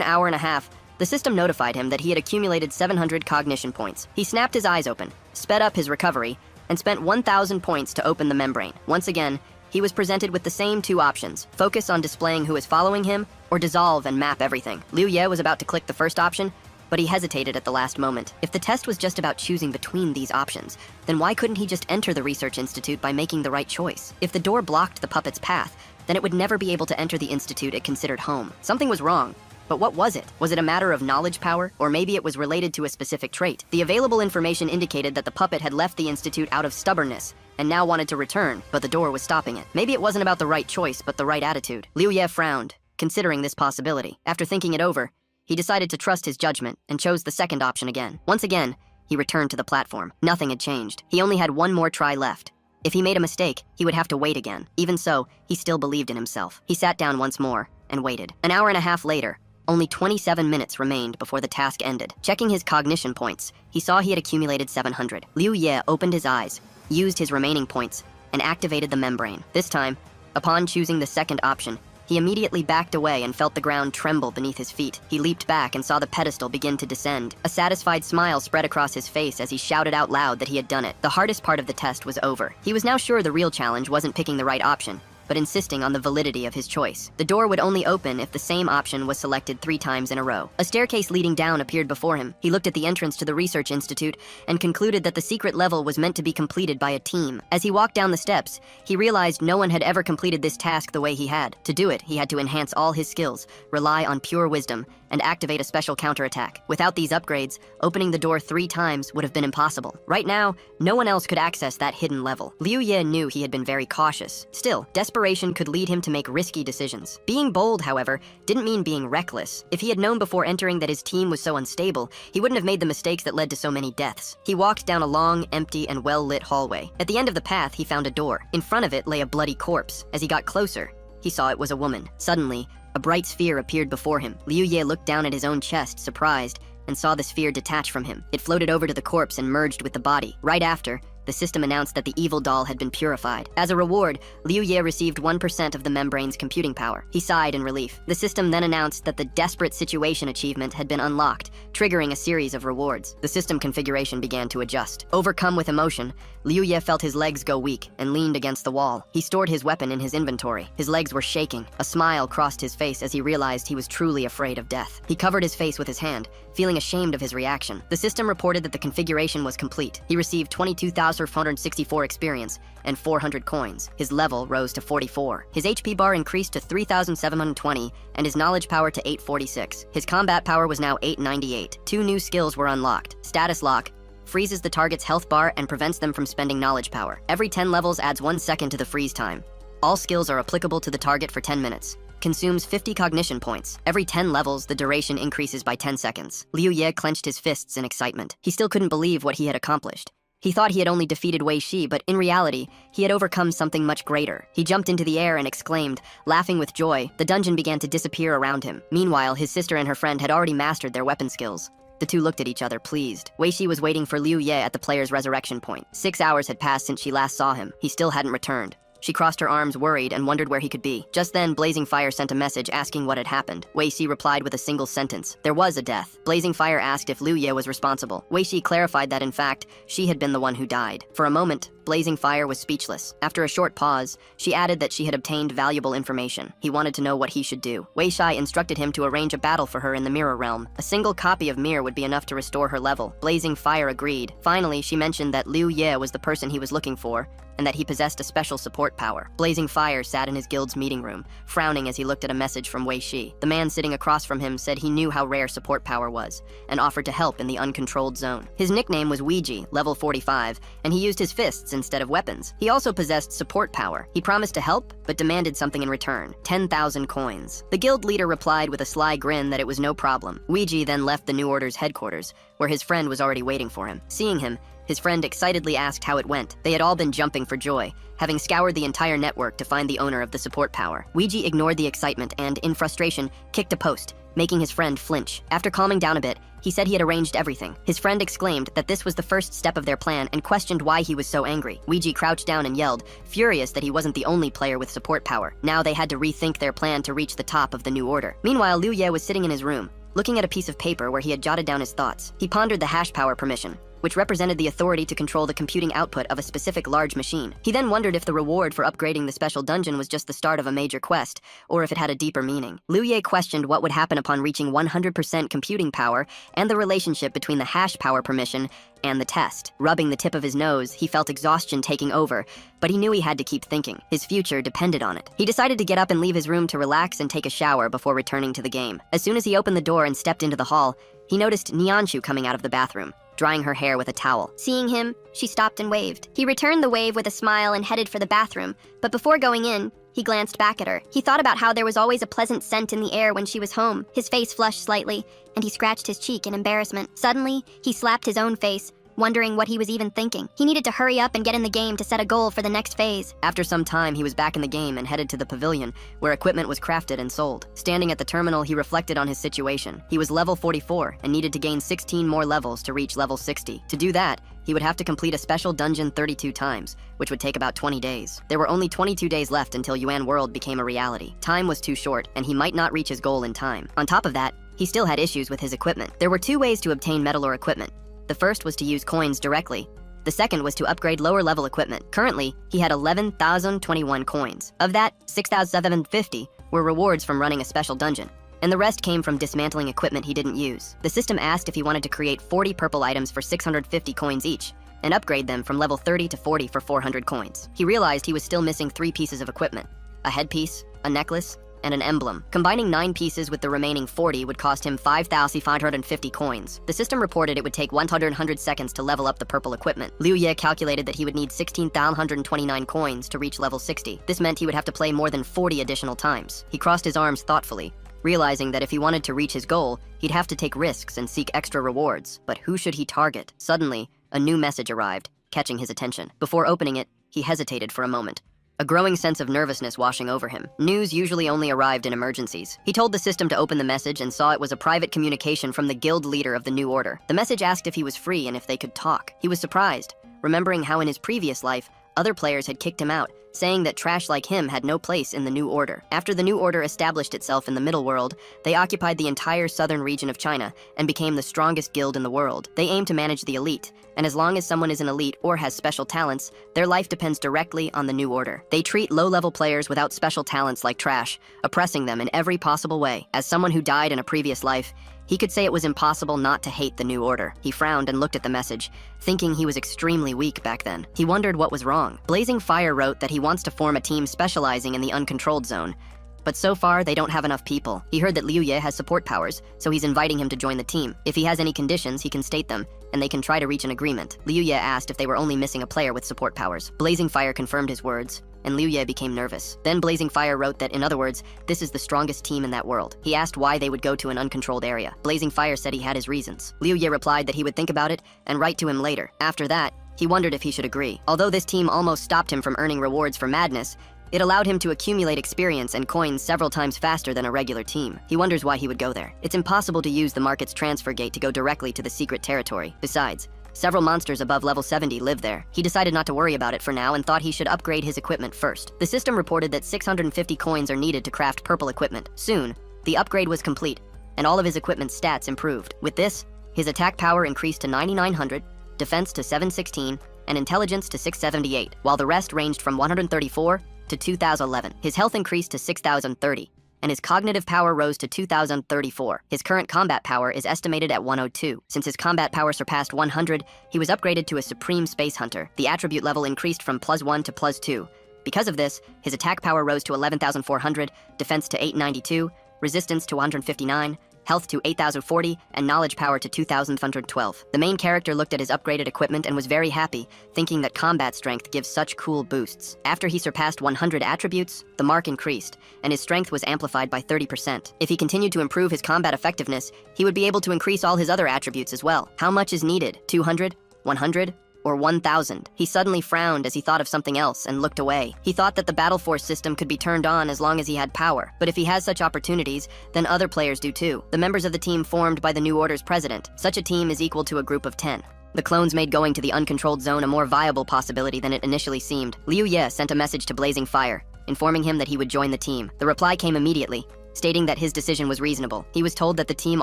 hour and a half, the system notified him that he had accumulated 700 cognition points. He snapped his eyes open, sped up his recovery, and spent 1,000 points to open the membrane. Once again, he was presented with the same two options: focus on displaying who is following him, or dissolve and map everything. Liu Ye was about to click the first option, but he hesitated at the last moment. If the test was just about choosing between these options, then why couldn't he just enter the research institute by making the right choice? If the door blocked the puppet's path, then it would never be able to enter the institute it considered home. Something was wrong. But what was it? Was it a matter of knowledge power? Or maybe it was related to a specific trait? The available information indicated that the puppet had left the institute out of stubbornness and now wanted to return, but the door was stopping it. Maybe it wasn't about the right choice, but the right attitude. Liu Ye frowned, considering this possibility. After thinking it over, he decided to trust his judgment and chose the second option again. Once again, he returned to the platform. Nothing had changed. He only had one more try left. If he made a mistake, he would have to wait again. Even so, he still believed in himself. He sat down once more and waited. An hour and a half later, only 27 minutes remained before the task ended. Checking his cognition points, he saw he had accumulated 700. Liu Ye opened his eyes, used his remaining points, and activated the membrane. This time, upon choosing the second option, he immediately backed away and felt the ground tremble beneath his feet. He leaped back and saw the pedestal begin to descend. A satisfied smile spread across his face as he shouted out loud that he had done it. The hardest part of the test was over. He was now sure the real challenge wasn't picking the right option, but insisting on the validity of his choice. The door would only open if the same option was selected 3 times in a row. A staircase leading down appeared before him. He looked at the entrance to the research institute and concluded that the secret level was meant to be completed by a team. As he walked down the steps, he realized no one had ever completed this task the way he had. To do it, he had to enhance all his skills, rely on pure wisdom, and activate a special counterattack. Without these upgrades, opening the door 3 times would have been impossible. Right now, no one else could access that hidden level. Liu Ye knew he had been very cautious. Still, desperation could lead him to make risky decisions. Being bold, however, didn't mean being reckless. If he had known before entering that his team was so unstable, he wouldn't have made the mistakes that led to so many deaths. He walked down a long, empty, and well-lit hallway. At the end of the path, he found a door. In front of it lay a bloody corpse. As he got closer, he saw it was a woman. Suddenly, a bright sphere appeared before him. Liu Ye looked down at his own chest, surprised, and saw the sphere detach from him. It floated over to the corpse and merged with the body. Right after, the system announced that the evil doll had been purified. As a reward, Liu Ye received 1% of the membrane's computing power. He sighed in relief. The system then announced that the Desperate Situation achievement had been unlocked, triggering a series of rewards. The system configuration began to adjust. Overcome with emotion, Liu Ye felt his legs go weak and leaned against the wall. He stored his weapon in his inventory. His legs were shaking. A smile crossed his face as he realized he was truly afraid of death. He covered his face with his hand, feeling ashamed of his reaction. The system reported that the configuration was complete. He received 22,464 experience and 400 coins. His level rose to 44. His HP bar increased to 3,720 and his knowledge power to 846. His combat power was now 898. 2 new skills were unlocked. Status lock freezes the target's health bar and prevents them from spending knowledge power. Every 10 levels adds 1 second to the freeze time. All skills are applicable to the target for 10 minutes. Consumes 50 cognition points. Every 10 levels, the duration increases by 10 seconds. Liu Ye clenched his fists in excitement. He still couldn't believe what he had accomplished. He thought he had only defeated Wei Shi, but in reality, he had overcome something much greater. He jumped into the air and exclaimed, laughing with joy. The dungeon began to disappear around him. Meanwhile, his sister and her friend had already mastered their weapon skills. The two looked at each other, pleased. Wei Shi was waiting for Liu Ye at the player's resurrection point. 6 hours had passed since she last saw him. He still hadn't returned. She crossed her arms, worried, and wondered where he could be. Just then, Blazing Fire sent a message asking what had happened. Wei Shi replied with a single sentence. There was a death. Blazing Fire asked if Liu Ye was responsible. Wei Shi clarified that, in fact, she had been the one who died. For a moment, Blazing Fire was speechless. After a short pause, she added that she had obtained valuable information. He wanted to know what he should do. Wei Shi instructed him to arrange a battle for her in the Mirror Realm. A single copy of Mirror would be enough to restore her level. Blazing Fire agreed. Finally, she mentioned that Liu Ye was the person he was looking for, and that he possessed a special support power. Blazing Fire sat in his guild's meeting room, frowning as he looked at a message from Wei Shi. The man sitting across from him said he knew how rare support power was, and offered to help in the uncontrolled zone. His nickname was Ouija, level 45, and he used his fists instead of weapons. He also possessed support power. He promised to help, but demanded something in return, 10,000 coins. The guild leader replied with a sly grin that it was no problem. Ouija then left the New Order's headquarters, where his friend was already waiting for him. Seeing him, his friend excitedly asked how it went. They had all been jumping for joy, having scoured the entire network to find the owner of the support power. Ouija ignored the excitement and, in frustration, kicked a post, making his friend flinch. After calming down a bit, he said he had arranged everything. His friend exclaimed that this was the first step of their plan and questioned why he was so angry. Ouija crouched down and yelled, furious that he wasn't the only player with support power. Now they had to rethink their plan to reach the top of the New Order. Meanwhile, Liu Ye was sitting in his room, looking at a piece of paper where he had jotted down his thoughts. He pondered the hash power permission, which represented the authority to control the computing output of a specific large machine. He then wondered if the reward for upgrading the special dungeon was just the start of a major quest, or if it had a deeper meaning. Liu Ye questioned what would happen upon reaching 100% computing power and the relationship between the hash power permission and the test. Rubbing the tip of his nose, he felt exhaustion taking over, but he knew he had to keep thinking. His future depended on it. He decided to get up and leave his room to relax and take a shower before returning to the game. As soon as he opened the door and stepped into the hall, he noticed Nianshu coming out of the bathroom, drying her hair with a towel. Seeing him, she stopped and waved. He returned the wave with a smile and headed for the bathroom, but before going in, he glanced back at her. He thought about how there was always a pleasant scent in the air when she was home. His face flushed slightly, and he scratched his cheek in embarrassment. Suddenly, he slapped his own face, wondering what he was even thinking. He needed to hurry up and get in the game to set a goal for the next phase. After some time, he was back in the game and headed to the pavilion, where equipment was crafted and sold. Standing at the terminal, he reflected on his situation. He was level 44 and needed to gain 16 more levels to reach level 60. To do that, he would have to complete a special dungeon 32 times, which would take about 20 days. There were only 22 days left until Yuan World became a reality. Time was too short, and he might not reach his goal in time. On top of that, he still had issues with his equipment. There were 2 ways to obtain metal or equipment. The first was to use coins directly. The second was to upgrade lower-level equipment. Currently, he had 11,021 coins. Of that, 6,750 were rewards from running a special dungeon, and the rest came from dismantling equipment he didn't use. The system asked if he wanted to create 40 purple items for 650 coins each, and upgrade them from level 30 to 40 for 400 coins. He realized he was still missing 3 pieces of equipment: a headpiece, a necklace, and an emblem. Combining 9 pieces with the remaining 40 would cost him 5,550 coins. The system reported it would take 100 seconds to level up the purple equipment. Liu Ye calculated that he would need 16,129 coins to reach level 60. This meant he would have to play more than 40 additional times. He crossed his arms thoughtfully, realizing that if he wanted to reach his goal, he'd have to take risks and seek extra rewards. But who should he target? Suddenly, a new message arrived, catching his attention. Before opening it, he hesitated for a moment, a growing sense of nervousness washing over him. News usually only arrived in emergencies. He told the system to open the message and saw it was a private communication from the guild leader of the New Order. The message asked if he was free and if they could talk. He was surprised, remembering how in his previous life, Other players had kicked him out, saying that trash like him had no place in the New Order. After the New Order established itself in the Middle World, they occupied the entire southern region of China and became the strongest guild in the world. They aim to manage the elite, and as long as someone is an elite or has special talents, their life depends directly on the New Order. They treat low-level players without special talents like trash, oppressing them in every possible way. As someone who died in a previous life, he could say it was impossible not to hate the New Order. He frowned and looked at the message, thinking he was extremely weak back then. He wondered what was wrong. Blazing Fire wrote that he wants to form a team specializing in the uncontrolled zone, but so far they don't have enough people. He heard that Liu Ye has support powers, so he's inviting him to join the team. If he has any conditions, he can state them, and they can try to reach an agreement. Liu Ye asked if they were only missing a player with support powers. Blazing Fire confirmed his words, and Liu Ye became nervous. Then Blazing Fire wrote that, in other words, this is the strongest team in that world. He asked why they would go to an uncontrolled area. Blazing Fire said he had his reasons. Liu Ye replied that he would think about it and write to him later. After that, he wondered if he should agree. Although this team almost stopped him from earning rewards for madness, it allowed him to accumulate experience and coins several times faster than a regular team. He wonders why he would go there. It's impossible to use the market's transfer gate to go directly to the secret territory. Besides, several monsters above level 70 live there. He decided not to worry about it for now and thought he should upgrade his equipment first. The system reported that 650 coins are needed to craft purple equipment. Soon, the upgrade was complete, and all of his equipment stats improved. With this, his attack power increased to 9,900, defense to 716, and intelligence to 678, while the rest ranged from 134 to 2,011. His health increased to 6,030, and his cognitive power rose to 2,034. His current combat power is estimated at 102. Since his combat power surpassed 100, he was upgraded to a Supreme Space Hunter. The attribute level increased from +1 to +2. Because of this, his attack power rose to 11,400, defense to 892, resistance to 159, health to 8,040, and knowledge power to 2,112. The main character looked at his upgraded equipment and was very happy, thinking that combat strength gives such cool boosts. After he surpassed 100 attributes, the mark increased, and his strength was amplified by 30%. If he continued to improve his combat effectiveness, he would be able to increase all his other attributes as well. How much is needed? 200? 100? Or 1,000. He suddenly frowned as he thought of something else and looked away. He thought that the Battle Force system could be turned on as long as he had power, but if he has such opportunities, then other players do too. The members of the team formed by the New Order's president. Such a team is equal to a group of 10. The clones made going to the uncontrolled zone a more viable possibility than it initially seemed. Liu Ye sent a message to Blazing Fire, informing him that he would join the team. The reply came immediately, stating that his decision was reasonable. He was told that the team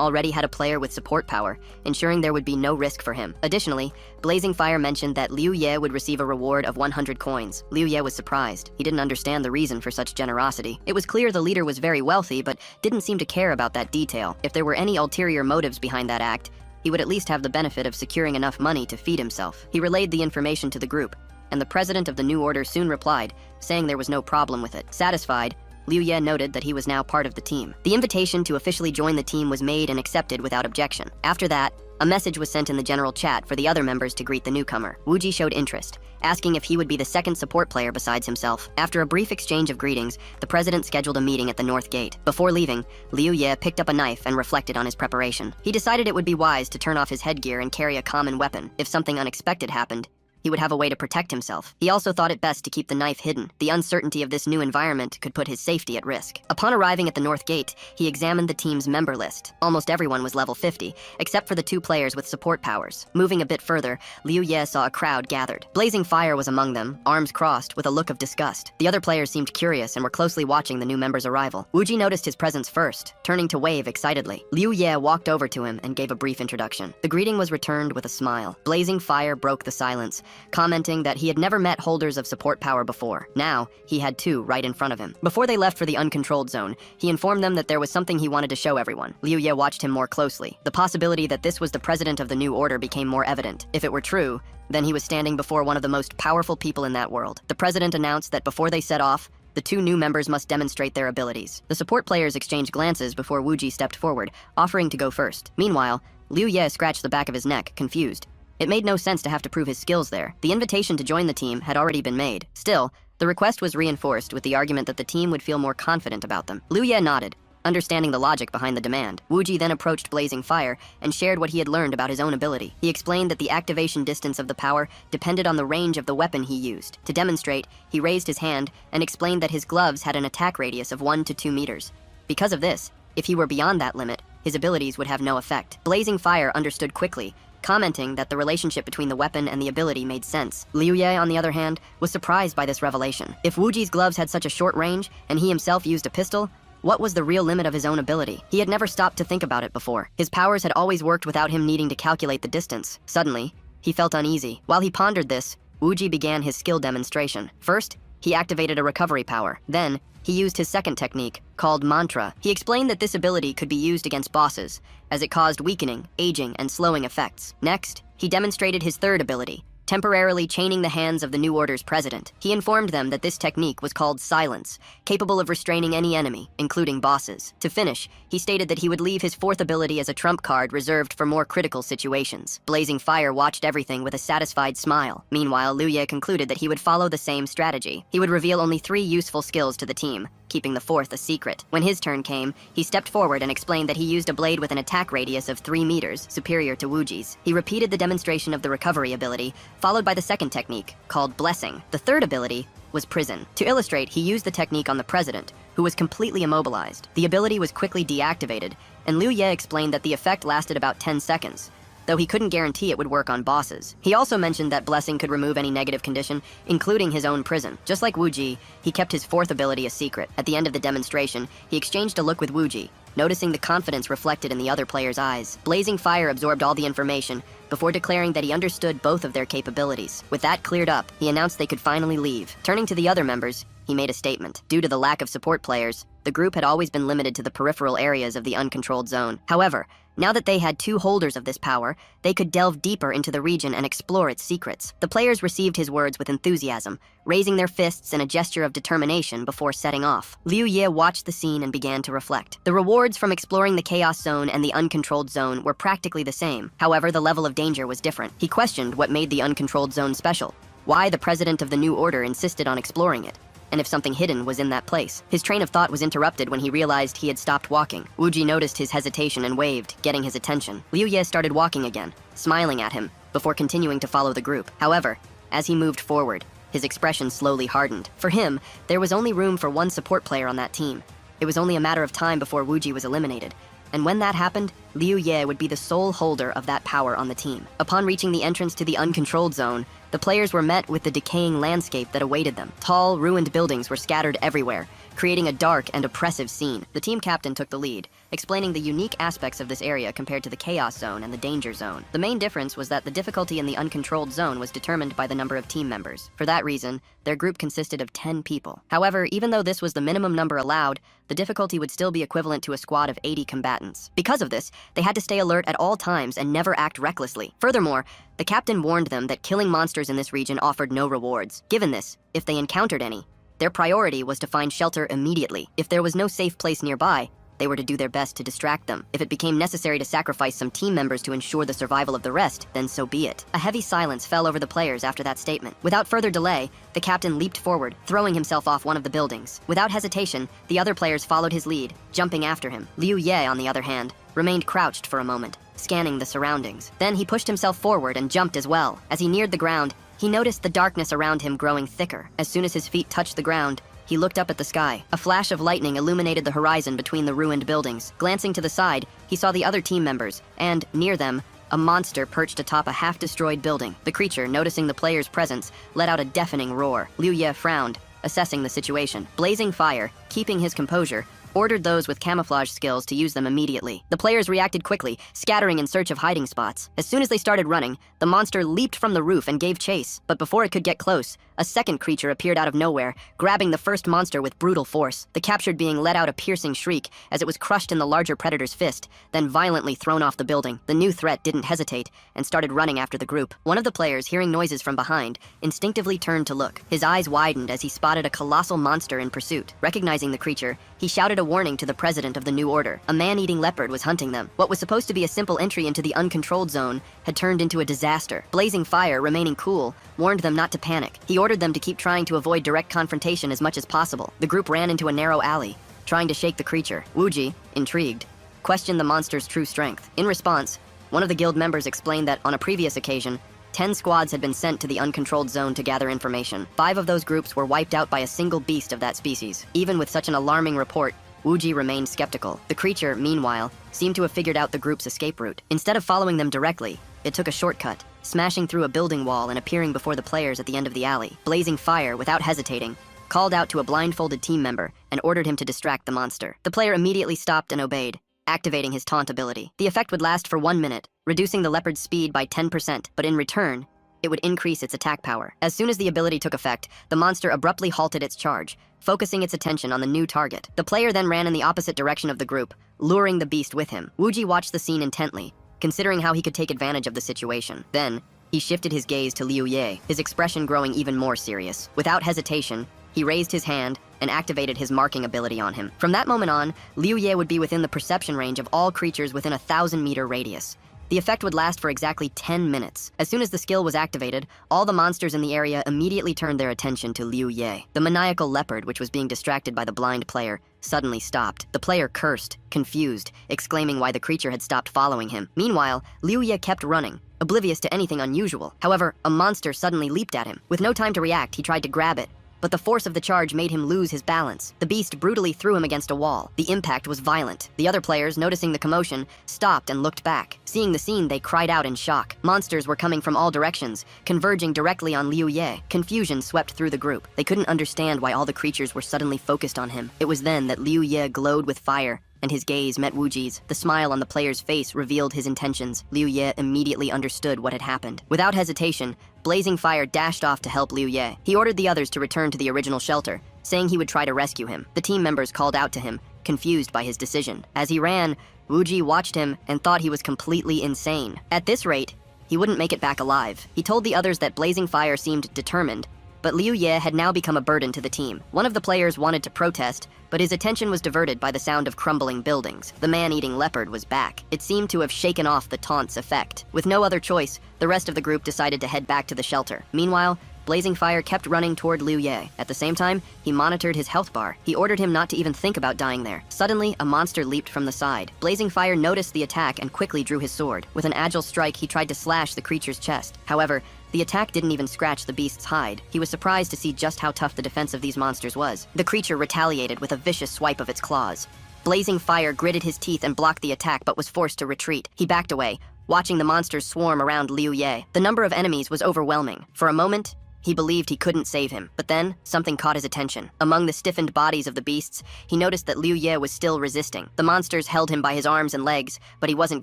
already had a player with support power, ensuring there would be no risk for him. Additionally, Blazing Fire mentioned that Liu Ye would receive a reward of 100 coins. Liu Ye was surprised. He didn't understand the reason for such generosity. It was clear the leader was very wealthy, but didn't seem to care about that detail. If there were any ulterior motives behind that act, he would at least have the benefit of securing enough money to feed himself. He relayed the information to the group, and the president of the New Order soon replied, saying there was no problem with it. Satisfied, Liu Ye noted that he was now part of the team. The invitation to officially join the team was made and accepted without objection. After that, a message was sent in the general chat for the other members to greet the newcomer. Wu Ji showed interest, asking if he would be the second support player besides himself. After a brief exchange of greetings, the president scheduled a meeting at the North Gate. Before leaving, Liu Ye picked up a knife and reflected on his preparation. He decided it would be wise to turn off his headgear and carry a common weapon. If something unexpected happened, he would have a way to protect himself. He also thought it best to keep the knife hidden. The uncertainty of this new environment could put his safety at risk. Upon arriving at the North Gate, he examined the team's member list. Almost everyone was level 50, except for the 2 players with support powers. Moving a bit further, Liu Ye saw a crowd gathered. Blazing Fire was among them, arms crossed, with a look of disgust. The other players seemed curious and were closely watching the new member's arrival. Wu Ji noticed his presence first, turning to wave excitedly. Liu Ye walked over to him and gave a brief introduction. The greeting was returned with a smile. Blazing Fire broke the silence, commenting that he had never met holders of support power before. Now, he had 2 right in front of him. Before they left for the uncontrolled zone, he informed them that there was something he wanted to show everyone. Liu Ye watched him more closely. The possibility that this was the president of the New Order became more evident. If it were true, then he was standing before one of the most powerful people in that world. The president announced that before they set off, the 2 new members must demonstrate their abilities. The support players exchanged glances before Wu Ji stepped forward, offering to go first. Meanwhile, Liu Ye scratched the back of his neck, confused. It made no sense to have to prove his skills there. The invitation to join the team had already been made. Still, the request was reinforced with the argument that the team would feel more confident about them. Liu Ye nodded, understanding the logic behind the demand. Wu Ji then approached Blazing Fire and shared what he had learned about his own ability. He explained that the activation distance of the power depended on the range of the weapon he used. To demonstrate, he raised his hand and explained that his gloves had an attack radius of 1 to 2 meters. Because of this, if he were beyond that limit, his abilities would have no effect. Blazing Fire understood quickly, commenting that the relationship between the weapon and the ability made sense. Liu Ye, on the other hand, was surprised by this revelation. If Wuji's gloves had such a short range, and he himself used a pistol, what was the real limit of his own ability? He had never stopped to think about it before. His powers had always worked without him needing to calculate the distance. Suddenly, he felt uneasy. While he pondered this, Wuji began his skill demonstration. First, he activated a recovery power. Then, he used his second technique, called Mantra. He explained that this ability could be used against bosses, as it caused weakening, aging, and slowing effects. Next, he demonstrated his third ability, temporarily chaining the hands of the New Order's president. He informed them that this technique was called Silence, capable of restraining any enemy, including bosses. To finish, he stated that he would leave his fourth ability as a trump card reserved for more critical situations. Blazing Fire watched everything with a satisfied smile. Meanwhile, Liu Ye concluded that he would follow the same strategy. He would reveal only 3 useful skills to the team, keeping the fourth a secret. When his turn came, he stepped forward and explained that he used a blade with an attack radius of 3 meters, superior to Wuji's. He repeated the demonstration of the recovery ability, followed by the second technique, called Blessing. The third ability was Prison. To illustrate, he used the technique on the president, who was completely immobilized. The ability was quickly deactivated, and Liu Ye explained that the effect lasted about 10 seconds, though he couldn't guarantee it would work on bosses. He also mentioned that Blessing could remove any negative condition, including his own prison. Just like Wuji, he kept his fourth ability a secret. At the end of the demonstration, he exchanged a look with Wuji, noticing the confidence reflected in the other player's eyes. Blazing Fire absorbed all the information before declaring that he understood both of their capabilities. With that cleared up, he announced they could finally leave. Turning to the other members, he made a statement. Due to the lack of support players, the group had always been limited to the peripheral areas of the uncontrolled zone. However, now that they had 2 holders of this power, they could delve deeper into the region and explore its secrets. The players received his words with enthusiasm, raising their fists in a gesture of determination before setting off. Liu Ye watched the scene and began to reflect. The rewards from exploring the Chaos Zone and the uncontrolled zone were practically the same. However, the level of danger was different. He questioned what made the uncontrolled zone special, why the president of the New Order insisted on exploring it, and if something hidden was in that place. His train of thought was interrupted when he realized he had stopped walking. Wuji noticed his hesitation and waved, getting his attention. Liu Ye started walking again, smiling at him, before continuing to follow the group. However, as he moved forward, his expression slowly hardened. For him, there was only room for 1 support player on that team. It was only a matter of time before Wuji was eliminated. And when that happened, Liu Ye would be the sole holder of that power on the team. Upon reaching the entrance to the uncontrolled zone, the players were met with the decaying landscape that awaited them. Tall, ruined buildings were scattered everywhere, creating a dark and oppressive scene. The team captain took the lead, explaining the unique aspects of this area compared to the Chaos Zone and the Danger Zone. The main difference was that the difficulty in the uncontrolled zone was determined by the number of team members. For that reason, their group consisted of 10 people. However, even though this was the minimum number allowed, the difficulty would still be equivalent to a squad of 80 combatants. Because of this, they had to stay alert at all times and never act recklessly. Furthermore, the captain warned them that killing monsters in this region offered no rewards. Given this, if they encountered any, their priority was to find shelter immediately. If there was no safe place nearby, they were to do their best to distract them. If it became necessary to sacrifice some team members to ensure the survival of the rest, then so be it. A heavy silence fell over the players after that statement. Without further delay, the captain leaped forward, throwing himself off one of the buildings. Without hesitation, the other players followed his lead, jumping after him. Liu Ye, on the other hand, remained crouched for a moment, scanning the surroundings. Then he pushed himself forward and jumped as well. As he neared the ground, he noticed the darkness around him growing thicker. As soon as his feet touched the ground, he looked up at the sky. A flash of lightning illuminated the horizon between the ruined buildings. Glancing to the side, he saw the other team members, and, near them, a monster perched atop a half-destroyed building. The creature, noticing the player's presence, let out a deafening roar. Liu Ye frowned, assessing the situation. Blazing Fire, keeping his composure, ordered those with camouflage skills to use them immediately. The players reacted quickly, scattering in search of hiding spots. As soon as they started running, the monster leaped from the roof and gave chase. But before it could get close, a second creature appeared out of nowhere, grabbing the first monster with brutal force. The captured being let out a piercing shriek as it was crushed in the larger predator's fist, then violently thrown off the building. The new threat didn't hesitate and started running after the group. One of the players, hearing noises from behind, instinctively turned to look. His eyes widened as he spotted a colossal monster in pursuit. Recognizing the creature, he shouted a warning to the president of the New Order. A man-eating leopard was hunting them. What was supposed to be a simple entry into the uncontrolled zone had turned into a disaster. Blazing Fire, remaining cool, warned them not to panic. He ordered them to keep trying to avoid direct confrontation as much as possible. The group ran into a narrow alley, trying to shake the creature. Wuji, intrigued, questioned the monster's true strength. In response, one of the guild members explained that on a previous occasion, 10 squads had been sent to the uncontrolled zone to gather information. 5 of those groups were wiped out by a single beast of that species. Even with such an alarming report, Wuji remained skeptical. The creature, meanwhile, seemed to have figured out the group's escape route. Instead of following them directly, it took a shortcut, smashing through a building wall and appearing before the players at the end of the alley. Blazing Fire, without hesitating, called out to a blindfolded team member and ordered him to distract the monster. The player immediately stopped and obeyed, activating his taunt ability. The effect would last for 1 minute, reducing the leopard's speed by 10%, but in return, it would increase its attack power. As soon as the ability took effect, the monster abruptly halted its charge, focusing its attention on the new target. The player then ran in the opposite direction of the group, luring the beast with him. Wuji watched the scene intently, considering how he could take advantage of the situation. Then, he shifted his gaze to Liu Ye, his expression growing even more serious. Without hesitation, he raised his hand and activated his marking ability on him. From that moment on, Liu Ye would be within the perception range of all creatures within a 1,000-meter radius. The effect would last for exactly 10 minutes. As soon as the skill was activated, all the monsters in the area immediately turned their attention to Liu Ye. The maniacal leopard, which was being distracted by the blind player, suddenly stopped. The player cursed, confused, exclaiming why the creature had stopped following him. Meanwhile, Liu Ye kept running, oblivious to anything unusual. However, a monster suddenly leaped at him. With no time to react, he tried to grab it, but the force of the charge made him lose his balance. The beast brutally threw him against a wall. The impact was violent. The other players, noticing the commotion, stopped and looked back. Seeing the scene, they cried out in shock. Monsters were coming from all directions, converging directly on Liu Ye. Confusion swept through the group. They couldn't understand why all the creatures were suddenly focused on him. It was then that Liu Ye glowed with fire, and his gaze met Wuji's. The smile on the player's face revealed his intentions. Liu Ye immediately understood what had happened. Without hesitation, Blazing Fire dashed off to help Liu Ye. He ordered the others to return to the original shelter, saying he would try to rescue him. The team members called out to him, confused by his decision. As he ran, Wuji watched him and thought he was completely insane. At this rate, he wouldn't make it back alive. He told the others that Blazing Fire seemed determined, but Liu Ye had now become a burden to the team. One of the players wanted to protest, but his attention was diverted by the sound of crumbling buildings. The man-eating leopard was back. It seemed to have shaken off the taunt's effect. With no other choice, the rest of the group decided to head back to the shelter. Meanwhile, Blazing Fire kept running toward Liu Ye. At the same time, he monitored his health bar. He ordered him not to even think about dying there. Suddenly, a monster leaped from the side. Blazing Fire noticed the attack and quickly drew his sword. With an agile strike, he tried to slash the creature's chest. However, the attack didn't even scratch the beast's hide. He was surprised to see just how tough the defense of these monsters was. The creature retaliated with a vicious swipe of its claws. Blazing Fire gritted his teeth and blocked the attack, but was forced to retreat. He backed away, watching the monsters swarm around Liu Ye. The number of enemies was overwhelming. For a moment, he believed he couldn't save him. But then, something caught his attention. Among the stiffened bodies of the beasts, he noticed that Liu Ye was still resisting. The monsters held him by his arms and legs, but he wasn't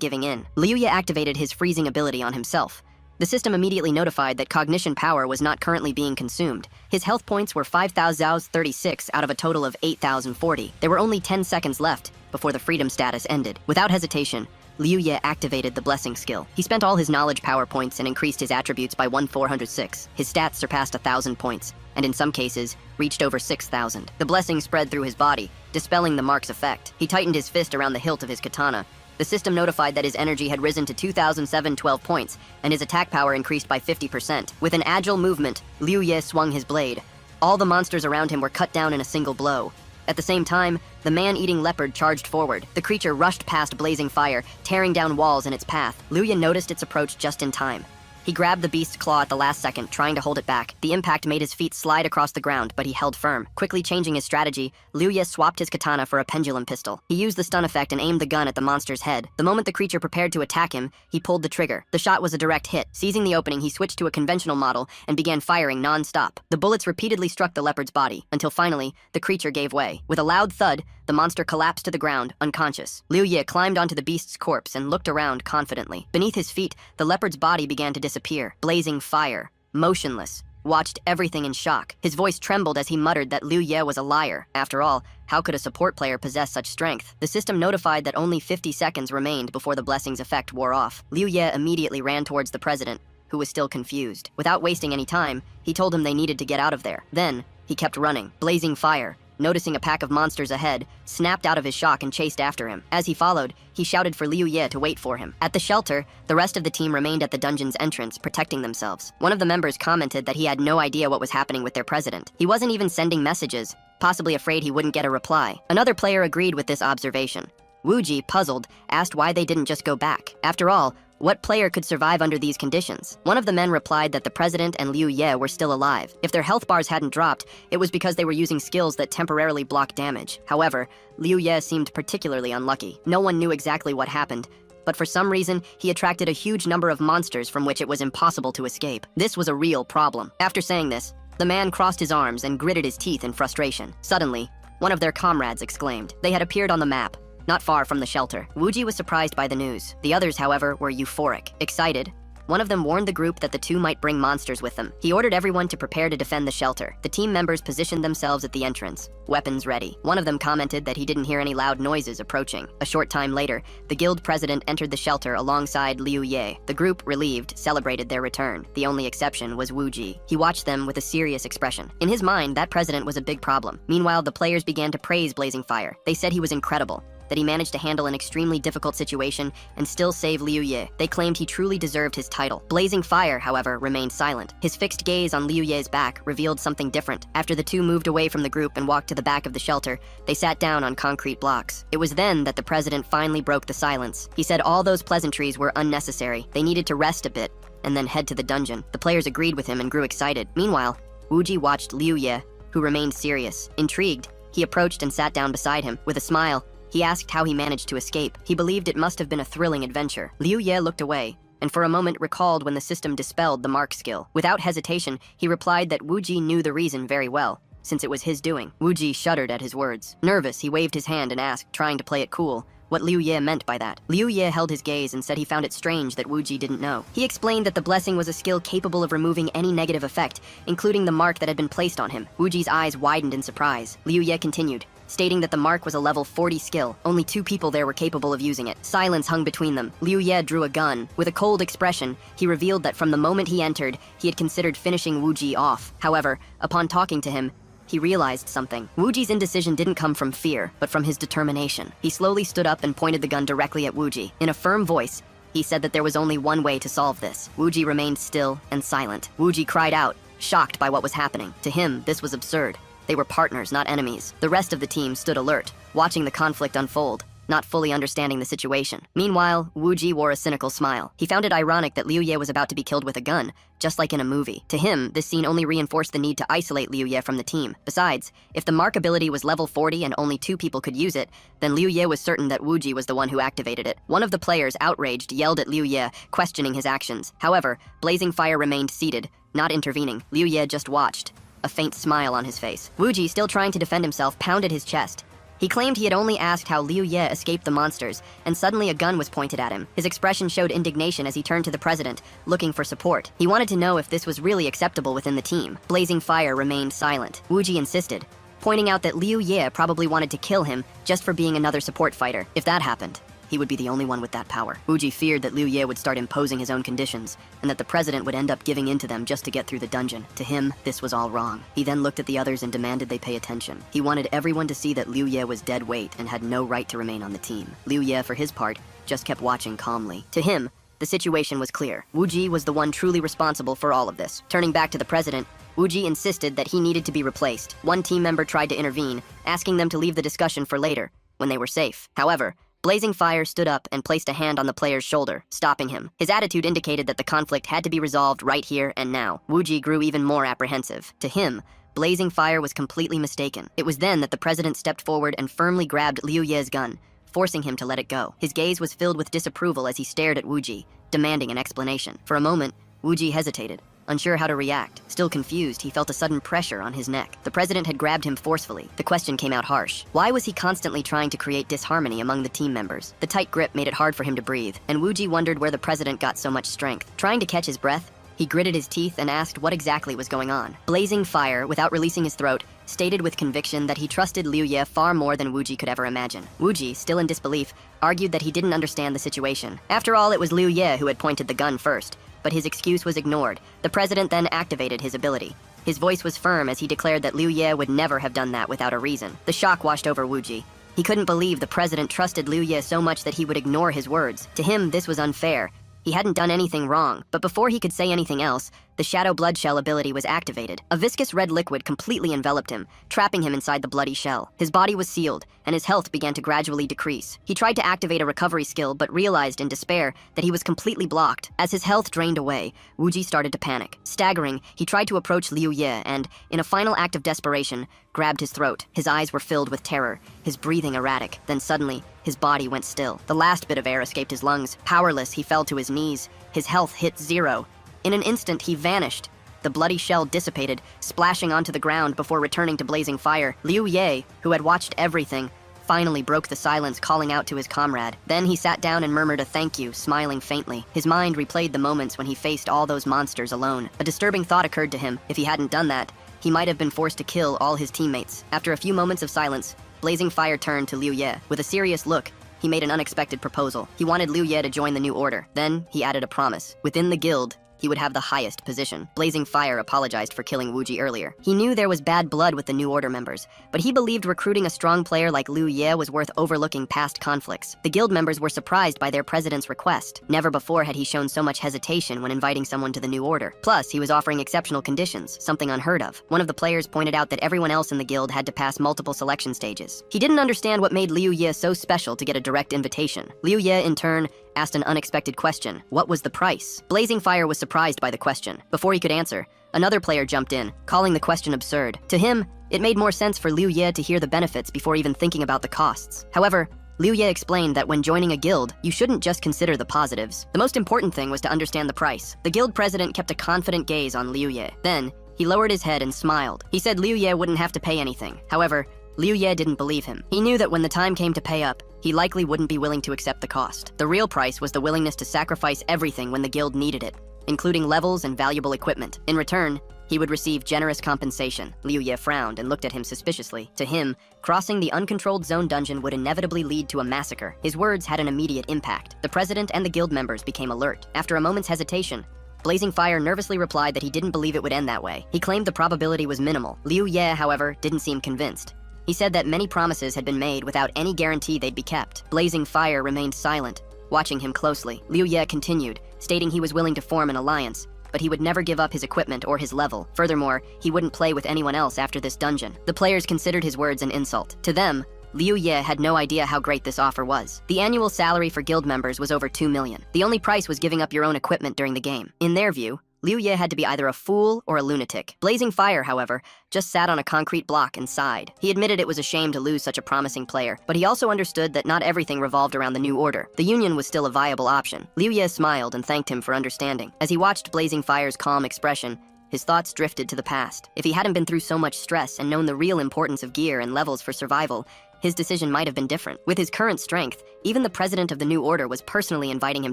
giving in. Liu Ye activated his freezing ability on himself. The system immediately notified that cognition power was not currently being consumed. His health points were 5,036 out of a total of 8,040. There were only 10 seconds left before the freedom status ended. Without hesitation, Liu Ye activated the blessing skill. He spent all his knowledge power points and increased his attributes by 1,406. His stats surpassed 1,000 points, and in some cases, reached over 6,000. The blessing spread through his body, dispelling the mark's effect. He tightened his fist around the hilt of his katana. The system notified that his energy had risen to 2,712 points, and his attack power increased by 50%. With an agile movement, Liu Ye swung his blade. All the monsters around him were cut down in a single blow. At the same time, the man-eating leopard charged forward. The creature rushed past Blazing Fire, tearing down walls in its path. Liu Ye noticed its approach just in time. He grabbed the beast's claw at the last second, trying to hold it back. The impact made his feet slide across the ground, but he held firm. Quickly changing his strategy, Liu Ye swapped his katana for a pendulum pistol. He used the stun effect and aimed the gun at the monster's head. The moment the creature prepared to attack him, he pulled the trigger. The shot was a direct hit. Seizing the opening, he switched to a conventional model and began firing non-stop. The bullets repeatedly struck the leopard's body, until finally, the creature gave way. With a loud thud, the monster collapsed to the ground, unconscious. Liu Ye climbed onto the beast's corpse and looked around confidently. Beneath his feet, the leopard's body began to disappear. Blazing Fire, motionless, watched everything in shock. His voice trembled as he muttered that Liu Ye was a liar. After all, how could a support player possess such strength? The system notified that only 50 seconds remained before the blessing's effect wore off. Liu Ye immediately ran towards the president, who was still confused. Without wasting any time, he told him they needed to get out of there. Then, he kept running. Blazing Fire, noticing a pack of monsters ahead, snapped out of his shock and chased after him. As he followed, he shouted for Liu Ye to wait for him. At the shelter, the rest of the team remained at the dungeon's entrance, protecting themselves. One of the members commented that he had no idea what was happening with their president. He wasn't even sending messages, possibly afraid he wouldn't get a reply. Another player agreed with this observation. Wuji, puzzled, asked why they didn't just go back. After all, What player could survive under these conditions? One of the men replied that the president and Liu Ye were still alive. If their health bars hadn't dropped, it was because they were using skills that temporarily block damage. However, Liu Ye seemed particularly unlucky. No one knew exactly what happened, but for some reason, he attracted a huge number of monsters from which it was impossible to escape. This was a real problem. After saying this, the man crossed his arms and gritted his teeth in frustration. Suddenly, one of their comrades exclaimed. They had appeared on the map, not far from the shelter. Wuji was surprised by the news. The others, however, were euphoric. Excited, one of them warned the group that the two might bring monsters with them. He ordered everyone to prepare to defend the shelter. The team members positioned themselves at the entrance, weapons ready. One of them commented that he didn't hear any loud noises approaching. A short time later, the guild president entered the shelter alongside Liu Ye. The group, relieved, celebrated their return. The only exception was Wu Ji. He watched them with a serious expression. In his mind, that president was a big problem. Meanwhile, the players began to praise Blazing Fire. They said he was incredible, that he managed to handle an extremely difficult situation and still save Liu Ye. They claimed he truly deserved his title. Blazing Fire, however, remained silent. His fixed gaze on Liu Ye's back revealed something different. After the two moved away from the group and walked to the back of the shelter, they sat down on concrete blocks. It was then that the president finally broke the silence. He said all those pleasantries were unnecessary. They needed to rest a bit and then head to the dungeon. The players agreed with him and grew excited. Meanwhile, Wu Ji watched Liu Ye, who remained serious. Intrigued, he approached and sat down beside him. With a smile, he asked how he managed to escape. He believed it must have been a thrilling adventure. Liu Ye looked away, and for a moment recalled when the system dispelled the mark skill. Without hesitation, he replied that Wu Ji knew the reason very well, since it was his doing. Wu Ji shuddered at his words. Nervous, he waved his hand and asked, trying to play it cool, what Liu Ye meant by that. Liu Ye held his gaze and said he found it strange that Wu Ji didn't know. He explained that the blessing was a skill capable of removing any negative effect, including the mark that had been placed on him. Wu Ji's eyes widened in surprise. Liu Ye continued, stating that the mark was a level 40 skill. Only 2 people there were capable of using it. Silence hung between them. Liu Ye drew a gun. With a cold expression, he revealed that from the moment he entered, he had considered finishing Wu Ji off. However, upon talking to him, he realized something. Wu Ji's indecision didn't come from fear, but from his determination. He slowly stood up and pointed the gun directly at Wu Ji. In a firm voice, he said that there was only one way to solve this. Wu Ji remained still and silent. Wu Ji cried out, shocked by what was happening. To him, this was absurd. They were partners, not enemies. The rest of the team stood alert, watching the conflict unfold, not fully understanding the situation. Meanwhile, Wu Ji wore a cynical smile. He found it ironic that Liu Ye was about to be killed with a gun, just like in a movie. To him, this scene only reinforced the need to isolate Liu Ye from the team. Besides, if the mark ability was level 40 and only 2 people could use it, then Liu Ye was certain that Wu Ji was the one who activated it. One of the players, outraged, yelled at Liu Ye, questioning his actions. However, Blazing Fire remained seated, not intervening. Liu Ye just watched, a faint smile on his face. Wu Ji, still trying to defend himself, pounded his chest. He claimed he had only asked how Liu Ye escaped the monsters, and suddenly a gun was pointed at him. His expression showed indignation as he turned to the president, looking for support. He wanted to know if this was really acceptable within the team. Blazing Fire remained silent. Wu Ji insisted, pointing out that Liu Ye probably wanted to kill him just for being another support fighter. If that happened, he would be the only one with that power. Wu Ji feared that Liu Ye would start imposing his own conditions, and that the president would end up giving in to them just to get through the dungeon. To him, this was all wrong. He then looked at the others and demanded they pay attention. He wanted everyone to see that Liu Ye was dead weight and had no right to remain on the team. Liu Ye, for his part, just kept watching calmly. To him, the situation was clear. Wu Ji was the one truly responsible for all of this. Turning back to the president, Wu Ji insisted that he needed to be replaced. One team member tried to intervene, asking them to leave the discussion for later, when they were safe. However, Blazing Fire stood up and placed a hand on the player's shoulder, stopping him. His attitude indicated that the conflict had to be resolved right here and now. Wu Ji grew even more apprehensive. To him, Blazing Fire was completely mistaken. It was then that the president stepped forward and firmly grabbed Liu Ye's gun, forcing him to let it go. His gaze was filled with disapproval as he stared at Wu Ji, demanding an explanation. For a moment, Wu Ji hesitated, unsure how to react. Still confused, he felt a sudden pressure on his neck. The president had grabbed him forcefully. The question came out harsh. Why was he constantly trying to create disharmony among the team members? The tight grip made it hard for him to breathe, and Wu Ji wondered where the president got so much strength. Trying to catch his breath, he gritted his teeth and asked what exactly was going on. Blazing Fire, without releasing his throat, stated with conviction that he trusted Liu Ye far more than Wu Ji could ever imagine. Wu Ji, still in disbelief, argued that he didn't understand the situation. After all, it was Liu Ye who had pointed the gun first, but his excuse was ignored. The president then activated his ability. His voice was firm as he declared that Liu Ye would never have done that without a reason. The shock washed over Wu Ji. He couldn't believe the president trusted Liu Ye so much that he would ignore his words. To him, this was unfair. He hadn't done anything wrong, but before he could say anything else, the Shadow Blood Shell ability was activated. A viscous red liquid completely enveloped him, trapping him inside the bloody shell. His body was sealed, and his health began to gradually decrease. He tried to activate a recovery skill, but realized in despair that he was completely blocked. As his health drained away, Wuji started to panic. Staggering, he tried to approach Liu Ye and, in a final act of desperation, grabbed his throat. His eyes were filled with terror, his breathing erratic. Then suddenly, his body went still. The last bit of air escaped his lungs. Powerless, he fell to his knees. His health hit 0. In an instant, he vanished. The bloody shell dissipated, splashing onto the ground before returning to blazing fire. Liu Ye, who had watched everything, finally broke the silence, calling out to his comrade. Then he sat down and murmured a thank you, smiling faintly. His mind replayed the moments when he faced all those monsters alone. A disturbing thought occurred to him. If he hadn't done that, he might have been forced to kill all his teammates. After a few moments of silence, blazing fire turned to Liu Ye. With a serious look, he made an unexpected proposal. He wanted Liu Ye to join the new order. Then he added a promise. Within the guild, he would have the highest position. Blazing Fire apologized for killing Wuji earlier. He knew there was bad blood with the New Order members, but he believed recruiting a strong player like Liu Ye was worth overlooking past conflicts. The guild members were surprised by their president's request. Never before had he shown so much hesitation when inviting someone to the New Order. Plus, he was offering exceptional conditions, something unheard of. One of the players pointed out that everyone else in the guild had to pass multiple selection stages. He didn't understand what made Liu Ye so special to get a direct invitation. Liu Ye, in turn, asked an unexpected question. What was the price? Blazing Fire was surprised by the question. Before he could answer, another player jumped in, calling the question absurd. To him, it made more sense for Liu Ye to hear the benefits before even thinking about the costs. However, Liu Ye explained that when joining a guild, you shouldn't just consider the positives. The most important thing was to understand the price. The guild president kept a confident gaze on Liu Ye. Then, he lowered his head and smiled. He said Liu Ye wouldn't have to pay anything. However, Liu Ye didn't believe him. He knew that when the time came to pay up, he likely wouldn't be willing to accept the cost. The real price was the willingness to sacrifice everything when the guild needed it, including levels and valuable equipment. In return, he would receive generous compensation. Liu Ye frowned and looked at him suspiciously. To him, crossing the uncontrolled zone dungeon would inevitably lead to a massacre. His words had an immediate impact. The president and the guild members became alert. After a moment's hesitation, Blazing Fire nervously replied that he didn't believe it would end that way. He claimed the probability was minimal. Liu Ye, however, didn't seem convinced. He said that many promises had been made without any guarantee they'd be kept. Blazing Fire remained silent, watching him closely. Liu Ye continued, stating he was willing to form an alliance, but he would never give up his equipment or his level. Furthermore, he wouldn't play with anyone else after this dungeon. The players considered his words an insult. To them, Liu Ye had no idea how great this offer was. The annual salary for guild members was over 2 million. The only price was giving up your own equipment during the game. In their view, Liu Ye had to be either a fool or a lunatic. Blazing Fire, however, just sat on a concrete block and sighed. He admitted it was a shame to lose such a promising player, but he also understood that not everything revolved around the new order. The Union was still a viable option. Liu Ye smiled and thanked him for understanding. As he watched Blazing Fire's calm expression, his thoughts drifted to the past. If he hadn't been through so much stress and known the real importance of gear and levels for survival, his decision might have been different. With his current strength, even the president of the new order was personally inviting him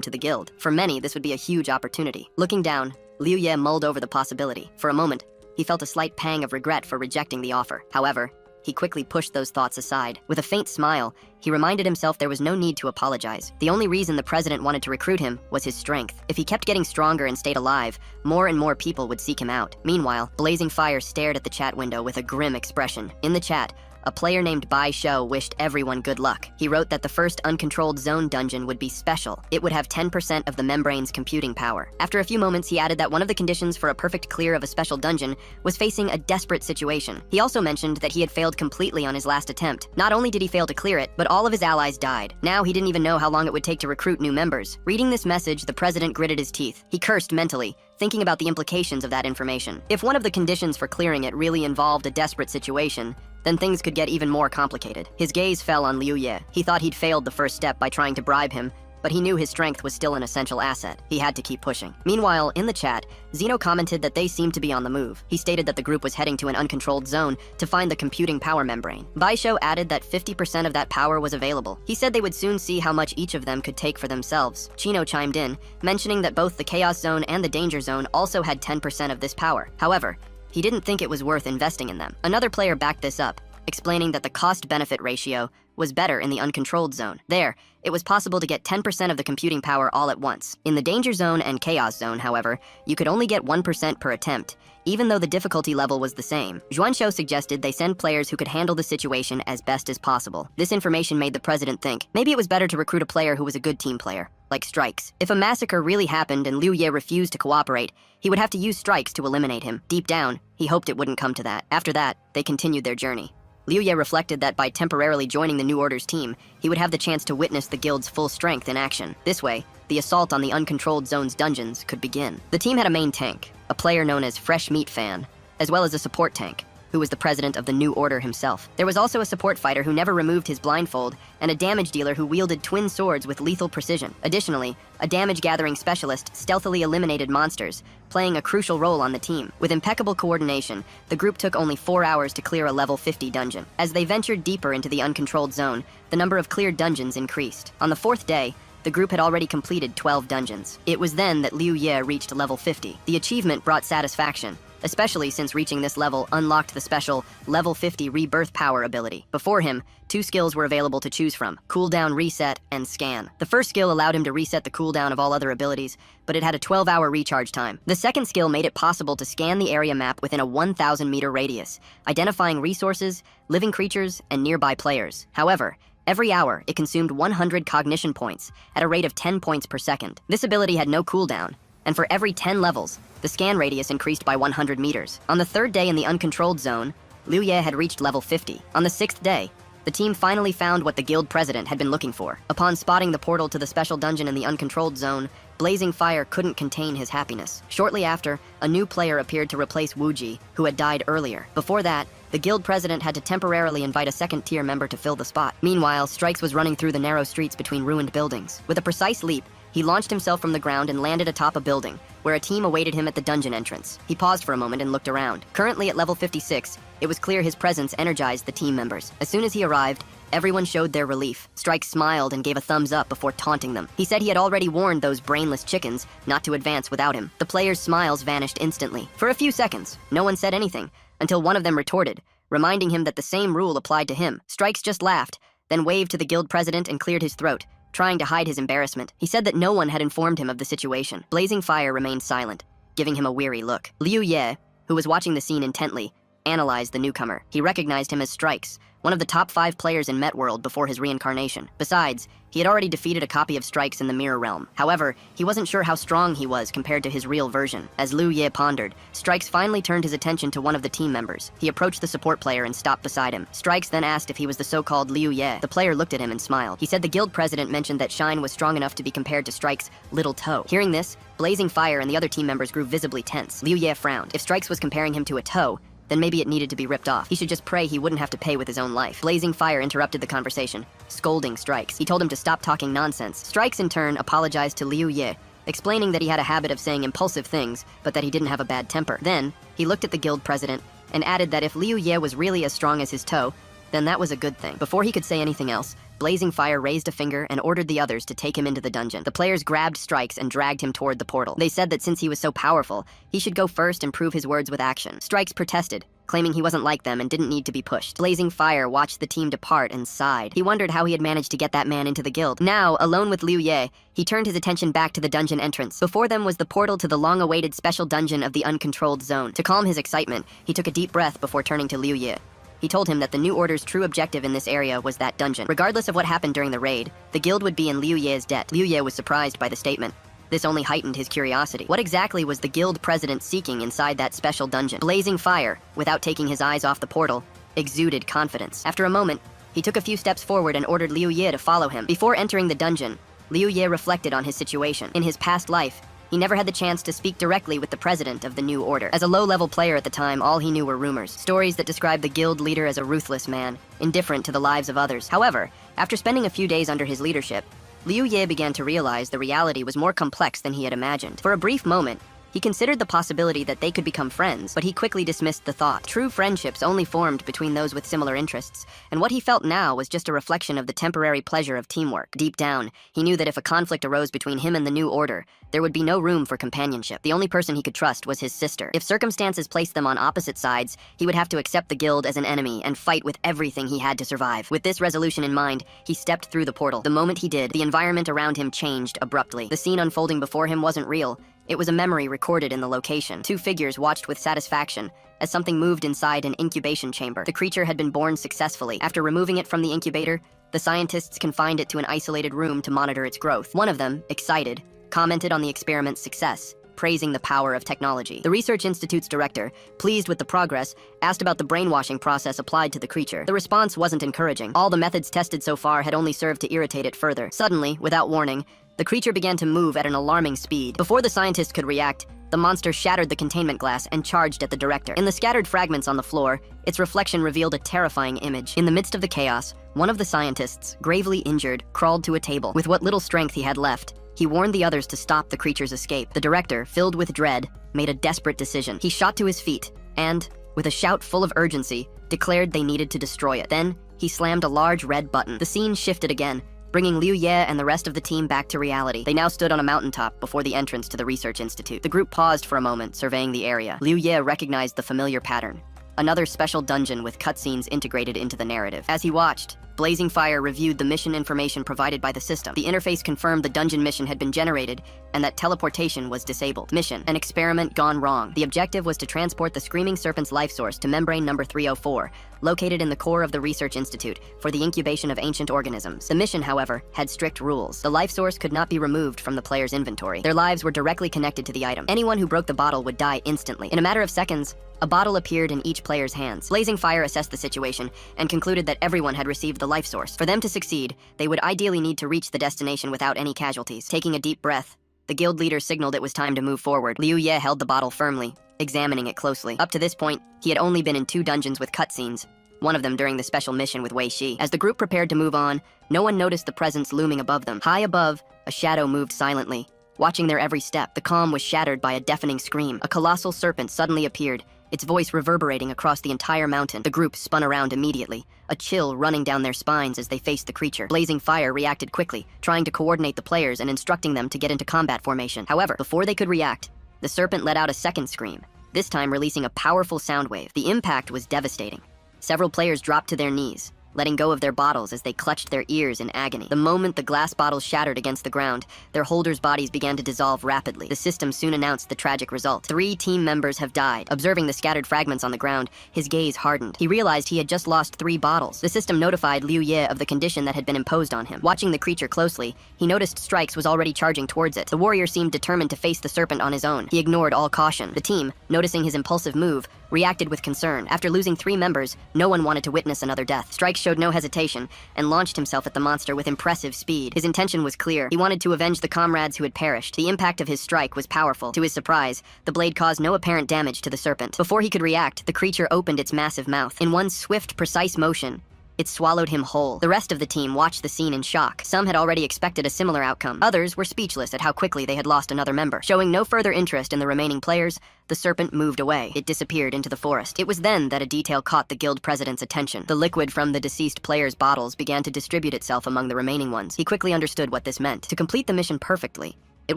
to the guild. For many, this would be a huge opportunity. Looking down, Liu Ye mulled over the possibility. For a moment, he felt a slight pang of regret for rejecting the offer. However, he quickly pushed those thoughts aside. With a faint smile, he reminded himself there was no need to apologize. The only reason the president wanted to recruit him was his strength. If he kept getting stronger and stayed alive, more and more people would seek him out. Meanwhile, Blazing Fire stared at the chat window with a grim expression. In the chat, a player named Bai Shou wished everyone good luck. He wrote that the first uncontrolled zone dungeon would be special. It would have 10% of the membrane's computing power. After a few moments, he added that one of the conditions for a perfect clear of a special dungeon was facing a desperate situation. He also mentioned that he had failed completely on his last attempt. Not only did he fail to clear it, but all of his allies died. Now he didn't even know how long it would take to recruit new members. Reading this message, the president gritted his teeth. He cursed mentally, thinking about the implications of that information. If one of the conditions for clearing it really involved a desperate situation, then things could get even more complicated. His gaze fell on Liu Ye. He thought he'd failed the first step by trying to bribe him, but he knew his strength was still an essential asset. He had to keep pushing. Meanwhile, in the chat, Zeno commented that they seemed to be on the move. He stated that the group was heading to an uncontrolled zone to find the computing power membrane. Baisho added that 50% of that power was available. He said they would soon see how much each of them could take for themselves. Chino chimed in, mentioning that both the Chaos Zone and the Danger Zone also had 10% of this power. However, he didn't think it was worth investing in them. Another player backed this up, explaining that the cost-benefit ratio was better in the uncontrolled zone. There, it was possible to get 10% of the computing power all at once. In the Danger Zone and Chaos Zone, however, you could only get 1% per attempt, even though the difficulty level was the same. Xuanshou suggested they send players who could handle the situation as best as possible. This information made the president think, maybe it was better to recruit a player who was a good team player. like strikes. If a massacre really happened and Liu Ye refused to cooperate, he would have to use strikes to eliminate him. Deep down, he hoped it wouldn't come to that. After that, they continued their journey. Liu Ye reflected that by temporarily joining the New Order's team, he would have the chance to witness the guild's full strength in action. This way, the assault on the uncontrolled zone's dungeons could begin. The team had a main tank, a player known as Fresh Meat Fan, as well as a support tank, who was the president of the New Order himself. There was also a support fighter who never removed his blindfold, and a damage dealer who wielded twin swords with lethal precision. Additionally, a damage-gathering specialist stealthily eliminated monsters, playing a crucial role on the team. With impeccable coordination, the group took only 4 hours to clear a level 50 dungeon. As they ventured deeper into the uncontrolled zone, the number of cleared dungeons increased. On the 4th day, the group had already completed 12 dungeons. It was then that Liu Ye reached level 50. The achievement brought satisfaction, especially since reaching this level unlocked the special level 50 rebirth power ability. Before him, 2 skills were available to choose from: cooldown reset and scan. The first skill allowed him to reset the cooldown of all other abilities, but it had a 12-hour recharge time. The second skill made it possible to scan the area map within a 1,000-meter radius, identifying resources, living creatures, and nearby players. However, every hour, it consumed 100 cognition points at a rate of 10 points per second. This ability had no cooldown, and for every 10 levels, the scan radius increased by 100 meters. On the 3rd day in the uncontrolled zone, Liu Ye had reached level 50. On the 6th day, the team finally found what the guild president had been looking for. Upon spotting the portal to the special dungeon in the uncontrolled zone, Blazing Fire couldn't contain his happiness. Shortly after, a new player appeared to replace Wu Ji, who had died earlier. Before that, the guild president had to temporarily invite a second-tier member to fill the spot. Meanwhile, Strikes was running through the narrow streets between ruined buildings. With a precise leap, he launched himself from the ground and landed atop a building, where a team awaited him at the dungeon entrance. He paused for a moment and looked around. Currently at level 56, it was clear his presence energized the team members. As soon as he arrived, everyone showed their relief. Strike smiled and gave a thumbs up before taunting them. He said he had already warned those brainless chickens not to advance without him. The players' smiles vanished instantly. For a few seconds, no one said anything, until one of them retorted, reminding him that the same rule applied to him. Strikes just laughed, then waved to the guild president and cleared his throat, trying to hide his embarrassment. He said that no one had informed him of the situation. Blazing Fire remained silent, giving him a weary look. Liu Ye, who was watching the scene intently, analyzed the newcomer. He recognized him as Strikes, one of the top 5 players in Metworld before his reincarnation. Besides, he had already defeated a copy of Strikes in the Mirror Realm. However, he wasn't sure how strong he was compared to his real version. As Liu Ye pondered, Strikes finally turned his attention to one of the team members. He approached the support player and stopped beside him. Strikes then asked if he was the so-called Liu Ye. The player looked at him and smiled. He said the guild president mentioned that Shine was strong enough to be compared to Strikes' little toe. Hearing this, Blazing Fire and the other team members grew visibly tense. Liu Ye frowned. If Strikes was comparing him to a toe, then maybe it needed to be ripped off. He should just pray he wouldn't have to pay with his own life. Blazing Fire interrupted the conversation, scolding Strikes. He told him to stop talking nonsense. Strikes, in turn, apologized to Liu Ye, explaining that he had a habit of saying impulsive things, but that he didn't have a bad temper. Then, he looked at the guild president and added that if Liu Ye was really as strong as his toe, then that was a good thing. Before he could say anything else, Blazing Fire raised a finger and ordered the others to take him into the dungeon. The players grabbed Strikes and dragged him toward the portal. They said that since he was so powerful, he should go first and prove his words with action. Strikes protested, claiming he wasn't like them and didn't need to be pushed. Blazing Fire watched the team depart and sighed. He wondered how he had managed to get that man into the guild. Now, alone with Liu Ye, he turned his attention back to the dungeon entrance. Before them was the portal to the long-awaited special dungeon of the uncontrolled zone. To calm his excitement, he took a deep breath before turning to Liu Ye. He told him that the New Order's true objective in this area was that dungeon. Regardless of what happened during the raid, the guild would be in Liu Ye's debt. Liu Ye was surprised by the statement. This only heightened his curiosity. What exactly was the guild president seeking inside that special dungeon? Blazing Fire, without taking his eyes off the portal, exuded confidence. After a moment, he took a few steps forward and ordered Liu Ye to follow him. Before entering the dungeon, Liu Ye reflected on his situation. In his past life, he never had the chance to speak directly with the president of the New Order. As a low-level player at the time, all he knew were rumors. Stories that described the guild leader as a ruthless man, indifferent to the lives of others. However, after spending a few days under his leadership, Liu Ye began to realize the reality was more complex than he had imagined. For a brief moment, he considered the possibility that they could become friends, but he quickly dismissed the thought. True friendships only formed between those with similar interests, and what he felt now was just a reflection of the temporary pleasure of teamwork. Deep down, he knew that if a conflict arose between him and the New Order, there would be no room for companionship. The only person he could trust was his sister. If circumstances placed them on opposite sides, he would have to accept the guild as an enemy and fight with everything he had to survive. With this resolution in mind, he stepped through the portal. The moment he did, the environment around him changed abruptly. The scene unfolding before him wasn't real. It was a memory recorded in the location. 2 figures watched with satisfaction as something moved inside an incubation chamber. The creature had been born successfully. After removing it from the incubator, The scientists confined it to an isolated room to monitor its growth. One of them, excited, commented on the experiment's success, praising the power of technology. The Research Institute's director, pleased with the progress, asked about the brainwashing process applied to the creature. The response wasn't encouraging. All the methods tested so far had only served to irritate it further. Suddenly, without warning, the creature began to move at an alarming speed. Before the scientist could react, the monster shattered the containment glass and charged at the director. In the scattered fragments on the floor, its reflection revealed a terrifying image. In the midst of the chaos, one of the scientists, gravely injured, crawled to a table. With what little strength he had left, he warned the others to stop the creature's escape. The director, filled with dread, made a desperate decision. He shot to his feet and, with a shout full of urgency, declared they needed to destroy it. Then, he slammed a large red button. The scene shifted again, bringing Liu Ye and the rest of the team back to reality. They now stood on a mountaintop before the entrance to the Research Institute. The group paused for a moment, surveying the area. Liu Ye recognized the familiar pattern. Another special dungeon with cutscenes integrated into the narrative. As he watched, Blazing Fire reviewed the mission information provided by the system. The interface confirmed the dungeon mission had been generated and that teleportation was disabled. Mission: an experiment gone wrong. The objective was to transport the Screaming Serpent's life source to membrane number 304, located in the core of the Research Institute, for the incubation of ancient organisms. The mission, however, had strict rules. The life source could not be removed from the player's inventory. Their lives were directly connected to the item. Anyone who broke the bottle would die instantly. In a matter of seconds, a bottle appeared in each player's hands. Blazing Fire assessed the situation and concluded that everyone had received the life source. For them to succeed, they would ideally need to reach the destination without any casualties. Taking a deep breath, the guild leader signaled it was time to move forward. Liu Ye held the bottle firmly, examining it closely. Up to this point, he had only been in 2 dungeons with cutscenes, one of them during the special mission with Wei Shi. As the group prepared to move on, no one noticed the presence looming above them. High above, a shadow moved silently, watching their every step. The calm was shattered by a deafening scream. A colossal serpent suddenly appeared, its voice reverberating across the entire mountain. The group spun around immediately, a chill running down their spines as they faced the creature. Blazing Fire reacted quickly, trying to coordinate the players and instructing them to get into combat formation. However, before they could react, the serpent let out a second scream, this time releasing a powerful sound wave. The impact was devastating. Several players dropped to their knees, letting go of their bottles as they clutched their ears in agony. The moment the glass bottles shattered against the ground, their holders' bodies began to dissolve rapidly. The system soon announced the tragic result. 3 team members have died. Observing the scattered fragments on the ground, his gaze hardened. He realized he had just lost 3 bottles. The system notified Liu Ye of the condition that had been imposed on him. Watching the creature closely, he noticed Strikes was already charging towards it. The warrior seemed determined to face the serpent on his own. He ignored all caution. The team, noticing his impulsive move, reacted with concern. After losing 3 members, no one wanted to witness another death. Strikes showed no hesitation and launched himself at the monster with impressive speed. His intention was clear. He wanted to avenge the comrades who had perished. The impact of his strike was powerful. To his surprise, the blade caused no apparent damage to the serpent. Before he could react, the creature opened its massive mouth. In one swift, precise motion, it swallowed him whole. The rest of the team watched the scene in shock. Some had already expected a similar outcome. Others were speechless at how quickly they had lost another member. Showing no further interest in the remaining players, the serpent moved away. It disappeared into the forest. It was then that a detail caught the guild president's attention. The liquid from the deceased players' bottles began to distribute itself among the remaining ones. He quickly understood what this meant. To complete the mission perfectly, it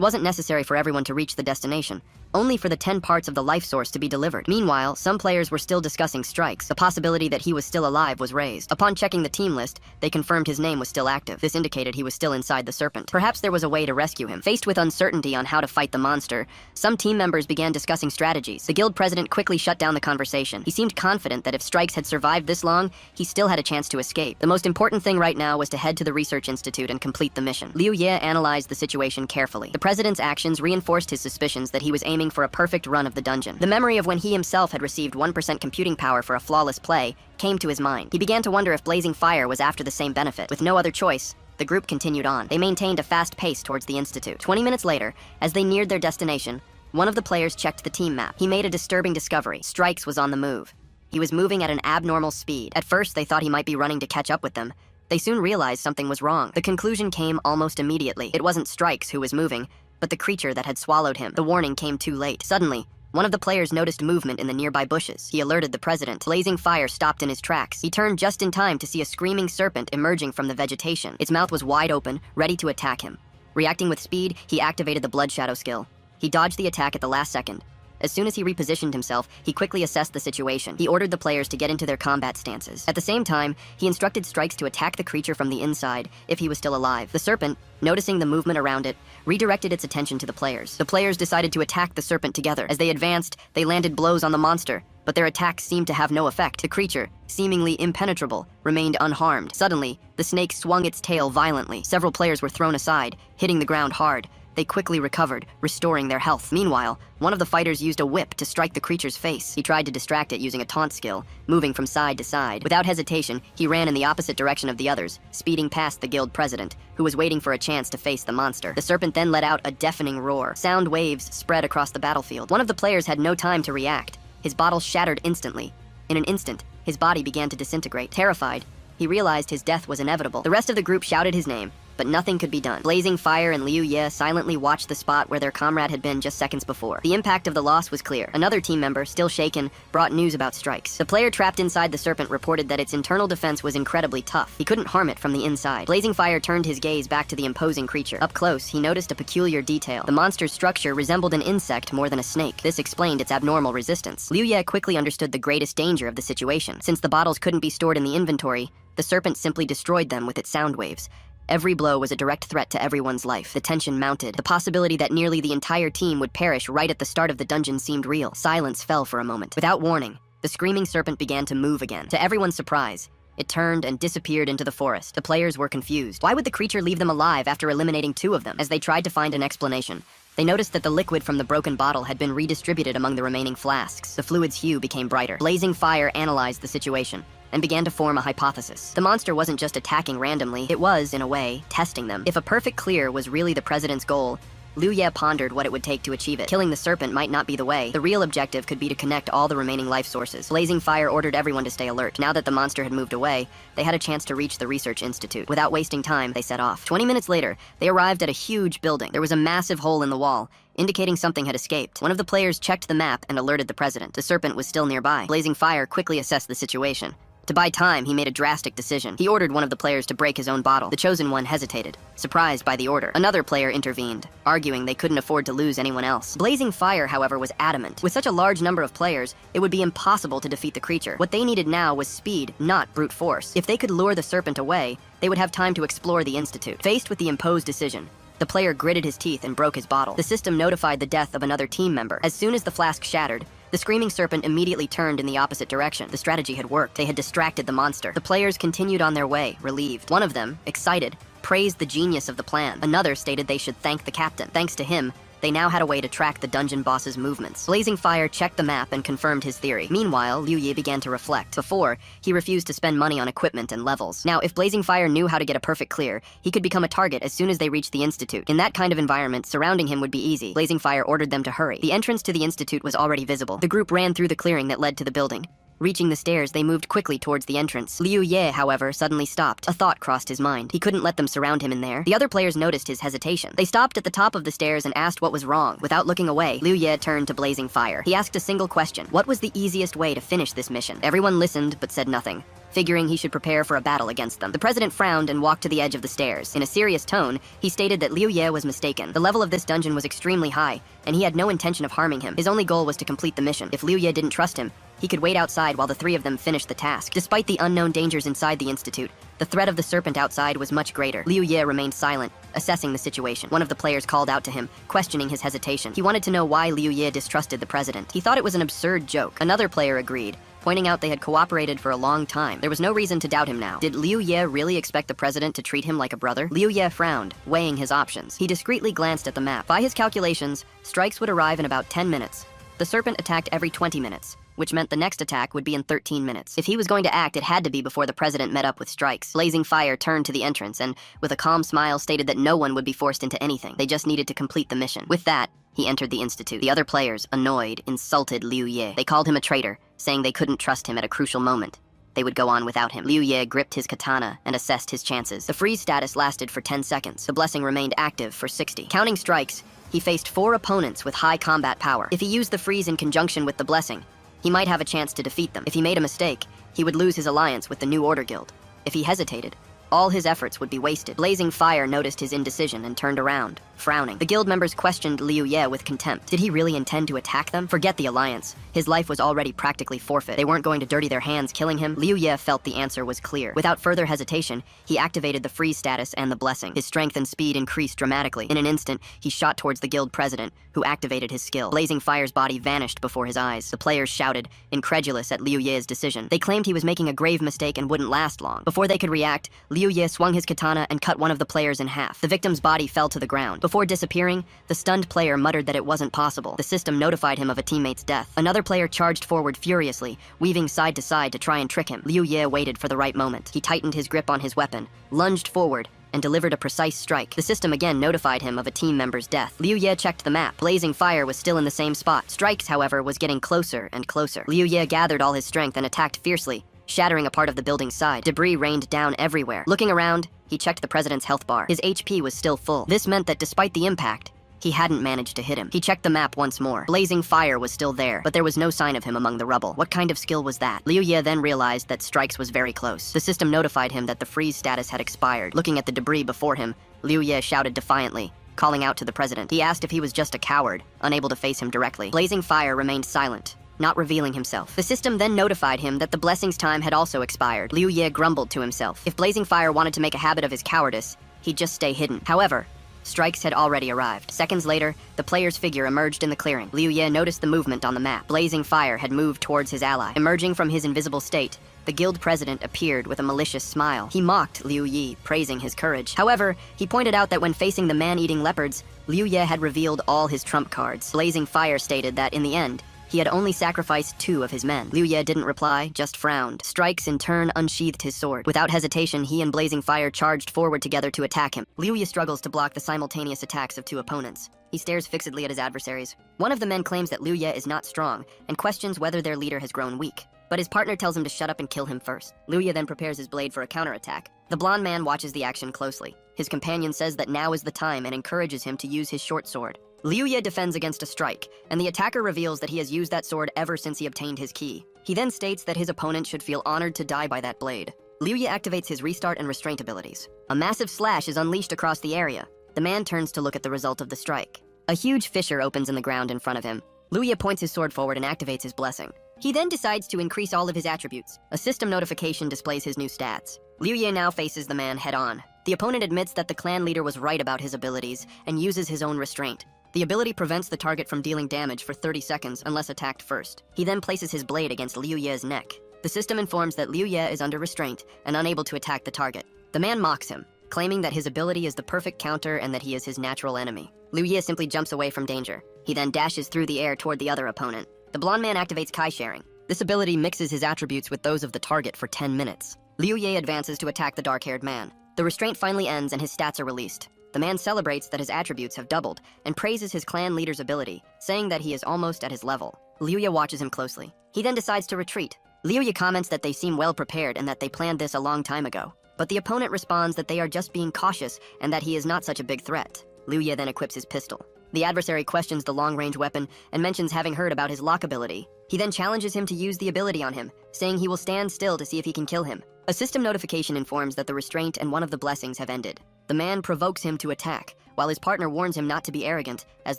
wasn't necessary for everyone to reach the destination, only for the 10 parts of the life source to be delivered. Meanwhile, some players were still discussing Strikes. The possibility that he was still alive was raised. Upon checking the team list, they confirmed his name was still active. This indicated he was still inside the serpent. Perhaps there was a way to rescue him. Faced with uncertainty on how to fight the monster, some team members began discussing strategies. The guild president quickly shut down the conversation. He seemed confident that if Strikes had survived this long, he still had a chance to escape. The most important thing right now was to head to the Research Institute and complete the mission. Liu Ye analyzed the situation carefully. The president's actions reinforced his suspicions that he was aiming for a perfect run of the dungeon. The memory of when he himself had received 1% computing power for a flawless play came to his mind. He began to wonder if Blazing Fire was after the same benefit. With no other choice, the group continued on. They maintained a fast pace towards the institute. 20 minutes later, as they neared their destination, one of the players checked the team map. He made a disturbing discovery. Strikes was on the move. He was moving at an abnormal speed. At first, they thought he might be running to catch up with them. They soon realized something was wrong. The conclusion came almost immediately. It wasn't Strikes who was moving, but the creature that had swallowed him. The warning came too late. Suddenly, one of the players noticed movement in the nearby bushes. He alerted the president. Blazing Fire stopped in his tracks. He turned just in time to see a screaming serpent emerging from the vegetation. Its mouth was wide open, ready to attack him. Reacting with speed, he activated the Blood Shadow skill. He dodged the attack at the last second. As soon as he repositioned himself, he quickly assessed the situation. He ordered the players to get into their combat stances. At the same time, he instructed Strikes to attack the creature from the inside, if he was still alive. The serpent, noticing the movement around it, redirected its attention to the players. The players decided to attack the serpent together. As they advanced, they landed blows on the monster, but their attacks seemed to have no effect. The creature, seemingly impenetrable, remained unharmed. Suddenly, the snake swung its tail violently. Several players were thrown aside, hitting the ground hard. They quickly recovered, restoring their health. Meanwhile, one of the fighters used a whip to strike the creature's face. He tried to distract it using a taunt skill, moving from side to side. Without hesitation, he ran in the opposite direction of the others, speeding past the guild president, who was waiting for a chance to face the monster. The serpent then let out a deafening roar. Sound waves spread across the battlefield. One of the players had no time to react. His bottle shattered instantly. In an instant, his body began to disintegrate. Terrified, he realized his death was inevitable. The rest of the group shouted his name, but nothing could be done. Blazing Fire and Liu Ye silently watched the spot where their comrade had been just seconds before. The impact of the loss was clear. Another team member, still shaken, brought news about strikes. The player trapped inside the serpent reported that its internal defense was incredibly tough. He couldn't harm it from the inside. Blazing Fire turned his gaze back to the imposing creature. Up close, he noticed a peculiar detail. The monster's structure resembled an insect more than a snake. This explained its abnormal resistance. Liu Ye quickly understood the greatest danger of the situation. Since the bottles couldn't be stored in the inventory, the serpent simply destroyed them with its sound waves. Every blow was a direct threat to everyone's life. The tension mounted. The possibility that nearly the entire team would perish right at the start of the dungeon seemed real. Silence fell for a moment. Without warning, the screaming serpent began to move again. To everyone's surprise, it turned and disappeared into the forest. The players were confused. Why would the creature leave them alive after eliminating 2 of them? As they tried to find an explanation, they noticed that the liquid from the broken bottle had been redistributed among the remaining flasks. The fluid's hue became brighter. Blazing Fire analyzed the situation and began to form a hypothesis. The monster wasn't just attacking randomly, it was, in a way, testing them. If a perfect clear was really the president's goal, Liu Ye pondered what it would take to achieve it. Killing the serpent might not be the way. The real objective could be to connect all the remaining life sources. Blazing Fire ordered everyone to stay alert. Now that the monster had moved away, they had a chance to reach the research institute. Without wasting time, they set off. 20 minutes later, they arrived at a huge building. There was a massive hole in the wall, indicating something had escaped. One of the players checked the map and alerted the president. The serpent was still nearby. Blazing Fire quickly assessed the situation. To buy time, he made a drastic decision. He ordered one of the players to break his own bottle. The chosen one hesitated, surprised by the order. Another player intervened, arguing they couldn't afford to lose anyone else. Blazing Fire, however, was adamant. With such a large number of players, it would be impossible to defeat the creature. What they needed now was speed, not brute force. If they could lure the serpent away, they would have time to explore the institute. Faced with the imposed decision, the player gritted his teeth and broke his bottle. The system notified the death of another team member. As soon as the flask shattered, the screaming serpent immediately turned in the opposite direction. The strategy had worked. They had distracted the monster. The players continued on their way, relieved. One of them, excited, praised the genius of the plan. Another stated they should thank the captain. Thanks to him, they now had a way to track the dungeon boss's movements. Blazing Fire checked the map and confirmed his theory. Meanwhile, Liu Ye began to reflect. Before, he refused to spend money on equipment and levels. Now, if Blazing Fire knew how to get a perfect clear, he could become a target as soon as they reached the institute. In that kind of environment, surrounding him would be easy. Blazing Fire ordered them to hurry. The entrance to the institute was already visible. The group ran through the clearing that led to the building. Reaching the stairs, they moved quickly towards the entrance. Liu Ye, however, suddenly stopped. A thought crossed his mind. He couldn't let them surround him in there. The other players noticed his hesitation. They stopped at the top of the stairs and asked what was wrong. Without looking away, Liu Ye turned to Blazing Fire. He asked a single question. What was the easiest way to finish this mission? Everyone listened, but said nothing, figuring he should prepare for a battle against them. The president frowned and walked to the edge of the stairs. In a serious tone, he stated that Liu Ye was mistaken. The level of this dungeon was extremely high, and he had no intention of harming him. His only goal was to complete the mission. If Liu Ye didn't trust him, he could wait outside while the 3 of them finished the task. Despite the unknown dangers inside the institute, the threat of the serpent outside was much greater. Liu Ye remained silent, assessing the situation. One of the players called out to him, questioning his hesitation. He wanted to know why Liu Ye distrusted the president. He thought it was an absurd joke. Another player agreed, pointing out they had cooperated for a long time. There was no reason to doubt him now. Did Liu Ye really expect the president to treat him like a brother? Liu Ye frowned, weighing his options. He discreetly glanced at the map. By his calculations, strikes would arrive in about 10 minutes. The serpent attacked every 20 minutes, which meant the next attack would be in 13 minutes. If he was going to act, it had to be before the president met up with strikes. Blazing Fire turned to the entrance and, with a calm smile, stated that no one would be forced into anything. They just needed to complete the mission. With that, he entered the institute. The other players, annoyed, insulted Liu Ye. They called him a traitor, saying they couldn't trust him at a crucial moment. They would go on without him. Liu Ye gripped his katana and assessed his chances. The freeze status lasted for 10 seconds. The blessing remained active for 60. Counting strikes, he faced 4 opponents with high combat power. If he used the freeze in conjunction with the blessing, he might have a chance to defeat them. If he made a mistake, he would lose his alliance with the New Order Guild. If he hesitated, all his efforts would be wasted. Blazing Fire noticed his indecision and turned around. frowning. The guild members questioned Liu Ye with contempt. Did he really intend to attack them? Forget the alliance. His life was already practically forfeit. They weren't going to dirty their hands killing him. Liu Ye felt the answer was clear. Without further hesitation, he activated the freeze status and the blessing. His strength and speed increased dramatically. In an instant, he shot towards the guild president, who activated his skill. Blazing Fire's body vanished before his eyes. The players shouted, incredulous at Liu Ye's decision. They claimed he was making a grave mistake and wouldn't last long. Before they could react, Liu Ye swung his katana and cut one of the players in half. The victim's body fell to the ground. Before disappearing, the stunned player muttered that it wasn't possible. The system notified him of a teammate's death. Another player charged forward furiously, weaving side to side to try and trick him. Liu Ye waited for the right moment. He tightened his grip on his weapon, lunged forward, and delivered a precise strike. The system again notified him of a team member's death. Liu Ye checked the map. Blazing Fire was still in the same spot. Strikes, however, was getting closer and closer. Liu Ye gathered all his strength and attacked fiercely, shattering a part of the building's side. Debris rained down everywhere. Looking around, he checked the president's health bar. His HP was still full. This meant that despite the impact, he hadn't managed to hit him. He checked the map once more. Blazing Fire was still there, but there was no sign of him among the rubble. What kind of skill was that? Liu Ye then realized that Strikes was very close. The system notified him that the freeze status had expired. Looking at the debris before him, Liu Ye shouted defiantly, calling out to the president. He asked if he was just a coward, unable to face him directly. Blazing Fire remained silent, not revealing himself. The system then notified him that the blessing's time had also expired. Liu Ye grumbled to himself. If Blazing Fire wanted to make a habit of his cowardice, he'd just stay hidden. However, Strikes had already arrived. Seconds later, the player's figure emerged in the clearing. Liu Ye noticed the movement on the map. Blazing Fire had moved towards his ally. Emerging from his invisible state, the guild president appeared with a malicious smile. He mocked Liu Ye, praising his courage. However, he pointed out that when facing the man-eating leopards, Liu Ye had revealed all his trump cards. Blazing Fire stated that, in the end, he had only sacrificed 2 of his men. Liu Ye didn't reply, just frowned. Strikes in turn unsheathed his sword. Without hesitation, he and Blazing Fire charged forward together to attack him. Liu Ye struggles to block the simultaneous attacks of 2 opponents. He stares fixedly at his adversaries. One of the men claims that Liu Ye is not strong and questions whether their leader has grown weak. But his partner tells him to shut up and kill him first. Liu Ye then prepares his blade for a counterattack. The blonde man watches the action closely. His companion says that now is the time and encourages him to use his short sword. Liu Ye defends against a strike, and the attacker reveals that he has used that sword ever since he obtained his key. He then states that his opponent should feel honored to die by that blade. Liu Ye activates his restart and restraint abilities. A massive slash is unleashed across the area. The man turns to look at the result of the strike. A huge fissure opens in the ground in front of him. Liu Ye points his sword forward and activates his blessing. He then decides to increase all of his attributes. A system notification displays his new stats. Liu Ye now faces the man head-on. The opponent admits that the clan leader was right about his abilities and uses his own restraint. The ability prevents the target from dealing damage for 30 seconds unless attacked first. He then places his blade against Liu Ye's neck. The system informs that Liu Ye is under restraint and unable to attack the target. The man mocks him, claiming that his ability is the perfect counter and that he is his natural enemy. Liu Ye simply jumps away from danger. He then dashes through the air toward the other opponent. The blonde man activates Kai sharing. This ability mixes his attributes with those of the target for 10 minutes. Liu Ye advances to attack the dark-haired man. The restraint finally ends and his stats are released. The man celebrates that his attributes have doubled and praises his clan leader's ability, saying that he is almost at his level. Liu Ye watches him closely. He then decides to retreat. Liu Ye comments that they seem well prepared and that they planned this a long time ago. But the opponent responds that they are just being cautious and that he is not such a big threat. Liu Ye then equips his pistol. The adversary questions the long-range weapon and mentions having heard about his lock ability. He then challenges him to use the ability on him, saying he will stand still to see if he can kill him. A system notification informs that the restraint and one of the blessings have ended. The man provokes him to attack, while his partner warns him not to be arrogant, as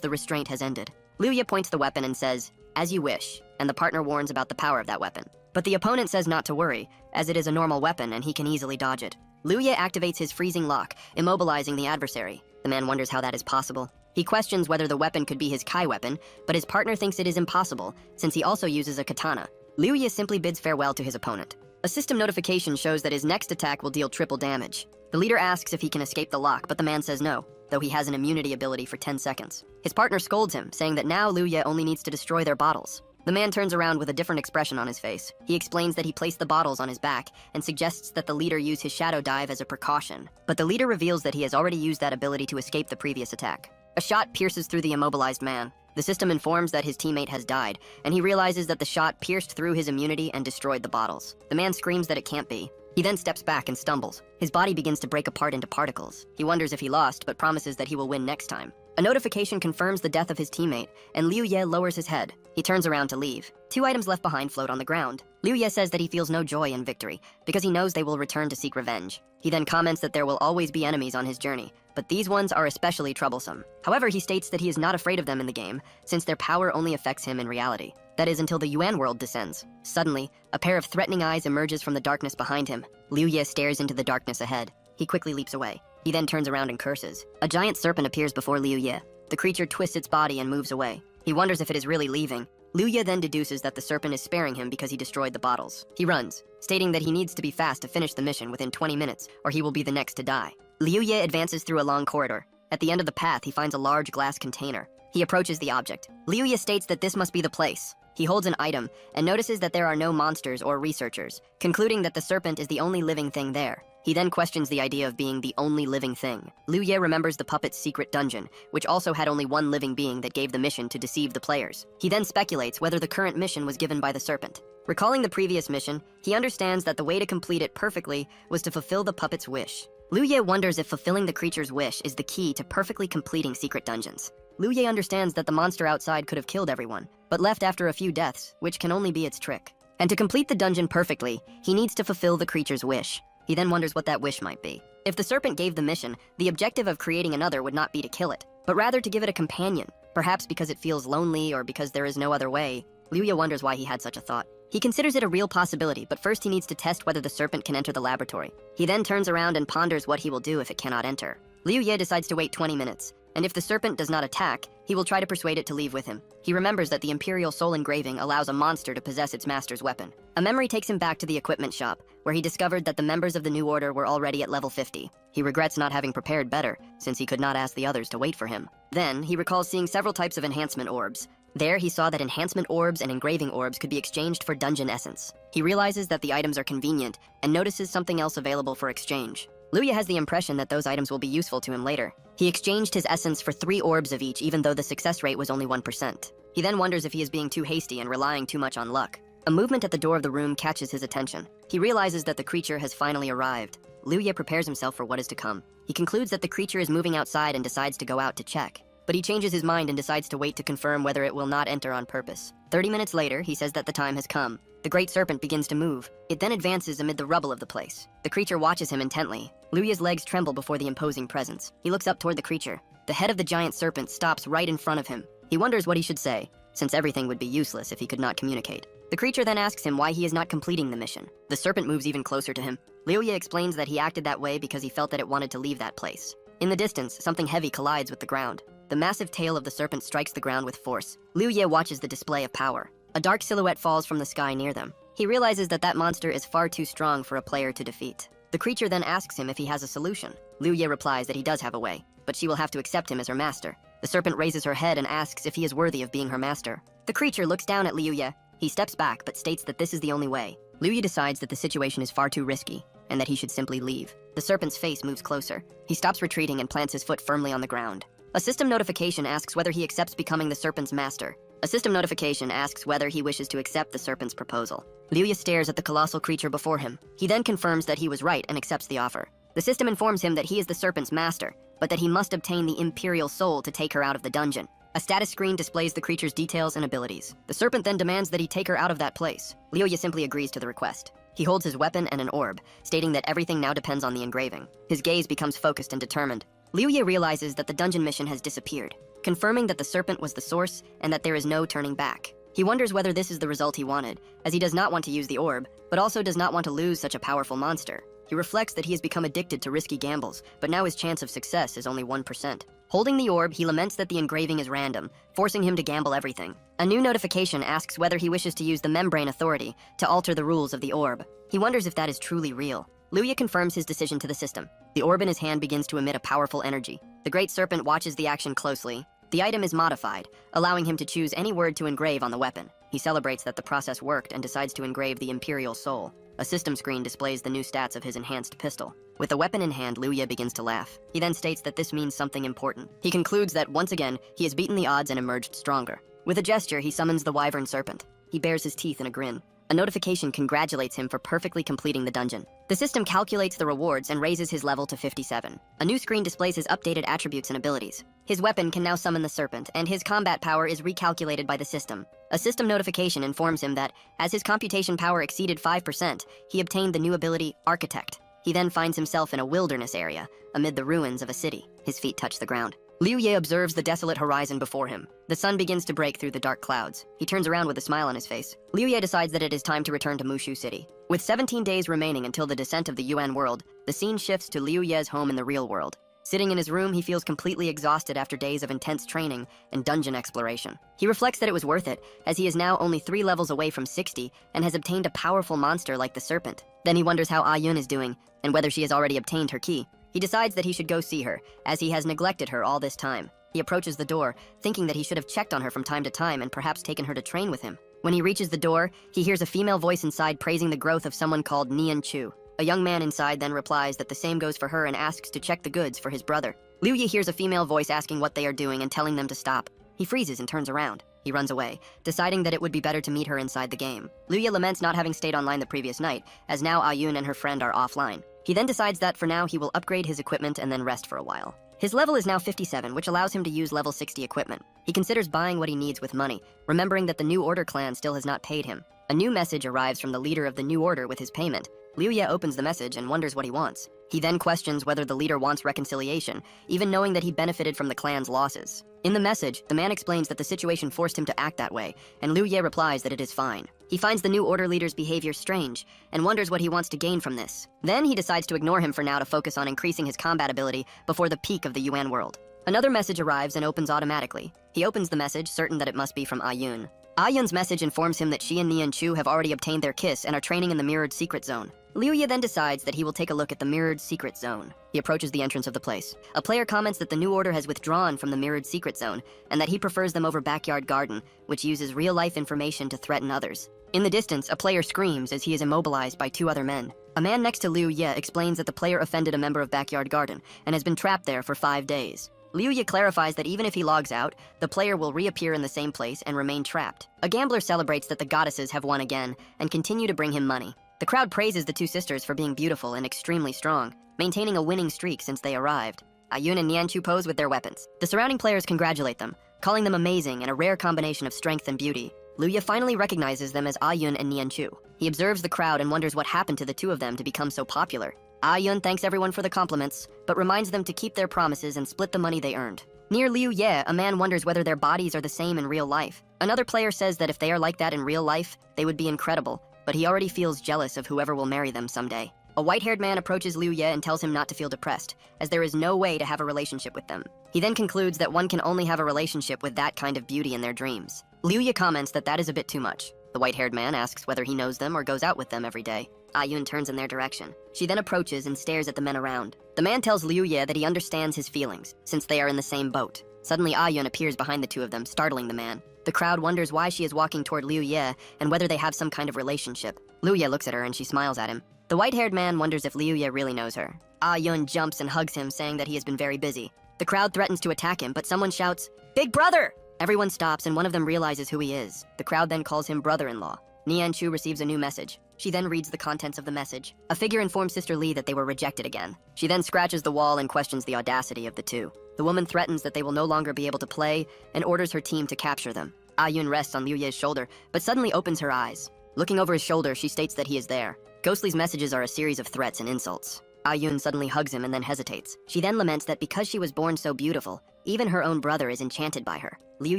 the restraint has ended. Liu Ye points the weapon and says, "As you wish," and the partner warns about the power of that weapon. But the opponent says not to worry, as it is a normal weapon and he can easily dodge it. Liu Ye activates his freezing lock, immobilizing the adversary. The man wonders how that is possible. He questions whether the weapon could be his Kai weapon, but his partner thinks it is impossible, since he also uses a katana. Liu Ye simply bids farewell to his opponent. A system notification shows that his next attack will deal triple damage. The leader asks if he can escape the lock, but the man says no, though he has an immunity ability for 10 seconds. His partner scolds him, saying that now Liu Ye only needs to destroy their bottles. The man turns around with a different expression on his face. He explains that he placed the bottles on his back and suggests that the leader use his shadow dive as a precaution. But the leader reveals that he has already used that ability to escape the previous attack. A shot pierces through the immobilized man. The system informs that his teammate has died, and he realizes that the shot pierced through his immunity and destroyed the bottles. The man screams that it can't be. He then steps back and stumbles. His body begins to break apart into particles. He wonders if he lost, but promises that he will win next time. A notification confirms the death of his teammate, and Liu Ye lowers his head. He turns around to leave. 2 items left behind float on the ground. Liu Ye says that he feels no joy in victory, because he knows they will return to seek revenge. He then comments that there will always be enemies on his journey, but these ones are especially troublesome. However, he states that he is not afraid of them in the game, since their power only affects him in reality. That is until the Yuan world descends. Suddenly, a pair of threatening eyes emerges from the darkness behind him. Liu Ye stares into the darkness ahead. He quickly leaps away. He then turns around and curses. A giant serpent appears before Liu Ye. The creature twists its body and moves away. He wonders if it is really leaving. Liu Ye then deduces that the serpent is sparing him because he destroyed the bottles. He runs, stating that he needs to be fast to finish the mission within 20 minutes, or he will be the next to die. Liu Ye advances through a long corridor. At the end of the path, he finds a large glass container. He approaches the object. Liu Ye states that this must be the place. He holds an item and notices that there are no monsters or researchers, concluding that the serpent is the only living thing there. He then questions the idea of being the only living thing. Liu Ye remembers the puppet's secret dungeon, which also had only one living being that gave the mission to deceive the players. He then speculates whether the current mission was given by the serpent. Recalling the previous mission, he understands that the way to complete it perfectly was to fulfill the puppet's wish. Liu Ye wonders if fulfilling the creature's wish is the key to perfectly completing secret dungeons. Liu Ye understands that the monster outside could have killed everyone, but left after a few deaths, which can only be its trick. And to complete the dungeon perfectly, he needs to fulfill the creature's wish. He then wonders what that wish might be. If the serpent gave the mission, the objective of creating another would not be to kill it, but rather to give it a companion, perhaps because it feels lonely or because there is no other way. Liu Ye wonders why he had such a thought. He considers it a real possibility, but first he needs to test whether the serpent can enter the laboratory. He then turns around and ponders what he will do if it cannot enter. Liu Ye decides to wait 20 minutes, and if the serpent does not attack, he will try to persuade it to leave with him. He remembers that the Imperial Soul engraving allows a monster to possess its master's weapon. A memory takes him back to the equipment shop, where he discovered that the members of the New Order were already at level 50. He regrets not having prepared better, since he could not ask the others to wait for him. Then, he recalls seeing several types of enhancement orbs. There, he saw that enhancement orbs and engraving orbs could be exchanged for dungeon essence. He realizes that the items are convenient, and notices something else available for exchange. Liu Ye has the impression that those items will be useful to him later. He exchanged his essence for 3 orbs of each, even though the success rate was only 1%. He then wonders if he is being too hasty and relying too much on luck. A movement at the door of the room catches his attention. He realizes that the creature has finally arrived. Liu Ye prepares himself for what is to come. He concludes that the creature is moving outside and decides to go out to check. But he changes his mind and decides to wait to confirm whether it will not enter on purpose. 30 minutes later, he says that the time has come. The great serpent begins to move. It then advances amid the rubble of the place. The creature watches him intently. Liu Ye's legs tremble before the imposing presence. He looks up toward the creature. The head of the giant serpent stops right in front of him. He wonders what he should say, since everything would be useless if he could not communicate. The creature then asks him why he is not completing the mission. The serpent moves even closer to him. Liu Ye explains that he acted that way because he felt that it wanted to leave that place. In the distance, something heavy collides with the ground. The massive tail of the serpent strikes the ground with force. Liu Ye watches the display of power. A dark silhouette falls from the sky near them. He realizes that that monster is far too strong for a player to defeat. The creature then asks him if he has a solution. Liu Ye replies that he does have a way, but she will have to accept him as her master. The serpent raises her head and asks if he is worthy of being her master. The creature looks down at Liu Ye. He steps back but states that this is the only way. Liu Ye decides that the situation is far too risky and that he should simply leave. The serpent's face moves closer. He stops retreating and plants his foot firmly on the ground. A system notification asks whether he accepts becoming the serpent's master. A system notification asks whether he wishes to accept the serpent's proposal. Liu Ye stares at the colossal creature before him. He then confirms that he was right and accepts the offer. The system informs him that he is the serpent's master, but that he must obtain the Imperial Soul to take her out of the dungeon. A status screen displays the creature's details and abilities. The serpent then demands that he take her out of that place. Liu Ye simply agrees to the request. He holds his weapon and an orb, stating that everything now depends on the engraving. His gaze becomes focused and determined. Liu Ye realizes that the dungeon mission has disappeared, confirming that the serpent was the source and that there is no turning back. He wonders whether this is the result he wanted, as he does not want to use the orb, but also does not want to lose such a powerful monster. He reflects that he has become addicted to risky gambles, but now his chance of success is only 1%. Holding the orb, he laments that the engraving is random, forcing him to gamble everything. A new notification asks whether he wishes to use the membrane authority to alter the rules of the orb. He wonders if that is truly real. Liu Ye confirms his decision to the system. The orb in his hand begins to emit a powerful energy. The great serpent watches the action closely. The item is modified, allowing him to choose any word to engrave on the weapon. He celebrates that the process worked and decides to engrave the Imperial Soul. A system screen displays the new stats of his enhanced pistol. With the weapon in hand, Liu Ye begins to laugh. He then states that this means something important. He concludes that, once again, he has beaten the odds and emerged stronger. With a gesture, he summons the wyvern serpent. He bares his teeth in a grin. A notification congratulates him for perfectly completing the dungeon. The system calculates the rewards and raises his level to 57. A new screen displays his updated attributes and abilities. His weapon can now summon the serpent, and his combat power is recalculated by the system. A system notification informs him that, as his computation power exceeded 5%, he obtained the new ability, Architect. He then finds himself in a wilderness area, amid the ruins of a city. His feet touch the ground. Liu Ye observes the desolate horizon before him. The sun begins to break through the dark clouds. He turns around with a smile on his face. Liu Ye decides that it is time to return to Mushu City. With 17 days remaining until the descent of the Yuan world, the scene shifts to Liu Ye's home in the real world. Sitting in his room, he feels completely exhausted after days of intense training and dungeon exploration. He reflects that it was worth it, as he is now only 3 levels away from 60 and has obtained a powerful monster like the serpent. Then he wonders how Yun is doing and whether she has already obtained her key. He decides that he should go see her, as he has neglected her all this time. He approaches the door, thinking that he should have checked on her from time to time and perhaps taken her to train with him. When he reaches the door, he hears a female voice inside praising the growth of someone called Nian Chu. A young man inside then replies that the same goes for her and asks to check the goods for his brother. Liu Ye hears a female voice asking what they are doing and telling them to stop. He freezes and turns around. He runs away, deciding that it would be better to meet her inside the game. Liu Ye laments not having stayed online the previous night, as now Yun and her friend are offline. He then decides that for now he will upgrade his equipment and then rest for a while. His level is now 57, which allows him to use level 60 equipment. He considers buying what he needs with money, remembering that the New Order clan still has not paid him. A new message arrives from the leader of the New Order with his payment. Liu Ye opens the message and wonders what he wants. He then questions whether the leader wants reconciliation, even knowing that he benefited from the clan's losses. In the message, the man explains that the situation forced him to act that way, and Liu Ye replies that it is fine. He finds the New Order leader's behavior strange, and wonders what he wants to gain from this. Then he decides to ignore him for now to focus on increasing his combat ability before the peak of the Yuan world. Another message arrives and opens automatically. He opens the message, certain that it must be from Yun. Yun's message informs him that she and Nian Chu have already obtained their kiss and are training in the mirrored secret zone. Liu Ye then decides that he will take a look at the mirrored secret zone. He approaches the entrance of the place. A player comments that the New Order has withdrawn from the mirrored secret zone, and that he prefers them over Backyard Garden, which uses real-life information to threaten others. In the distance, a player screams as he is immobilized by 2 other men. A man next to Liu Ye explains that the player offended a member of Backyard Garden and has been trapped there for 5 days. Liu Ye clarifies that even if he logs out, the player will reappear in the same place and remain trapped. A gambler celebrates that the goddesses have won again and continue to bring him money. The crowd praises the 2 sisters for being beautiful and extremely strong, maintaining a winning streak since they arrived. Yun and Nian Chu pose with their weapons. The surrounding players congratulate them, calling them amazing and a rare combination of strength and beauty. Liu Ye finally recognizes them as Yun and Nian Chu. He observes the crowd and wonders what happened to the 2 of them to become so popular. Yun thanks everyone for the compliments, but reminds them to keep their promises and split the money they earned. Near Liu Ye, a man wonders whether their bodies are the same in real life. Another player says that if they are like that in real life, they would be incredible, but he already feels jealous of whoever will marry them someday. A white-haired man approaches Liu Ye and tells him not to feel depressed, as there is no way to have a relationship with them. He then concludes that one can only have a relationship with that kind of beauty in their dreams. Liu Ye comments that that is a bit too much. The white-haired man asks whether he knows them or goes out with them every day. Yun turns in their direction. She then approaches and stares at the men around. The man tells Liu Ye that he understands his feelings, since they are in the same boat. Suddenly Yun appears behind the 2 of them, startling the man. The crowd wonders why she is walking toward Liu Ye and whether they have some kind of relationship. Liu Ye looks at her and she smiles at him. The white-haired man wonders if Liu Ye really knows her. Yun jumps and hugs him, saying that he has been very busy. The crowd threatens to attack him, but someone shouts, "Big brother!" Everyone stops and one of them realizes who he is. The crowd then calls him brother-in-law. Nian Chu receives a new message. She then reads the contents of the message. A figure informs Sister Lee that they were rejected again. She then scratches the wall and questions the audacity of the 2. The woman threatens that they will no longer be able to play and orders her team to capture them. Yun rests on Liu Ye's shoulder, but suddenly opens her eyes. Looking over his shoulder, she states that he is there. Ghostly's messages are a series of threats and insults. Yun suddenly hugs him and then hesitates. She then laments that because she was born so beautiful, even her own brother is enchanted by her. Liu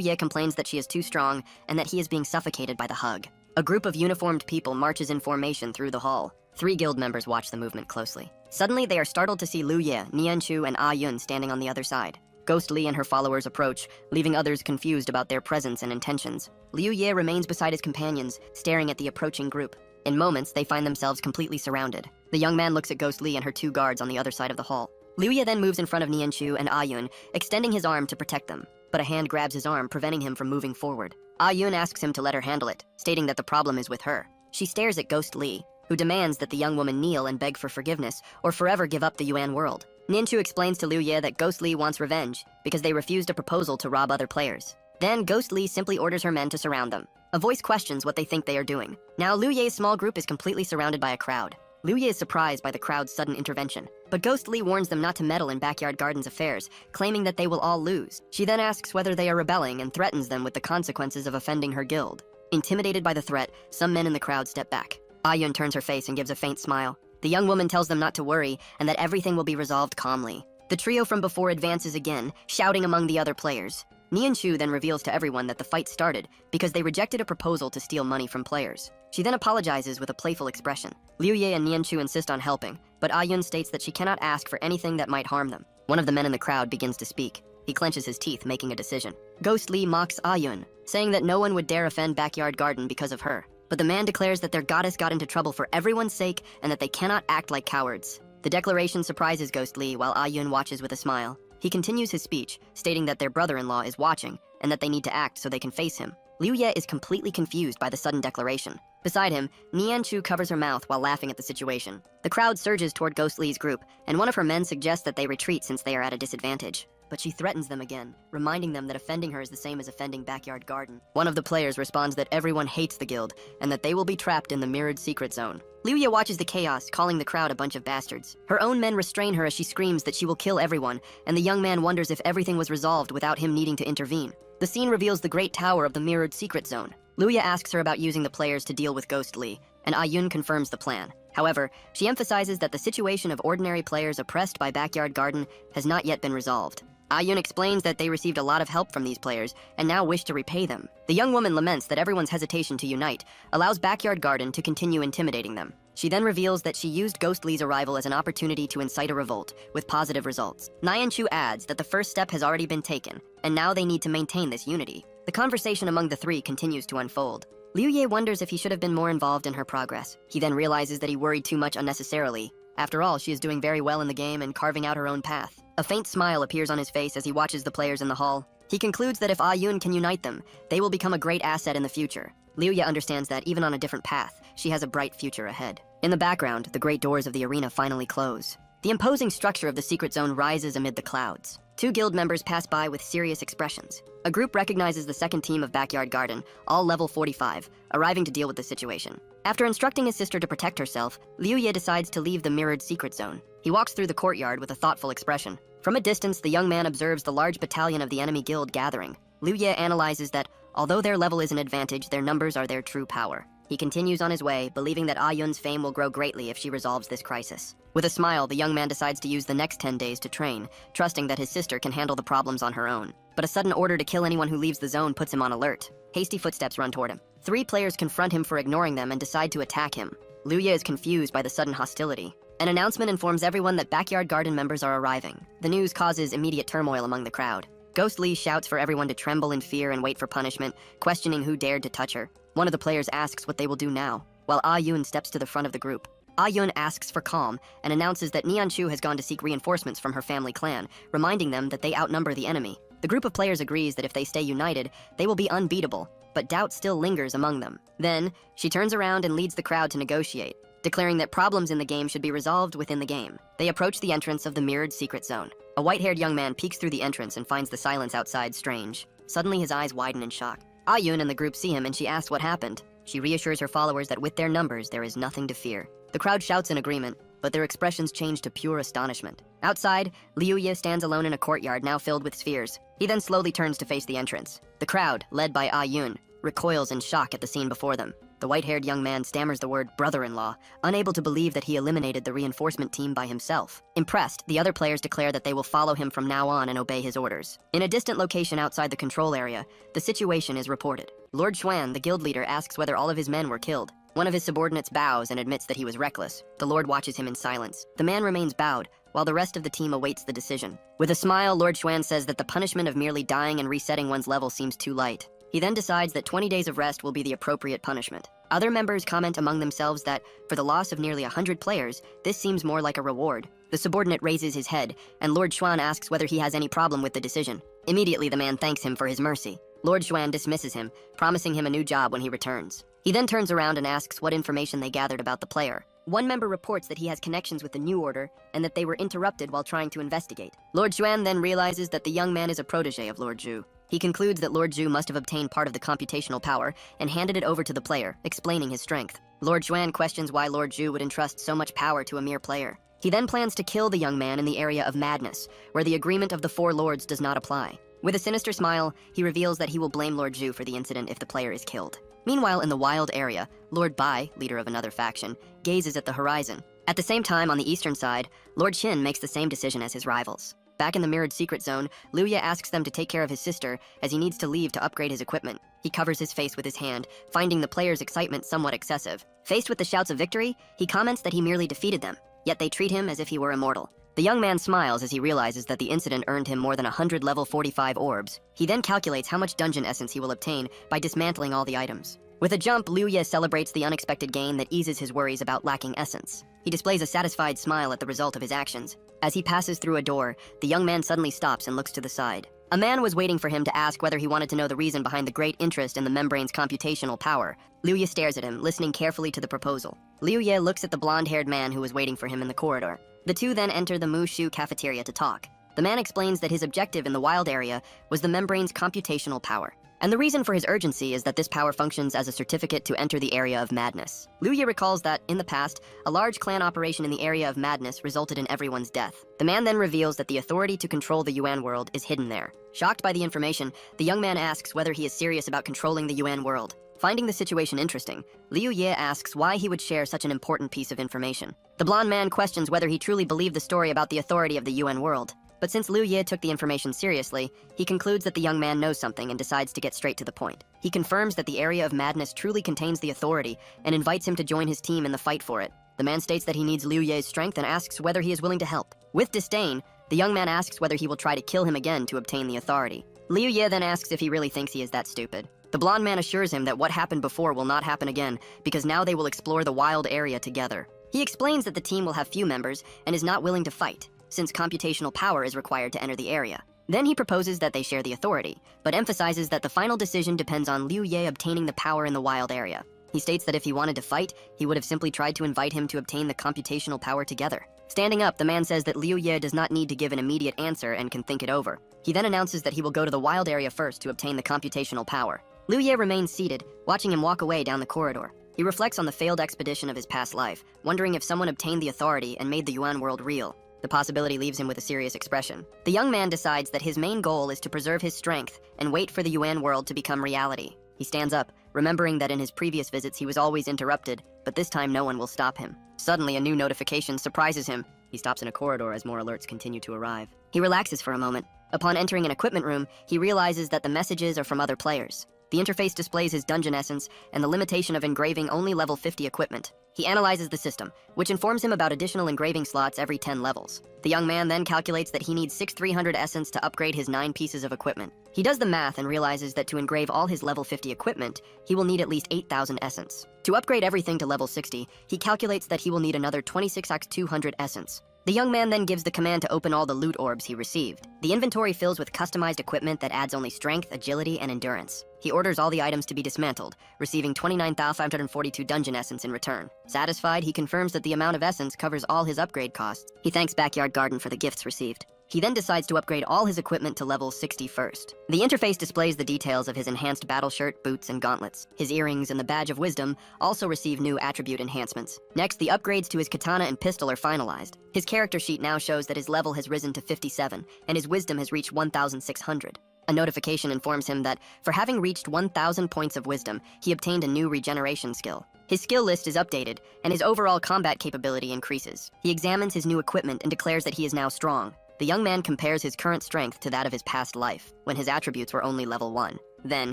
Ye complains that she is too strong and that he is being suffocated by the hug. A group of uniformed people marches in formation through the hall. 3 guild members watch the movement closely. Suddenly, they are startled to see Liu Ye, Nian Chu, and Yun standing on the other side. Ghost Li and her followers approach, leaving others confused about their presence and intentions. Liu Ye remains beside his companions, staring at the approaching group. In moments, they find themselves completely surrounded. The young man looks at Ghost Li and her 2 guards on the other side of the hall. Liu Ye then moves in front of Nian Chu and Yun, extending his arm to protect them. But a hand grabs his arm, preventing him from moving forward. Yun asks him to let her handle it, stating that the problem is with her. She stares at Ghost Li, who demands that the young woman kneel and beg for forgiveness, or forever give up the Yuan world. Nian Chu explains to Liu Ye that Ghost Li wants revenge, because they refused a proposal to rob other players. Then Ghost Li simply orders her men to surround them. A voice questions what they think they are doing. Now Liu Ye's small group is completely surrounded by a crowd. Liu Ye is surprised by the crowd's sudden intervention, but Ghost Li warns them not to meddle in Backyard Garden's affairs, claiming that they will all lose. She then asks whether they are rebelling and threatens them with the consequences of offending her guild. Intimidated by the threat, some men in the crowd step back. Yun turns her face and gives a faint smile. The young woman tells them not to worry and that everything will be resolved calmly. The trio from before advances again, shouting among the other players. Nian-Chu then reveals to everyone that the fight started because they rejected a proposal to steal money from players. She then apologizes with a playful expression. Liu Ye and Nian-Chu insist on helping, but Ah-Yun states that she cannot ask for anything that might harm them. One of the men in the crowd begins to speak. He clenches his teeth, making a decision. Ghost Li mocks Ah-Yun, saying that no one would dare offend Backyard Garden because of her. But the man declares that their goddess got into trouble for everyone's sake and that they cannot act like cowards. The declaration surprises Ghost Li while Ah-Yun watches with a smile. He continues his speech, stating that their brother-in-law is watching and that they need to act so they can face him. Liu Ye is completely confused by the sudden declaration. Beside him, Nian-Chu covers her mouth while laughing at the situation. The crowd surges toward Ghost Li's group, and one of her men suggests that they retreat since they are at a disadvantage. But she threatens them again, reminding them that offending her is the same as offending Backyard Garden. One of the players responds that everyone hates the guild, and that they will be trapped in the mirrored secret zone. Liu Ye watches the chaos, calling the crowd a bunch of bastards. Her own men restrain her as she screams that she will kill everyone, and the young man wonders if everything was resolved without him needing to intervene. The scene reveals the great tower of the mirrored secret zone. Liu Ye asks her about using the players to deal with Ghost Li, and Ah-Yun confirms the plan. However, she emphasizes that the situation of ordinary players oppressed by Backyard Garden has not yet been resolved. Ah-Yun explains that they received a lot of help from these players and now wish to repay them. The young woman laments that everyone's hesitation to unite allows Backyard Garden to continue intimidating them. She then reveals that she used Ghost Li's arrival as an opportunity to incite a revolt, with positive results. Nian-Chu adds that the first step has already been taken, and now they need to maintain this unity. The conversation among the three continues to unfold. Liu Ye wonders if he should have been more involved in her progress. He then realizes that he worried too much unnecessarily. After all, she is doing very well in the game and carving out her own path. A faint smile appears on his face as he watches the players in the hall. He concludes that if Ah-Yun can unite them, they will become a great asset in the future. Liu Ye understands that, even on a different path, she has a bright future ahead. In the background, the great doors of the arena finally close. The imposing structure of the secret zone rises amid the clouds. Two guild members pass by with serious expressions. A group recognizes the second team of Backyard Garden, all level 45, arriving to deal with the situation. After instructing his sister to protect herself, Liu Ye decides to leave the mirrored secret zone. He walks through the courtyard with a thoughtful expression. From a distance, the young man observes the large battalion of the enemy guild gathering. Liu Ye analyzes that, although their level is an advantage, their numbers are their true power. He continues on his way, believing that Ah-Yun's fame will grow greatly if she resolves this crisis. With a smile, the young man decides to use the next 10 days to train, trusting that his sister can handle the problems on her own. But a sudden order to kill anyone who leaves the zone puts him on alert. Hasty footsteps run toward him. Three players confront him for ignoring them and decide to attack him. Liu Ye is confused by the sudden hostility. An announcement informs everyone that Backyard Garden members are arriving. The news causes immediate turmoil among the crowd. Ghost Li shouts for everyone to tremble in fear and wait for punishment, questioning who dared to touch her. One of the players asks what they will do now, while Ah-Yun steps to the front of the group. Ah-Yun asks for calm and announces that Nian-Chu has gone to seek reinforcements from her family clan, reminding them that they outnumber the enemy. The group of players agrees that if they stay united, they will be unbeatable, but doubt still lingers among them. Then, she turns around and leads the crowd to negotiate, declaring that problems in the game should be resolved within the game. They approach the entrance of the mirrored secret zone. A white-haired young man peeks through the entrance and finds the silence outside strange. Suddenly his eyes widen in shock. Ah-Yun and the group see him and she asks what happened. She reassures her followers that with their numbers, there is nothing to fear. The crowd shouts in agreement, but their expressions change to pure astonishment. Outside, Liu Ye stands alone in a courtyard now filled with spheres. He then slowly turns to face the entrance. The crowd, led by Ah-Yun, recoils in shock at the scene before them. The white-haired young man stammers the word brother-in-law, unable to believe that he eliminated the reinforcement team by himself. Impressed, the other players declare that they will follow him from now on and obey his orders. In a distant location outside the control area, the situation is reported. Lord Xuan, the guild leader, asks whether all of his men were killed. One of his subordinates bows and admits that he was reckless. The Lord watches him in silence. The man remains bowed, while the rest of the team awaits the decision. With a smile, Lord Xuan says that the punishment of merely dying and resetting one's level seems too light. He then decides that 20 days of rest will be the appropriate punishment. Other members comment among themselves that, for the loss of nearly 100 players, this seems more like a reward. The subordinate raises his head, and Lord Xuan asks whether he has any problem with the decision. Immediately, the man thanks him for his mercy. Lord Xuan dismisses him, promising him a new job when he returns. He then turns around and asks what information they gathered about the player. One member reports that he has connections with the New Order and that they were interrupted while trying to investigate. Lord Xuan then realizes that the young man is a protege of Lord Zhu. He concludes that Lord Zhu must have obtained part of the computational power and handed it over to the player, explaining his strength. Lord Xuan questions why Lord Zhu would entrust so much power to a mere player. He then plans to kill the young man in the area of madness, where the agreement of the four lords does not apply. With a sinister smile, he reveals that he will blame Lord Zhu for the incident if the player is killed. Meanwhile, in the wild area, Lord Bai, leader of another faction, gazes at the horizon. At the same time, on the eastern side, Lord Shin makes the same decision as his rivals. Back in the mirrored secret zone, Liu Ye asks them to take care of his sister as he needs to leave to upgrade his equipment. He covers his face with his hand, finding the players' excitement somewhat excessive. Faced with the shouts of victory, he comments that he merely defeated them, yet they treat him as if he were immortal. The young man smiles as he realizes that the incident earned him more than 100 level 45 orbs. He then calculates how much dungeon essence he will obtain by dismantling all the items. With a jump, Liu Ye celebrates the unexpected gain that eases his worries about lacking essence. He displays a satisfied smile at the result of his actions. As he passes through a door, the young man suddenly stops and looks to the side. A man was waiting for him to ask whether he wanted to know the reason behind the great interest in the membrane's computational power. Liu Ye stares at him, listening carefully to the proposal. Liu Ye looks at the blonde-haired man who was waiting for him in the corridor. The two then enter the Mushu cafeteria to talk. The man explains that his objective in the wild area was the membrane's computational power. And the reason for his urgency is that this power functions as a certificate to enter the area of madness. Liu Ye recalls that, in the past, a large clan operation in the area of madness resulted in everyone's death. The man then reveals that the authority to control the Yuan world is hidden there. Shocked by the information, the young man asks whether he is serious about controlling the Yuan world. Finding the situation interesting, Liu Ye asks why he would share such an important piece of information. The blonde man questions whether he truly believed the story about the authority of the Yuan world. But since Liu Ye took the information seriously, he concludes that the young man knows something and decides to get straight to the point. He confirms that the area of madness truly contains the authority and invites him to join his team in the fight for it. The man states that he needs Liu Ye's strength and asks whether he is willing to help. With disdain, the young man asks whether he will try to kill him again to obtain the authority. Liu Ye then asks if he really thinks he is that stupid. The blonde man assures him that what happened before will not happen again because now they will explore the wild area together. He explains that the team will have few members and is not willing to fight, since computational power is required to enter the area. Then he proposes that they share the authority, but emphasizes that the final decision depends on Liu Ye obtaining the power in the wild area. He states that if he wanted to fight, he would have simply tried to invite him to obtain the computational power together. Standing up, the man says that Liu Ye does not need to give an immediate answer and can think it over. He then announces that he will go to the wild area first to obtain the computational power. Liu Ye remains seated, watching him walk away down the corridor. He reflects on the failed expedition of his past life, wondering if someone obtained the authority and made the Yuan world real. The possibility leaves him with a serious expression. The young man decides that his main goal is to preserve his strength and wait for the Yuan world to become reality. He stands up, remembering that in his previous visits he was always interrupted, but this time no one will stop him. Suddenly, a new notification surprises him. He stops in a corridor as more alerts continue to arrive. He relaxes for a moment. Upon entering an equipment room, he realizes that the messages are from other players. The interface displays his dungeon essence and the limitation of engraving only level 50 equipment. He analyzes the system, which informs him about additional engraving slots every 10 levels. The young man then calculates that he needs 6,300 essence to upgrade his 9 pieces of equipment. He does the math and realizes that to engrave all his level 50 equipment, he will need at least 8,000 essence. To upgrade everything to level 60, he calculates that he will need another 26x200 essence. The young man then gives the command to open all the loot orbs he received. The inventory fills with customized equipment that adds only strength, agility, and endurance. He orders all the items to be dismantled, receiving 29,542 dungeon essence in return. Satisfied, he confirms that the amount of essence covers all his upgrade costs. He thanks Backyard Garden for the gifts received. He then decides to upgrade all his equipment to level 60 first. The interface displays the details of his enhanced battle shirt, boots, and gauntlets. His earrings and the Badge of Wisdom also receive new attribute enhancements. Next, the upgrades to his katana and pistol are finalized. His character sheet now shows that his level has risen to 57, and his wisdom has reached 1,600. A notification informs him that, for having reached 1,000 points of wisdom, he obtained a new regeneration skill. His skill list is updated, and his overall combat capability increases. He examines his new equipment and declares that he is now strong. The young man compares his current strength to that of his past life, when his attributes were only level 1. Then,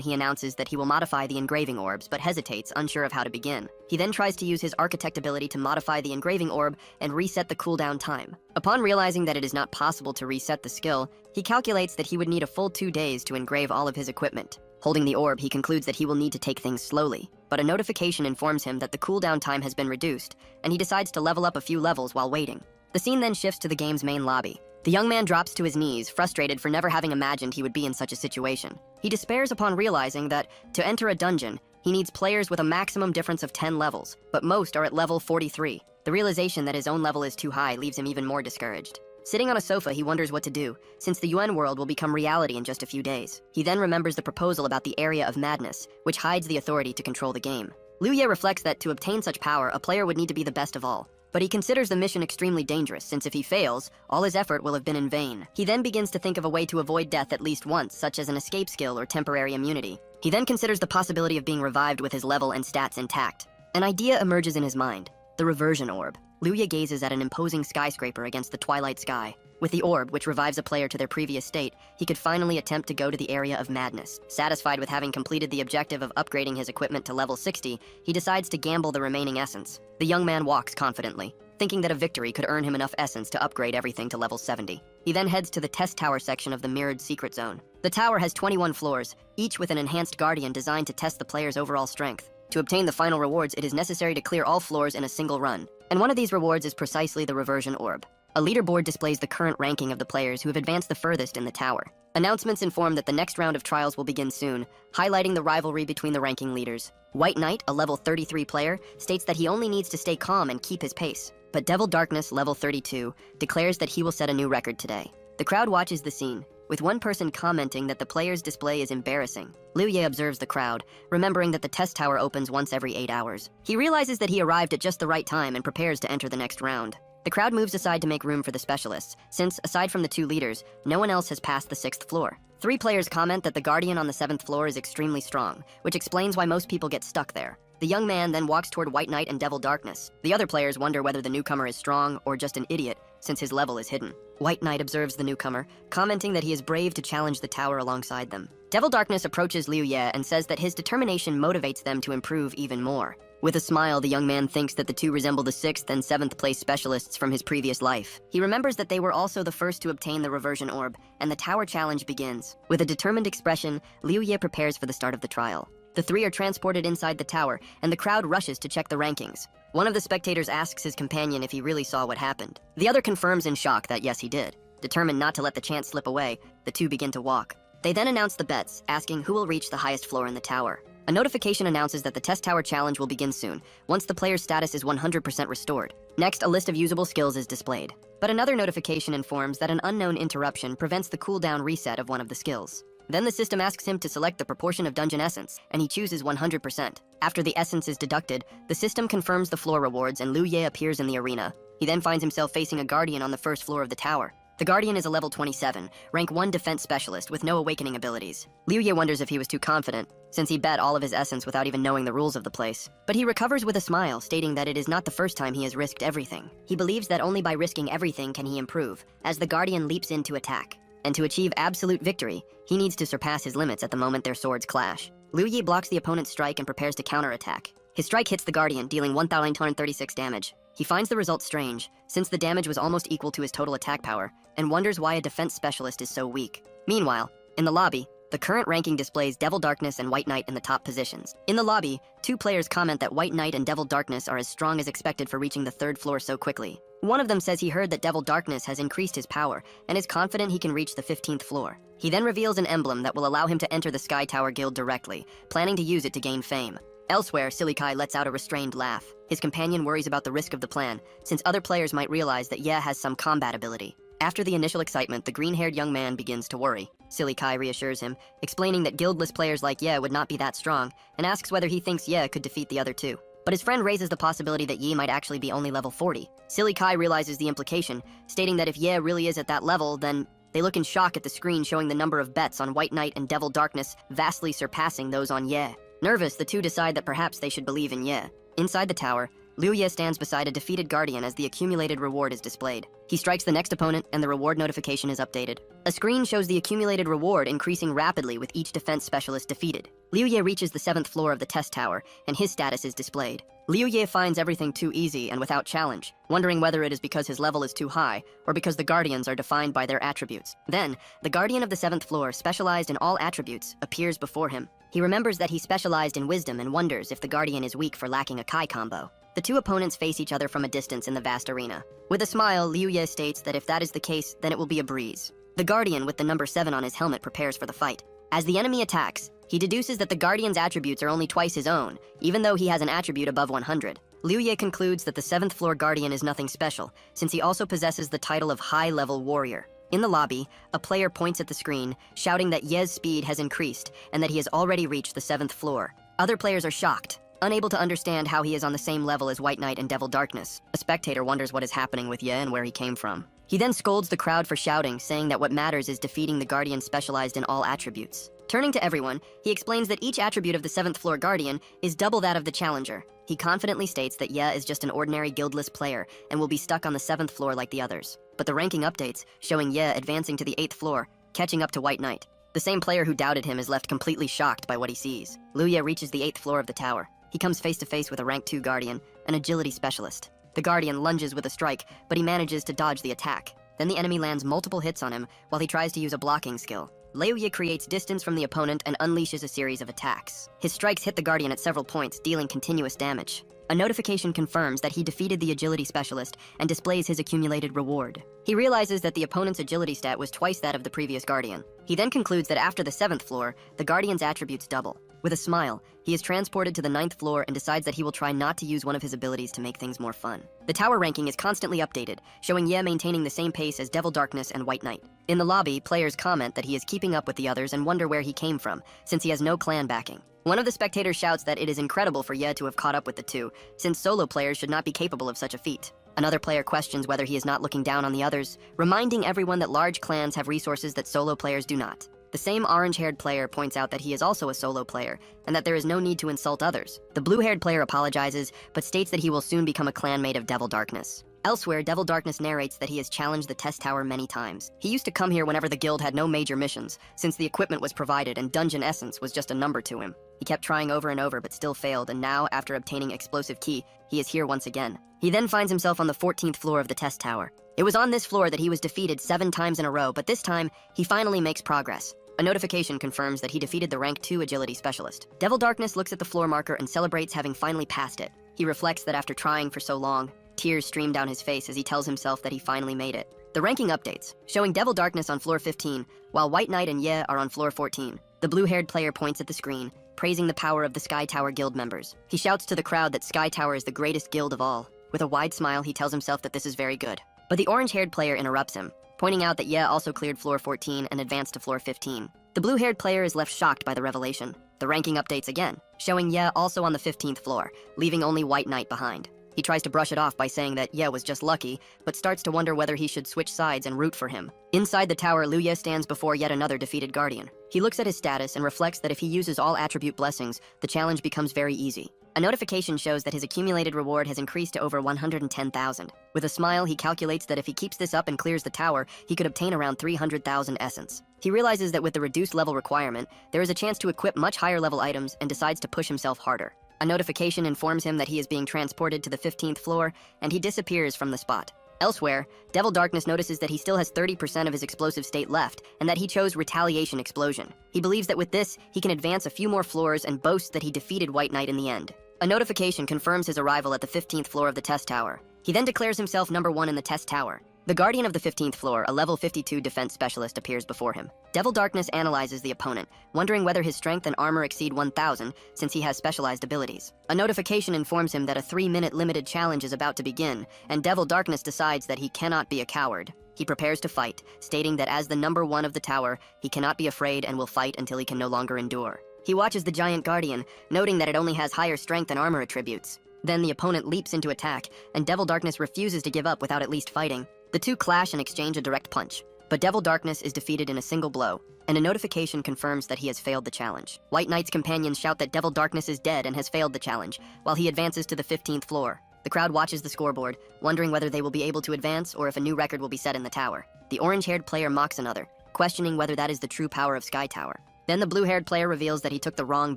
he announces that he will modify the engraving orbs, but hesitates, unsure of how to begin. He then tries to use his architect ability to modify the engraving orb and reset the cooldown time. Upon realizing that it is not possible to reset the skill, he calculates that he would need a full 2 days to engrave all of his equipment. Holding the orb, he concludes that he will need to take things slowly. But a notification informs him that the cooldown time has been reduced, and he decides to level up a few levels while waiting. The scene then shifts to the game's main lobby. The young man drops to his knees, frustrated for never having imagined he would be in such a situation. He despairs upon realizing that, to enter a dungeon, he needs players with a maximum difference of 10 levels, but most are at level 43. The realization that his own level is too high leaves him even more discouraged. Sitting on a sofa, he wonders what to do, since the Yuan world will become reality in just a few days. He then remembers the proposal about the Area of Madness, which hides the authority to control the game. Liu Ye reflects that to obtain such power, a player would need to be the best of all. But he considers the mission extremely dangerous, since if he fails, all his effort will have been in vain. He then begins to think of a way to avoid death at least once, such as an escape skill or temporary immunity. He then considers the possibility of being revived with his level and stats intact. An idea emerges in his mind. The Reversion Orb. Liu Ye gazes at an imposing skyscraper against the twilight sky. With the orb, which revives a player to their previous state, he could finally attempt to go to the area of madness. Satisfied with having completed the objective of upgrading his equipment to level 60, he decides to gamble the remaining essence. The young man walks confidently, thinking that a victory could earn him enough essence to upgrade everything to level 70. He then heads to the test tower section of the mirrored secret zone. The tower has 21 floors, each with an enhanced guardian designed to test the player's overall strength. To obtain the final rewards, it is necessary to clear all floors in a single run, and one of these rewards is precisely the Reversion Orb. A leaderboard displays the current ranking of the players who have advanced the furthest in the tower. Announcements inform that the next round of trials will begin soon, highlighting the rivalry between the ranking leaders. White Knight, a level 33 player, states that he only needs to stay calm and keep his pace. But Devil Darkness, level 32, declares that he will set a new record today. The crowd watches the scene, with one person commenting that the player's display is embarrassing. Liu Ye observes the crowd, remembering that the test tower opens once every 8 hours. He realizes that he arrived at just the right time and prepares to enter the next round. The crowd moves aside to make room for the specialists, since, aside from the 2 leaders, no one else has passed the 6th floor. 3 players comment that the Guardian on the 7th floor is extremely strong, which explains why most people get stuck there. The young man then walks toward White Knight and Devil Darkness. The other players wonder whether the newcomer is strong or just an idiot, since his level is hidden. White Knight observes the newcomer, commenting that he is brave to challenge the tower alongside them. Devil Darkness approaches Liu Ye and says that his determination motivates them to improve even more. With a smile, the young man thinks that the 2 resemble the 6th and 7th place specialists from his previous life. He remembers that they were also the first to obtain the Reversion Orb, and the tower challenge begins. With a determined expression, Liu Ye prepares for the start of the trial. The 3 are transported inside the tower, and the crowd rushes to check the rankings. One of the spectators asks his companion if he really saw what happened. The other confirms in shock that yes, he did. Determined not to let the chance slip away, the 2 begin to walk. They then announce the bets, asking who will reach the highest floor in the tower. A notification announces that the test tower challenge will begin soon, once the player's status is 100% restored. Next, a list of usable skills is displayed. But another notification informs that an unknown interruption prevents the cooldown reset of one of the skills. Then the system asks him to select the proportion of dungeon essence, and he chooses 100%. After the essence is deducted, the system confirms the floor rewards and Liu Ye appears in the arena. He then finds himself facing a guardian on the 1st floor of the tower. The Guardian is a level 27, rank 1 defense specialist with no awakening abilities. Liu Ye wonders if he was too confident, since he bet all of his essence without even knowing the rules of the place. But he recovers with a smile, stating that it is not the first time he has risked everything. He believes that only by risking everything can he improve, as the Guardian leaps in to attack. And to achieve absolute victory, he needs to surpass his limits at the moment their swords clash. Liu Ye blocks the opponent's strike and prepares to counterattack. His strike hits the Guardian, dealing 1,236 damage. He finds the result strange, since the damage was almost equal to his total attack power, and wonders why a defense specialist is so weak. Meanwhile, in the lobby, the current ranking displays Devil Darkness and White Knight in the top positions. In the lobby, 2 players comment that White Knight and Devil Darkness are as strong as expected for reaching the 3rd floor so quickly. One of them says he heard that Devil Darkness has increased his power, and is confident he can reach the 15th floor. He then reveals an emblem that will allow him to enter the Sky Tower Guild directly, planning to use it to gain fame. Elsewhere, Silly Kai lets out a restrained laugh. His companion worries about the risk of the plan, since other players might realize that Ye has some combat ability. After the initial excitement, the green-haired young man begins to worry. Silly Kai reassures him, explaining that guildless players like Ye would not be that strong, and asks whether he thinks Ye could defeat the other 2. But his friend raises the possibility that Yi might actually be only level 40. Silly Kai realizes the implication, stating that if Ye really is at that level, then they look in shock at the screen showing the number of bets on White Knight and Devil Darkness vastly surpassing those on Ye. Nervous, the 2 decide that perhaps they should believe in Ye. Inside the tower, Liu Ye stands beside a defeated guardian as the accumulated reward is displayed. He strikes the next opponent and the reward notification is updated. A screen shows the accumulated reward increasing rapidly with each defense specialist defeated. Liu Ye reaches the 7th floor of the test tower, and his status is displayed. Liu Ye finds everything too easy and without challenge, wondering whether it is because his level is too high, or because the guardians are defined by their attributes. Then, the guardian of the 7th floor, specialized in all attributes, appears before him. He remembers that he specialized in wisdom and wonders if the guardian is weak for lacking a Kai combo. The 2 opponents face each other from a distance in the vast arena. With a smile, Liu Ye states that if that is the case, then it will be a breeze. The guardian with the number 7 on his helmet prepares for the fight. As the enemy attacks, he deduces that the guardian's attributes are only twice his own, even though he has an attribute above 100. Liu Ye concludes that the 7th floor guardian is nothing special, since he also possesses the title of high-level warrior. In the lobby, a player points at the screen, shouting that Ye's speed has increased and that he has already reached the 7th floor. Other players are shocked, unable to understand how he is on the same level as White Knight and Devil Darkness. A spectator wonders what is happening with Ye and where he came from. He then scolds the crowd for shouting, saying that what matters is defeating the guardian specialized in all attributes. Turning to everyone, he explains that each attribute of the 7th floor Guardian is double that of the Challenger. He confidently states that Ye is just an ordinary guildless player and will be stuck on the 7th floor like the others. But the ranking updates, showing Ye advancing to the 8th floor, catching up to White Knight. The same player who doubted him is left completely shocked by what he sees. Liu Ye reaches the 8th floor of the tower. He comes face to face with a rank 2 Guardian, an agility specialist. The Guardian lunges with a strike, but he manages to dodge the attack. Then the enemy lands multiple hits on him while he tries to use a blocking skill. Liu Ye creates distance from the opponent and unleashes a series of attacks. His strikes hit the Guardian at several points, dealing continuous damage. A notification confirms that he defeated the agility specialist and displays his accumulated reward. He realizes that the opponent's agility stat was twice that of the previous Guardian. He then concludes that after the 7th floor, the Guardian's attributes double. With a smile, he is transported to the 9th floor and decides that he will try not to use one of his abilities to make things more fun. The tower ranking is constantly updated, showing Ye maintaining the same pace as Devil Darkness and White Knight. In the lobby, players comment that he is keeping up with the others and wonder where he came from, since he has no clan backing. One of the spectators shouts that it is incredible for Ye to have caught up with the two, since solo players should not be capable of such a feat. Another player questions whether he is not looking down on the others, reminding everyone that large clans have resources that solo players do not. The same orange-haired player points out that he is also a solo player, and that there is no need to insult others. The blue-haired player apologizes, but states that he will soon become a clanmate of Devil Darkness. Elsewhere, Devil Darkness narrates that he has challenged the test tower many times. He used to come here whenever the guild had no major missions, since the equipment was provided and dungeon essence was just a number to him. He kept trying over and over but still failed, and now, after obtaining explosive key, he is here once again. He then finds himself on the 14th floor of the test tower. It was on this floor that he was defeated 7 times in a row, but this time, he finally makes progress. A notification confirms that he defeated the rank 2 agility specialist. Devil Darkness looks at the floor marker and celebrates having finally passed it. He reflects that after trying for so long, tears stream down his face as he tells himself that he finally made it. The ranking updates, showing Devil Darkness on floor 15, while White Knight and Ye are on floor 14. The blue-haired player points at the screen, praising the power of the Sky Tower guild members. He shouts to the crowd that Sky Tower is the greatest guild of all. With a wide smile, he tells himself that this is very good. But the orange-haired player interrupts him, pointing out that Ye also cleared floor 14 and advanced to floor 15. The blue-haired player is left shocked by the revelation. The ranking updates again, showing Ye also on the 15th floor, leaving only White Knight behind. He tries to brush it off by saying that Ye was just lucky, but starts to wonder whether he should switch sides and root for him. Inside the tower, Liu Ye stands before yet another defeated Guardian. He looks at his status and reflects that if he uses all attribute blessings, the challenge becomes very easy. A notification shows that his accumulated reward has increased to over 110,000. With a smile, he calculates that if he keeps this up and clears the tower, he could obtain around 300,000 essence. He realizes that with the reduced level requirement, there is a chance to equip much higher level items and decides to push himself harder. A notification informs him that he is being transported to the 15th floor, and he disappears from the spot. Elsewhere, Devil Darkness notices that he still has 30% of his explosive state left, and that he chose Retaliation Explosion. He believes that with this, he can advance a few more floors and boasts that he defeated White Knight in the end. A notification confirms his arrival at the 15th floor of the test tower. He then declares himself number 1 in the test tower. The Guardian of the 15th floor, a level 52 defense specialist, appears before him. Devil Darkness analyzes the opponent, wondering whether his strength and armor exceed 1,000 since he has specialized abilities. A notification informs him that a 3-minute limited challenge is about to begin, and Devil Darkness decides that he cannot be a coward. He prepares to fight, stating that as the number 1 of the tower, he cannot be afraid and will fight until he can no longer endure. He watches the giant Guardian, noting that it only has higher strength and armor attributes. Then the opponent leaps into attack, and Devil Darkness refuses to give up without at least fighting. The two clash and exchange a direct punch, but Devil Darkness is defeated in a single blow, and a notification confirms that he has failed the challenge. White Knight's companions shout that Devil Darkness is dead and has failed the challenge, while he advances to the 15th floor. The crowd watches the scoreboard, wondering whether they will be able to advance or if a new record will be set in the tower. The orange-haired player mocks another, questioning whether that is the true power of Sky Tower. Then the blue-haired player reveals that he took the wrong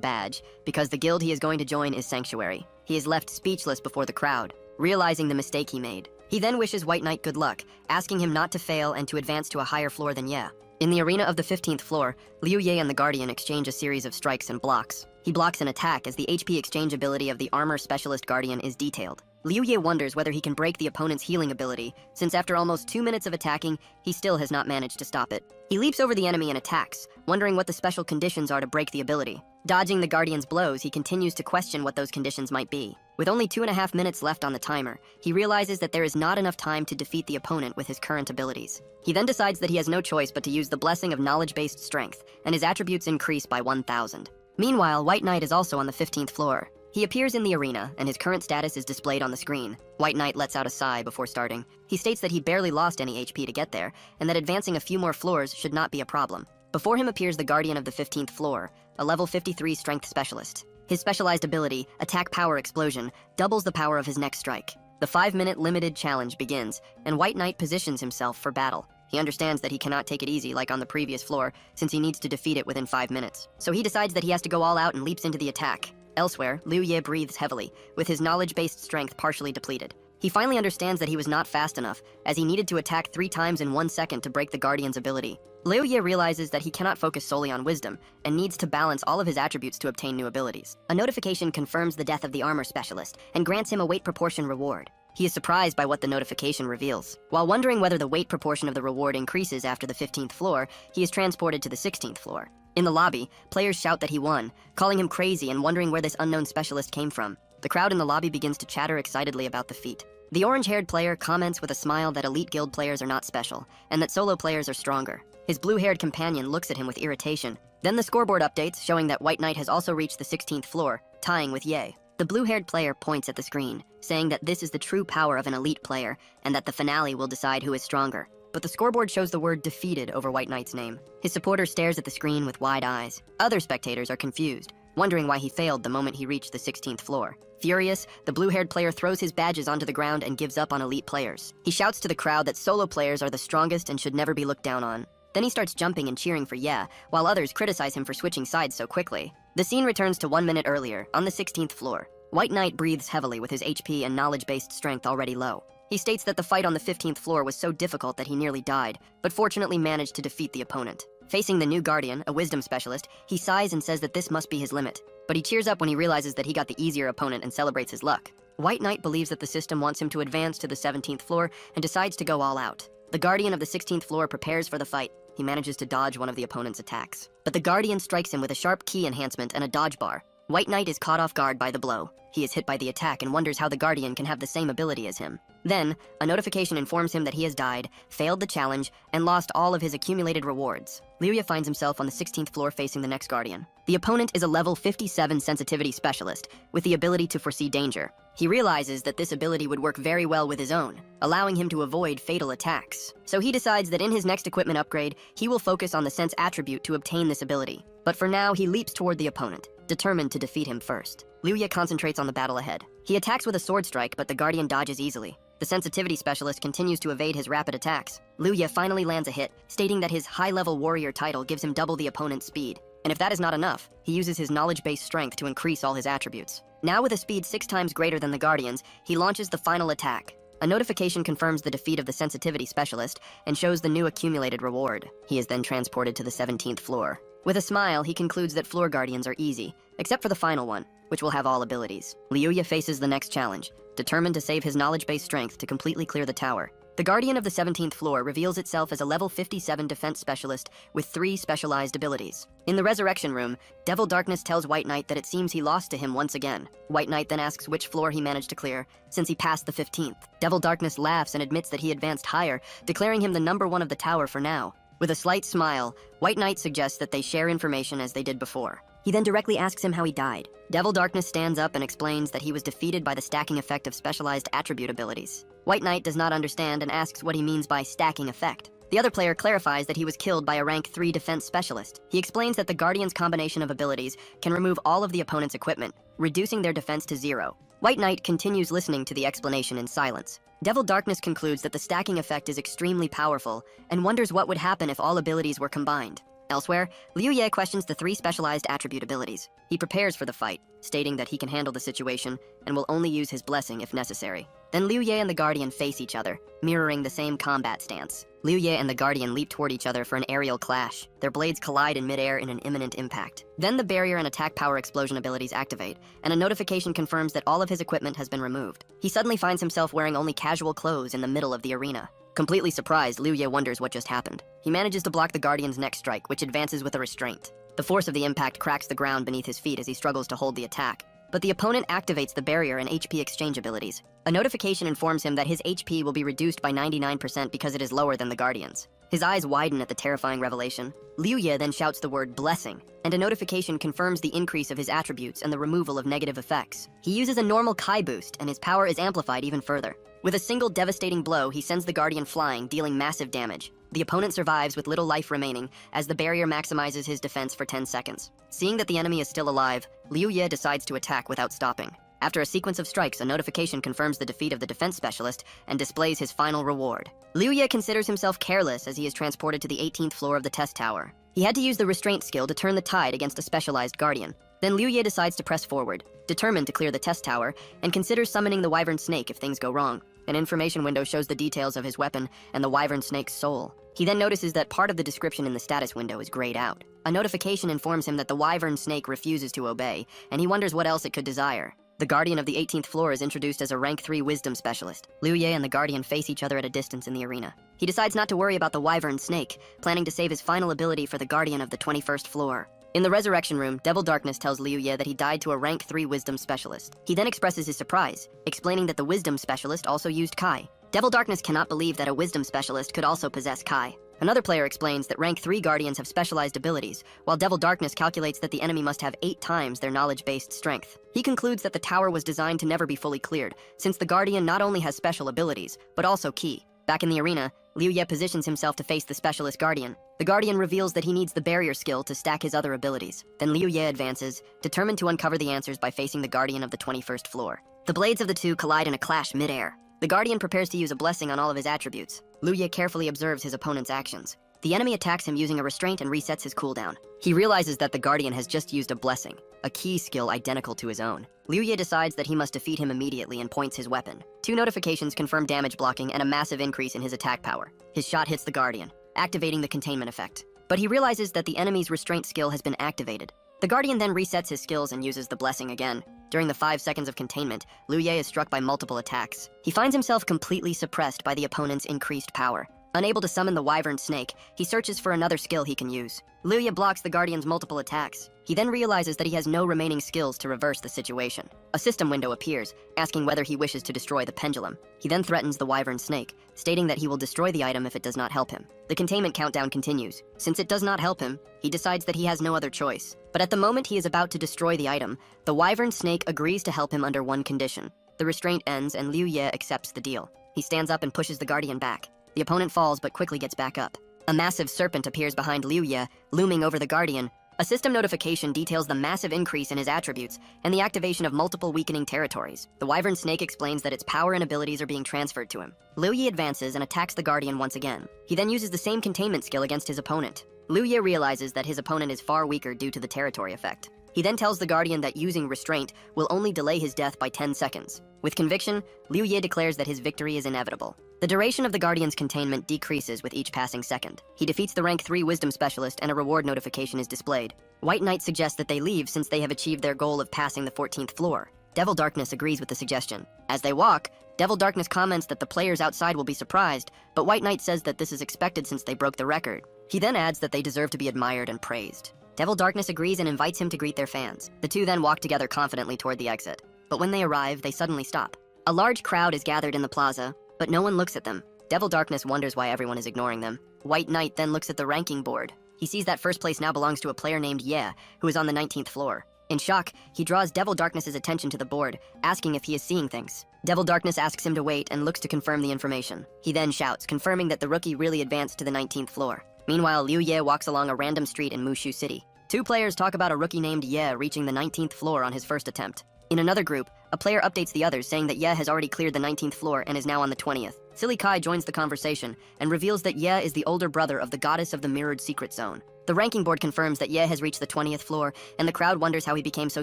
badge, because the guild he is going to join is Sanctuary. He is left speechless before the crowd, realizing the mistake he made. He then wishes White Knight good luck, asking him not to fail and to advance to a higher floor than Ye. In the arena of the 15th floor, Liu Ye and the Guardian exchange a series of strikes and blocks. He blocks an attack as the HP exchange ability of the Armor Specialist Guardian is detailed. Liu Ye wonders whether he can break the opponent's healing ability, since after almost 2 minutes of attacking, he still has not managed to stop it. He leaps over the enemy and attacks, wondering what the special conditions are to break the ability. Dodging the Guardian's blows, he continues to question what those conditions might be. With only 2.5 minutes left on the timer, he realizes that there is not enough time to defeat the opponent with his current abilities. He then decides that he has no choice but to use the blessing of knowledge-based strength, and his attributes increase by 1,000. Meanwhile, White Knight is also on the 15th floor. He appears in the arena, and his current status is displayed on the screen. White Knight lets out a sigh before starting. He states that he barely lost any HP to get there, and that advancing a few more floors should not be a problem. Before him appears the Guardian of the 15th floor, a level 53 strength specialist. His specialized ability, Attack Power Explosion, doubles the power of his next strike. The 5-minute limited challenge begins, and White Knight positions himself for battle. He understands that he cannot take it easy like on the previous floor, since he needs to defeat it within 5 minutes. So he decides that he has to go all out and leaps into the attack. Elsewhere, Liu Ye breathes heavily, with his knowledge-based strength partially depleted. He finally understands that he was not fast enough, as he needed to attack 3 times in 1 second to break the Guardian's ability. Liu Ye realizes that he cannot focus solely on wisdom, and needs to balance all of his attributes to obtain new abilities. A notification confirms the death of the armor specialist, and grants him a weight proportion reward. He is surprised by what the notification reveals. While wondering whether the weight proportion of the reward increases after the 15th floor, he is transported to the 16th floor. In the lobby, players shout that he won, calling him crazy and wondering where this unknown specialist came from. The crowd in the lobby begins to chatter excitedly about the feat. The orange-haired player comments with a smile that elite guild players are not special, and that solo players are stronger. His blue-haired companion looks at him with irritation. Then the scoreboard updates, showing that White Knight has also reached the 16th floor, tying with Ye. The blue-haired player points at the screen, saying that this is the true power of an elite player, and that the finale will decide who is stronger. But the scoreboard shows the word defeated over White Knight's name. His supporter stares at the screen with wide eyes. Other spectators are confused, wondering why he failed the moment he reached the 16th floor. Furious, the blue-haired player throws his badges onto the ground and gives up on elite players. He shouts to the crowd that solo players are the strongest and should never be looked down on. Then he starts jumping and cheering for Ye, while others criticize him for switching sides so quickly. The scene returns to 1 minute earlier, on the 16th floor. White Knight breathes heavily with his HP and knowledge-based strength already low. He states that the fight on the 15th floor was so difficult that he nearly died, but fortunately managed to defeat the opponent. Facing the new Guardian, a wisdom specialist, he sighs and says that this must be his limit. But he cheers up when he realizes that he got the easier opponent and celebrates his luck. White Knight believes that the system wants him to advance to the 17th floor and decides to go all out. The Guardian of the 16th floor prepares for the fight. He manages to dodge one of the opponent's attacks. But the Guardian strikes him with a sharp key enhancement and a dodge bar. White Knight is caught off guard by the blow. He is hit by the attack and wonders how the Guardian can have the same ability as him. Then, a notification informs him that he has died, failed the challenge, and lost all of his accumulated rewards. Liu Ye finds himself on the 16th floor facing the next Guardian. The opponent is a level 57 sensitivity specialist, with the ability to foresee danger. He realizes that this ability would work very well with his own, allowing him to avoid fatal attacks. So he decides that in his next equipment upgrade, he will focus on the sense attribute to obtain this ability. But for now, he leaps toward the opponent, determined to defeat him first. Liu Ye concentrates on the battle ahead. He attacks with a sword strike, but the Guardian dodges easily. The sensitivity specialist continues to evade his rapid attacks. Liu Ye finally lands a hit, stating that his high-level warrior title gives him double the opponent's speed. And if that is not enough, he uses his knowledge-based strength to increase all his attributes. Now with a speed 6 times greater than the Guardian's, he launches the final attack. A notification confirms the defeat of the sensitivity specialist and shows the new accumulated reward. He is then transported to the 17th floor. With a smile, he concludes that floor guardians are easy, except for the final one, which will have all abilities. Liu Ye faces the next challenge, determined to save his knowledge-based strength to completely clear the tower. The Guardian of the 17th floor reveals itself as a level 57 defense specialist with 3 specialized abilities. In the Resurrection Room, Devil Darkness tells White Knight that it seems he lost to him once again. White Knight then asks which floor he managed to clear, since he passed the 15th. Devil Darkness laughs and admits that he advanced higher, declaring him the number 1 of the tower for now. With a slight smile, White Knight suggests that they share information as they did before. He then directly asks him how he died. Devil Darkness stands up and explains that he was defeated by the stacking effect of specialized attribute abilities. White Knight does not understand and asks what he means by stacking effect. The other player clarifies that he was killed by a rank 3 defense specialist. He explains that the Guardian's combination of abilities can remove all of the opponent's equipment, reducing their defense to 0. White Knight continues listening to the explanation in silence. Devil Darkness concludes that the stacking effect is extremely powerful and wonders what would happen if all abilities were combined. Elsewhere, Liu Ye questions the 3 specialized attribute abilities. He prepares for the fight, stating that he can handle the situation and will only use his blessing if necessary. Then Liu Ye and the Guardian face each other, mirroring the same combat stance. Liu Ye and the Guardian leap toward each other for an aerial clash. Their blades collide in midair in an imminent impact. Then the barrier and attack power explosion abilities activate, and a notification confirms that all of his equipment has been removed. He suddenly finds himself wearing only casual clothes in the middle of the arena. Completely surprised, Liu Ye wonders what just happened. He manages to block the Guardian's next strike, which advances with a restraint. The force of the impact cracks the ground beneath his feet as he struggles to hold the attack. But the opponent activates the barrier and HP exchange abilities. A notification informs him that his HP will be reduced by 99% because it is lower than the Guardian's. His eyes widen at the terrifying revelation. Liu Ye then shouts the word blessing, and a notification confirms the increase of his attributes and the removal of negative effects. He uses a normal Kai boost, and his power is amplified even further. With a single devastating blow, he sends the Guardian flying, dealing massive damage. The opponent survives with little life remaining, as the barrier maximizes his defense for 10 seconds. Seeing that the enemy is still alive, Liu Ye decides to attack without stopping. After a sequence of strikes, a notification confirms the defeat of the defense specialist and displays his final reward. Liu Ye considers himself careless as he is transported to the 18th floor of the test tower. He had to use the restraint skill to turn the tide against a specialized guardian. Then Liu Ye decides to press forward, determined to clear the test tower, and considers summoning the wyvern snake if things go wrong. An information window shows the details of his weapon and the wyvern snake's soul. He then notices that part of the description in the status window is grayed out. A notification informs him that the wyvern snake refuses to obey, and he wonders what else it could desire. The Guardian of the 18th floor is introduced as a rank 3 wisdom specialist. Liu Ye and the Guardian face each other at a distance in the arena. He decides not to worry about the wyvern snake, planning to save his final ability for the Guardian of the 21st floor. In the resurrection room, Devil Darkness tells Liu Ye that he died to a rank 3 wisdom specialist. He then expresses his surprise, explaining that the wisdom specialist also used Kai. Devil Darkness cannot believe that a wisdom specialist could also possess Kai. Another player explains that rank 3 guardians have specialized abilities, while Devil Darkness calculates that the enemy must have 8 times their knowledge-based strength. He concludes that the tower was designed to never be fully cleared, since the guardian not only has special abilities, but also ki. Back in the arena, Liu Ye positions himself to face the specialist guardian. The guardian reveals that he needs the barrier skill to stack his other abilities. Then Liu Ye advances, determined to uncover the answers by facing the guardian of the 21st floor. The blades of the two collide in a clash mid-air. The guardian prepares to use a blessing on all of his attributes. Liu Ye carefully observes his opponent's actions. The enemy attacks him using a restraint and resets his cooldown. He realizes that the guardian has just used a blessing, a key skill identical to his own. Liu Ye decides that he must defeat him immediately and points his weapon. 2 notifications confirm damage blocking and a massive increase in his attack power. His shot hits the guardian, activating the containment effect. But he realizes that the enemy's restraint skill has been activated. The guardian then resets his skills and uses the blessing again. During the 5 seconds of containment, Liu Ye is struck by multiple attacks. He finds himself completely suppressed by the opponent's increased power. Unable to summon the wyvern snake, he searches for another skill he can use. Liu Ye blocks the guardian's multiple attacks. He then realizes that he has no remaining skills to reverse the situation. A system window appears, asking whether he wishes to destroy the pendulum. He then threatens the wyvern snake, stating that he will destroy the item if it does not help him. The containment countdown continues. Since it does not help him, he decides that he has no other choice. But at the moment he is about to destroy the item, the wyvern snake agrees to help him under one condition. The restraint ends and Liu Ye accepts the deal. He stands up and pushes the guardian back. The opponent falls but quickly gets back up. A massive serpent appears behind Liu Ye, looming over the guardian. A system notification details the massive increase in his attributes and the activation of multiple weakening territories. The wyvern snake explains that its power and abilities are being transferred to him. Liu Ye advances and attacks the guardian once again. He then uses the same containment skill against his opponent. Liu Ye realizes that his opponent is far weaker due to the territory effect. He then tells the guardian that using restraint will only delay his death by 10 seconds. With conviction, Liu Ye declares that his victory is inevitable. The duration of the guardian's containment decreases with each passing second. He defeats the rank 3 wisdom specialist and a reward notification is displayed. White Knight suggests that they leave since they have achieved their goal of passing the 14th floor. Devil Darkness agrees with the suggestion. As they walk, Devil Darkness comments that the players outside will be surprised, but White Knight says that this is expected since they broke the record. He then adds that they deserve to be admired and praised. Devil Darkness agrees and invites him to greet their fans. The two then walk together confidently toward the exit. But when they arrive, they suddenly stop. A large crowd is gathered in the plaza, but no one looks at them. Devil Darkness wonders why everyone is ignoring them. White Knight then looks at the ranking board. He sees that first place now belongs to a player named Ye, who is on the 19th floor. In shock, he draws Devil Darkness's attention to the board, asking if he is seeing things. Devil Darkness asks him to wait and looks to confirm the information. He then shouts, confirming that the rookie really advanced to the 19th floor. Meanwhile, Liu Ye walks along a random street in Mushu City. 2 players talk about a rookie named Ye reaching the 19th floor on his first attempt. In another group, a player updates the others saying that Ye has already cleared the 19th floor and is now on the 20th. Silly Kai joins the conversation and reveals that Ye is the older brother of the goddess of the mirrored secret zone. The ranking board confirms that Ye has reached the 20th floor, and the crowd wonders how he became so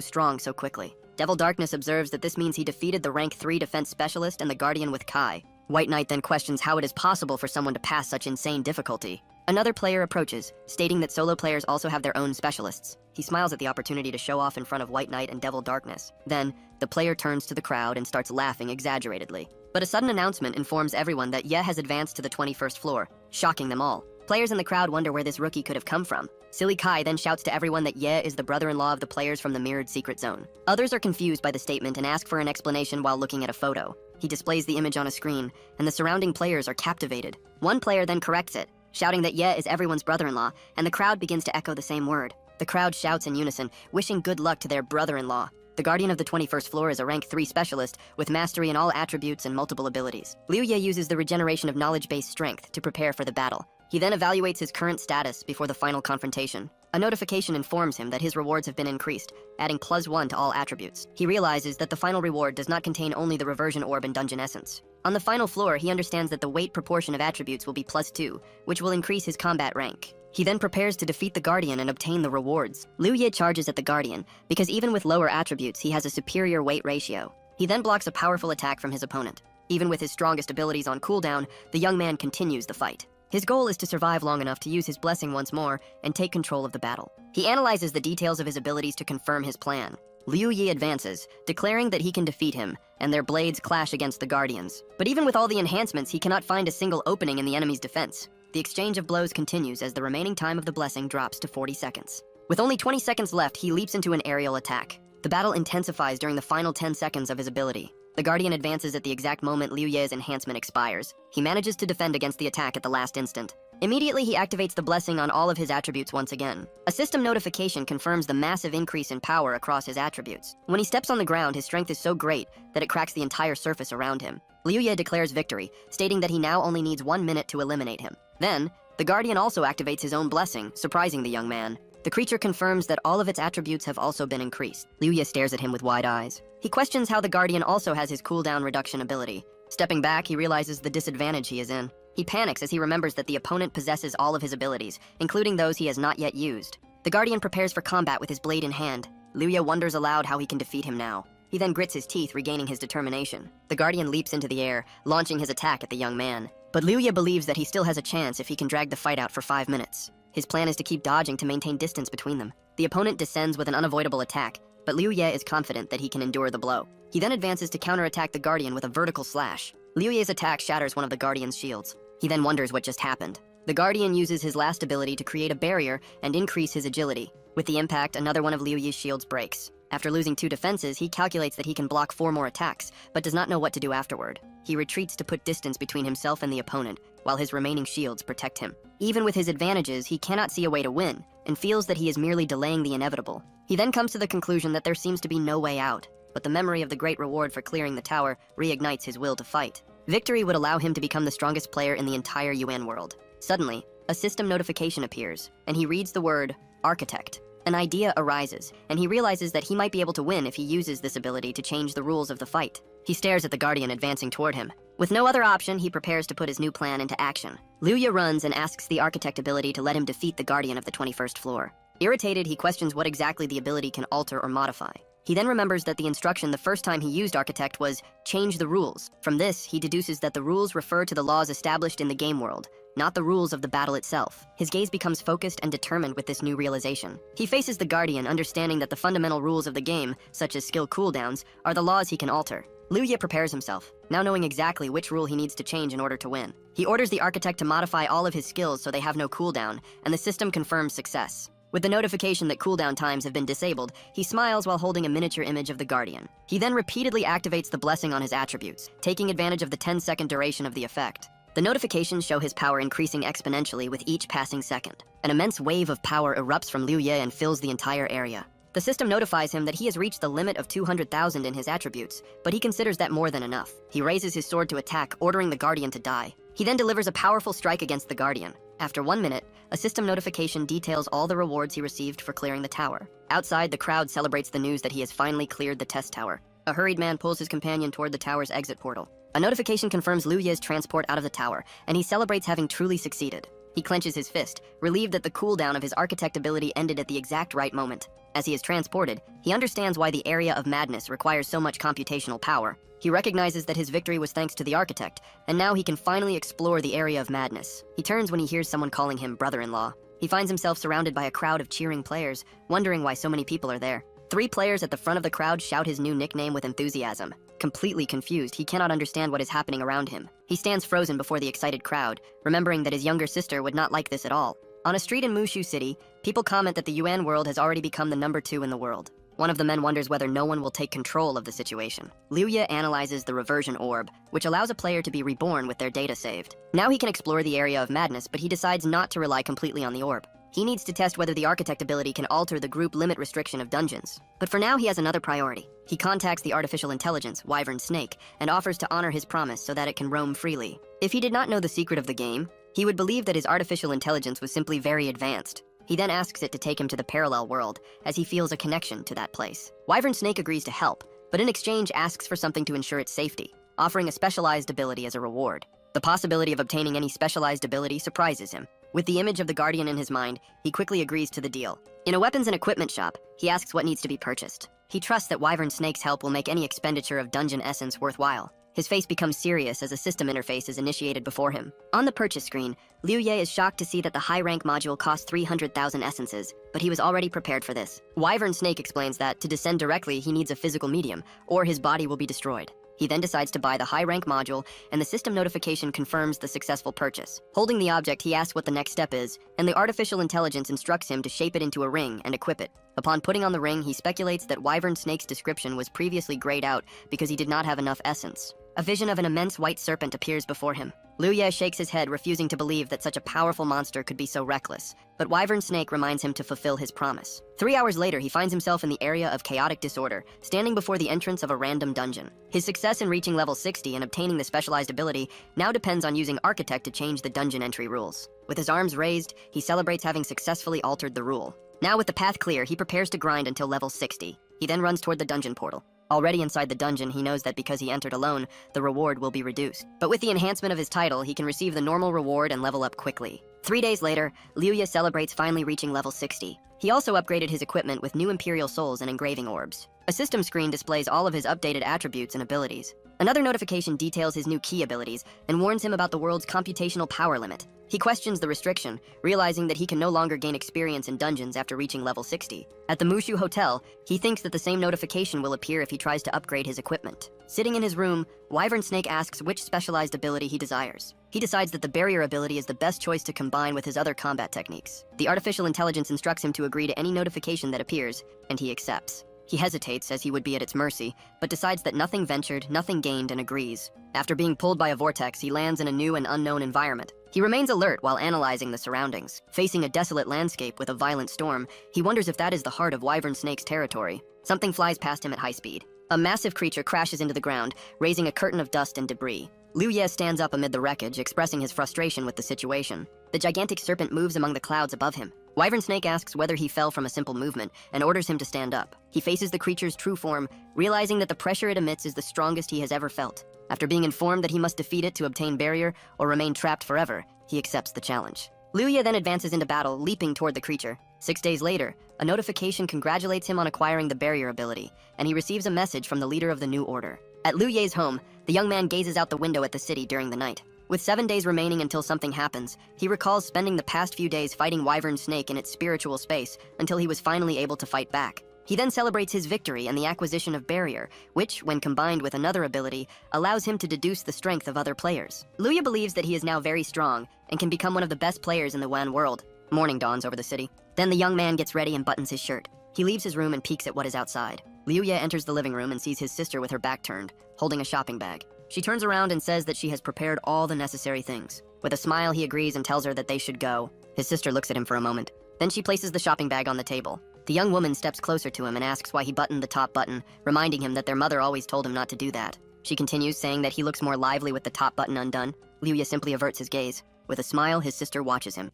strong so quickly. Devil Darkness observes that this means he defeated the rank 3 defense specialist and the guardian with Kai. White Knight then questions how it is possible for someone to pass such insane difficulty. Another player approaches, stating that solo players also have their own specialists. He smiles at the opportunity to show off in front of White Knight and Devil Darkness. Then, the player turns to the crowd and starts laughing exaggeratedly. But a sudden announcement informs everyone that Ye has advanced to the 21st floor, shocking them all. Players in the crowd wonder where this rookie could have come from. Silly Kai then shouts to everyone that Ye is the brother-in-law of the players from the mirrored secret zone. Others are confused by the statement and ask for an explanation while looking at a photo. He displays the image on a screen, and the surrounding players are captivated. One player then corrects it, shouting that Ye is everyone's brother-in-law, and the crowd begins to echo the same word. The crowd shouts in unison, wishing good luck to their brother-in-law. The Guardian of the 21st floor is a rank 3 specialist with mastery in all attributes and multiple abilities. Liu Ye uses the regeneration of knowledge-based strength to prepare for the battle. He then evaluates his current status before the final confrontation. A notification informs him that his rewards have been increased, adding +1 to all attributes. He realizes that the final reward does not contain only the reversion orb and dungeon essence. On the final floor, he understands that the weight proportion of attributes will be +2, which will increase his combat rank. He then prepares to defeat the Guardian and obtain the rewards. Liu Ye charges at the Guardian, because even with lower attributes, he has a superior weight ratio. He then blocks a powerful attack from his opponent. Even with his strongest abilities on cooldown, the young man continues the fight. His goal is to survive long enough to use his blessing once more and take control of the battle. He analyzes the details of his abilities to confirm his plan. Liu Yi advances, declaring that he can defeat him, and their blades clash against the Guardians. But even with all the enhancements, he cannot find a single opening in the enemy's defense. The exchange of blows continues as the remaining time of the blessing drops to 40 seconds. With only 20 seconds left, he leaps into an aerial attack. The battle intensifies during the final 10 seconds of his ability. The Guardian advances at the exact moment Liu Ye's enhancement expires. He manages to defend against the attack at the last instant. Immediately, he activates the blessing on all of his attributes once again. A system notification confirms the massive increase in power across his attributes. When he steps on the ground, his strength is so great that it cracks the entire surface around him. Liu Ye declares victory, stating that he now only needs 1 minute to eliminate him. Then, the Guardian also activates his own blessing, surprising the young man. The creature confirms that all of its attributes have also been increased. Liu Ye stares at him with wide eyes. He questions how the Guardian also has his cooldown reduction ability. Stepping back, he realizes the disadvantage he is in. He panics as he remembers that the opponent possesses all of his abilities, including those he has not yet used. The Guardian prepares for combat with his blade in hand. Liu Ye wonders aloud how he can defeat him now. He then grits his teeth, regaining his determination. The Guardian leaps into the air, launching his attack at the young man. But Liu Ye believes that he still has a chance if he can drag the fight out for 5 minutes. His plan is to keep dodging to maintain distance between them. The opponent descends with an unavoidable attack, but Liu Ye is confident that he can endure the blow. He then advances to counterattack the Guardian with a vertical slash. Liu Ye's attack shatters one of the Guardian's shields. He then wonders what just happened. The Guardian uses his last ability to create a barrier and increase his agility. With the impact, another one of Liu Ye's shields breaks. After losing 2 defenses, he calculates that he can block 4 more attacks, but does not know what to do afterward. He retreats to put distance between himself and the opponent, while his remaining shields protect him. Even with his advantages, he cannot see a way to win, and feels that he is merely delaying the inevitable. He then comes to the conclusion that there seems to be no way out, but the memory of the great reward for clearing the tower reignites his will to fight. Victory would allow him to become the strongest player in the entire Yuan world. Suddenly, a system notification appears, and he reads the word, Architect. An idea arises, and he realizes that he might be able to win if he uses this ability to change the rules of the fight. He stares at the Guardian advancing toward him. With no other option, he prepares to put his new plan into action. Liu Ye runs and asks the Architect ability to let him defeat the Guardian of the 21st floor. Irritated, he questions what exactly the ability can alter or modify. He then remembers that the instruction the first time he used Architect was, change the rules. From this, he deduces that the rules refer to the laws established in the game world, not the rules of the battle itself. His gaze becomes focused and determined with this new realization. He faces the Guardian, understanding that the fundamental rules of the game, such as skill cooldowns, are the laws he can alter. Liu Ye prepares himself, now knowing exactly which rule he needs to change in order to win. He orders the Architect to modify all of his skills so they have no cooldown, and the system confirms success. With the notification that cooldown times have been disabled, he smiles while holding a miniature image of the Guardian. He then repeatedly activates the blessing on his attributes, taking advantage of the 10-second duration of the effect. The notifications show his power increasing exponentially with each passing second. An immense wave of power erupts from Liu Ye and fills the entire area. The system notifies him that he has reached the limit of 200,000 in his attributes, but he considers that more than enough. He raises his sword to attack, ordering the Guardian to die. He then delivers a powerful strike against the Guardian. After 1 minute, a system notification details all the rewards he received for clearing the tower. Outside, the crowd celebrates the news that he has finally cleared the test tower. A hurried man pulls his companion toward the tower's exit portal. A notification confirms Liu Ye's transport out of the tower, and he celebrates having truly succeeded. He clenches his fist, relieved that the cooldown of his Architect ability ended at the exact right moment. As he is transported, he understands why the Area of Madness requires so much computational power. He recognizes that his victory was thanks to the Architect, and now he can finally explore the Area of Madness. He turns when he hears someone calling him brother-in-law. He finds himself surrounded by a crowd of cheering players, wondering why so many people are there. 3 players at the front of the crowd shout his new nickname with enthusiasm. Completely confused, he cannot understand what is happening around him. He stands frozen before the excited crowd, remembering that his younger sister would not like this at all. On a street in Mushu City, people comment that the Yuan world has already become the number 2 in the world. One of the men wonders whether no one will take control of the situation. Liu Ye analyzes the reversion orb, which allows a player to be reborn with their data saved. Now he can explore the Area of Madness, but he decides not to rely completely on the orb. He needs to test whether the Architect ability can alter the group limit restriction of dungeons. But for now, he has another priority. He contacts the artificial intelligence, Wyvern Snake, and offers to honor his promise so that it can roam freely. If he did not know the secret of the game, He would believe that his artificial intelligence was simply very advanced. He then asks it to take him to the parallel world, as he feels a connection to that place. Wyvern Snake agrees to help, but in exchange asks for something to ensure its safety, offering a specialized ability as a reward. The possibility of obtaining any specialized ability surprises him. With the image of the Guardian in his mind, he quickly agrees to the deal. In a weapons and equipment shop, he asks what needs to be purchased. He trusts that Wyvern Snake's help will make any expenditure of dungeon essence worthwhile. His face becomes serious as a system interface is initiated before him. On the purchase screen, Liu Ye is shocked to see that the high-rank module costs 300,000 essences, but he was already prepared for this. Wyvern Snake explains that to descend directly, he needs a physical medium, or his body will be destroyed. He then decides to buy the high-rank module, and the system notification confirms the successful purchase. Holding the object, he asks what the next step is, and the artificial intelligence instructs him to shape it into a ring and equip it. Upon putting on the ring, he speculates that Wyvern Snake's description was previously grayed out because he did not have enough essence. A vision of an immense white serpent appears before him. Liu Ye shakes his head, refusing to believe that such a powerful monster could be so reckless, but Wyvern Snake reminds him to fulfill his promise. 3 hours later, he finds himself in the area of chaotic disorder, standing before the entrance of a random dungeon. His success in reaching level 60 and obtaining the specialized ability now depends on using Architect to change the dungeon entry rules. With his arms raised, he celebrates having successfully altered the rule. Now with the path clear, he prepares to grind until level 60. He then runs toward the dungeon portal. Already inside the dungeon, he knows that because he entered alone, the reward will be reduced. But with the enhancement of his title, he can receive the normal reward and level up quickly. 3 days later, Liu Ye celebrates finally reaching level 60. He also upgraded his equipment with new Imperial Souls and engraving orbs. A system screen displays all of his updated attributes and abilities. Another notification details his new key abilities and warns him about the world's computational power limit. He questions the restriction, realizing that he can no longer gain experience in dungeons after reaching level 60. At the Mushu Hotel, he thinks that the same notification will appear if he tries to upgrade his equipment. Sitting in his room, Wyvern Snake asks which specialized ability he desires. He decides that the barrier ability is the best choice to combine with his other combat techniques. The artificial intelligence instructs him to agree to any notification that appears, and he accepts. He hesitates, as he would be at its mercy, but decides that nothing ventured, nothing gained, and agrees. After being pulled by a vortex, he lands in a new and unknown environment. He remains alert while analyzing the surroundings. Facing a desolate landscape with a violent storm, he wonders if that is the heart of Wyvern Snake's territory. Something flies past him at high speed. A massive creature crashes into the ground, raising a curtain of dust and debris. Liu Ye stands up amid the wreckage, expressing his frustration with the situation. The gigantic serpent moves among the clouds above him. Wyvern Snake asks whether he fell from a simple movement and orders him to stand up. He faces the creature's true form, realizing that the pressure it emits is the strongest he has ever felt. After being informed that he must defeat it to obtain barrier or remain trapped forever, he accepts the challenge. Liu Ye then advances into battle, leaping toward the creature. 6 days later, a notification congratulates him on acquiring the barrier ability, and he receives a message from the leader of the new order. At Liu Ye's home, the young man gazes out the window at the city during the night. With 7 days remaining until something happens, he recalls spending the past few days fighting Wyvern Snake in its spiritual space until he was finally able to fight back. He then celebrates his victory and the acquisition of Barrier, which, when combined with another ability, allows him to deduce the strength of other players. Liu Ye believes that he is now very strong and can become one of the best players in the Wan world. Morning dawns over the city. Then the young man gets ready and buttons his shirt. He leaves his room and peeks at what is outside. Liu Ye enters the living room and sees his sister with her back turned, holding a shopping bag. She turns around and says that she has prepared all the necessary things. With a smile, he agrees and tells her that they should go. His sister looks at him for a moment. Then she places the shopping bag on the table. The young woman steps closer to him and asks why he buttoned the top button, reminding him that their mother always told him not to do that. She continues, saying that he looks more lively with the top button undone. Liu Ye simply averts his gaze. With a smile, his sister watches him.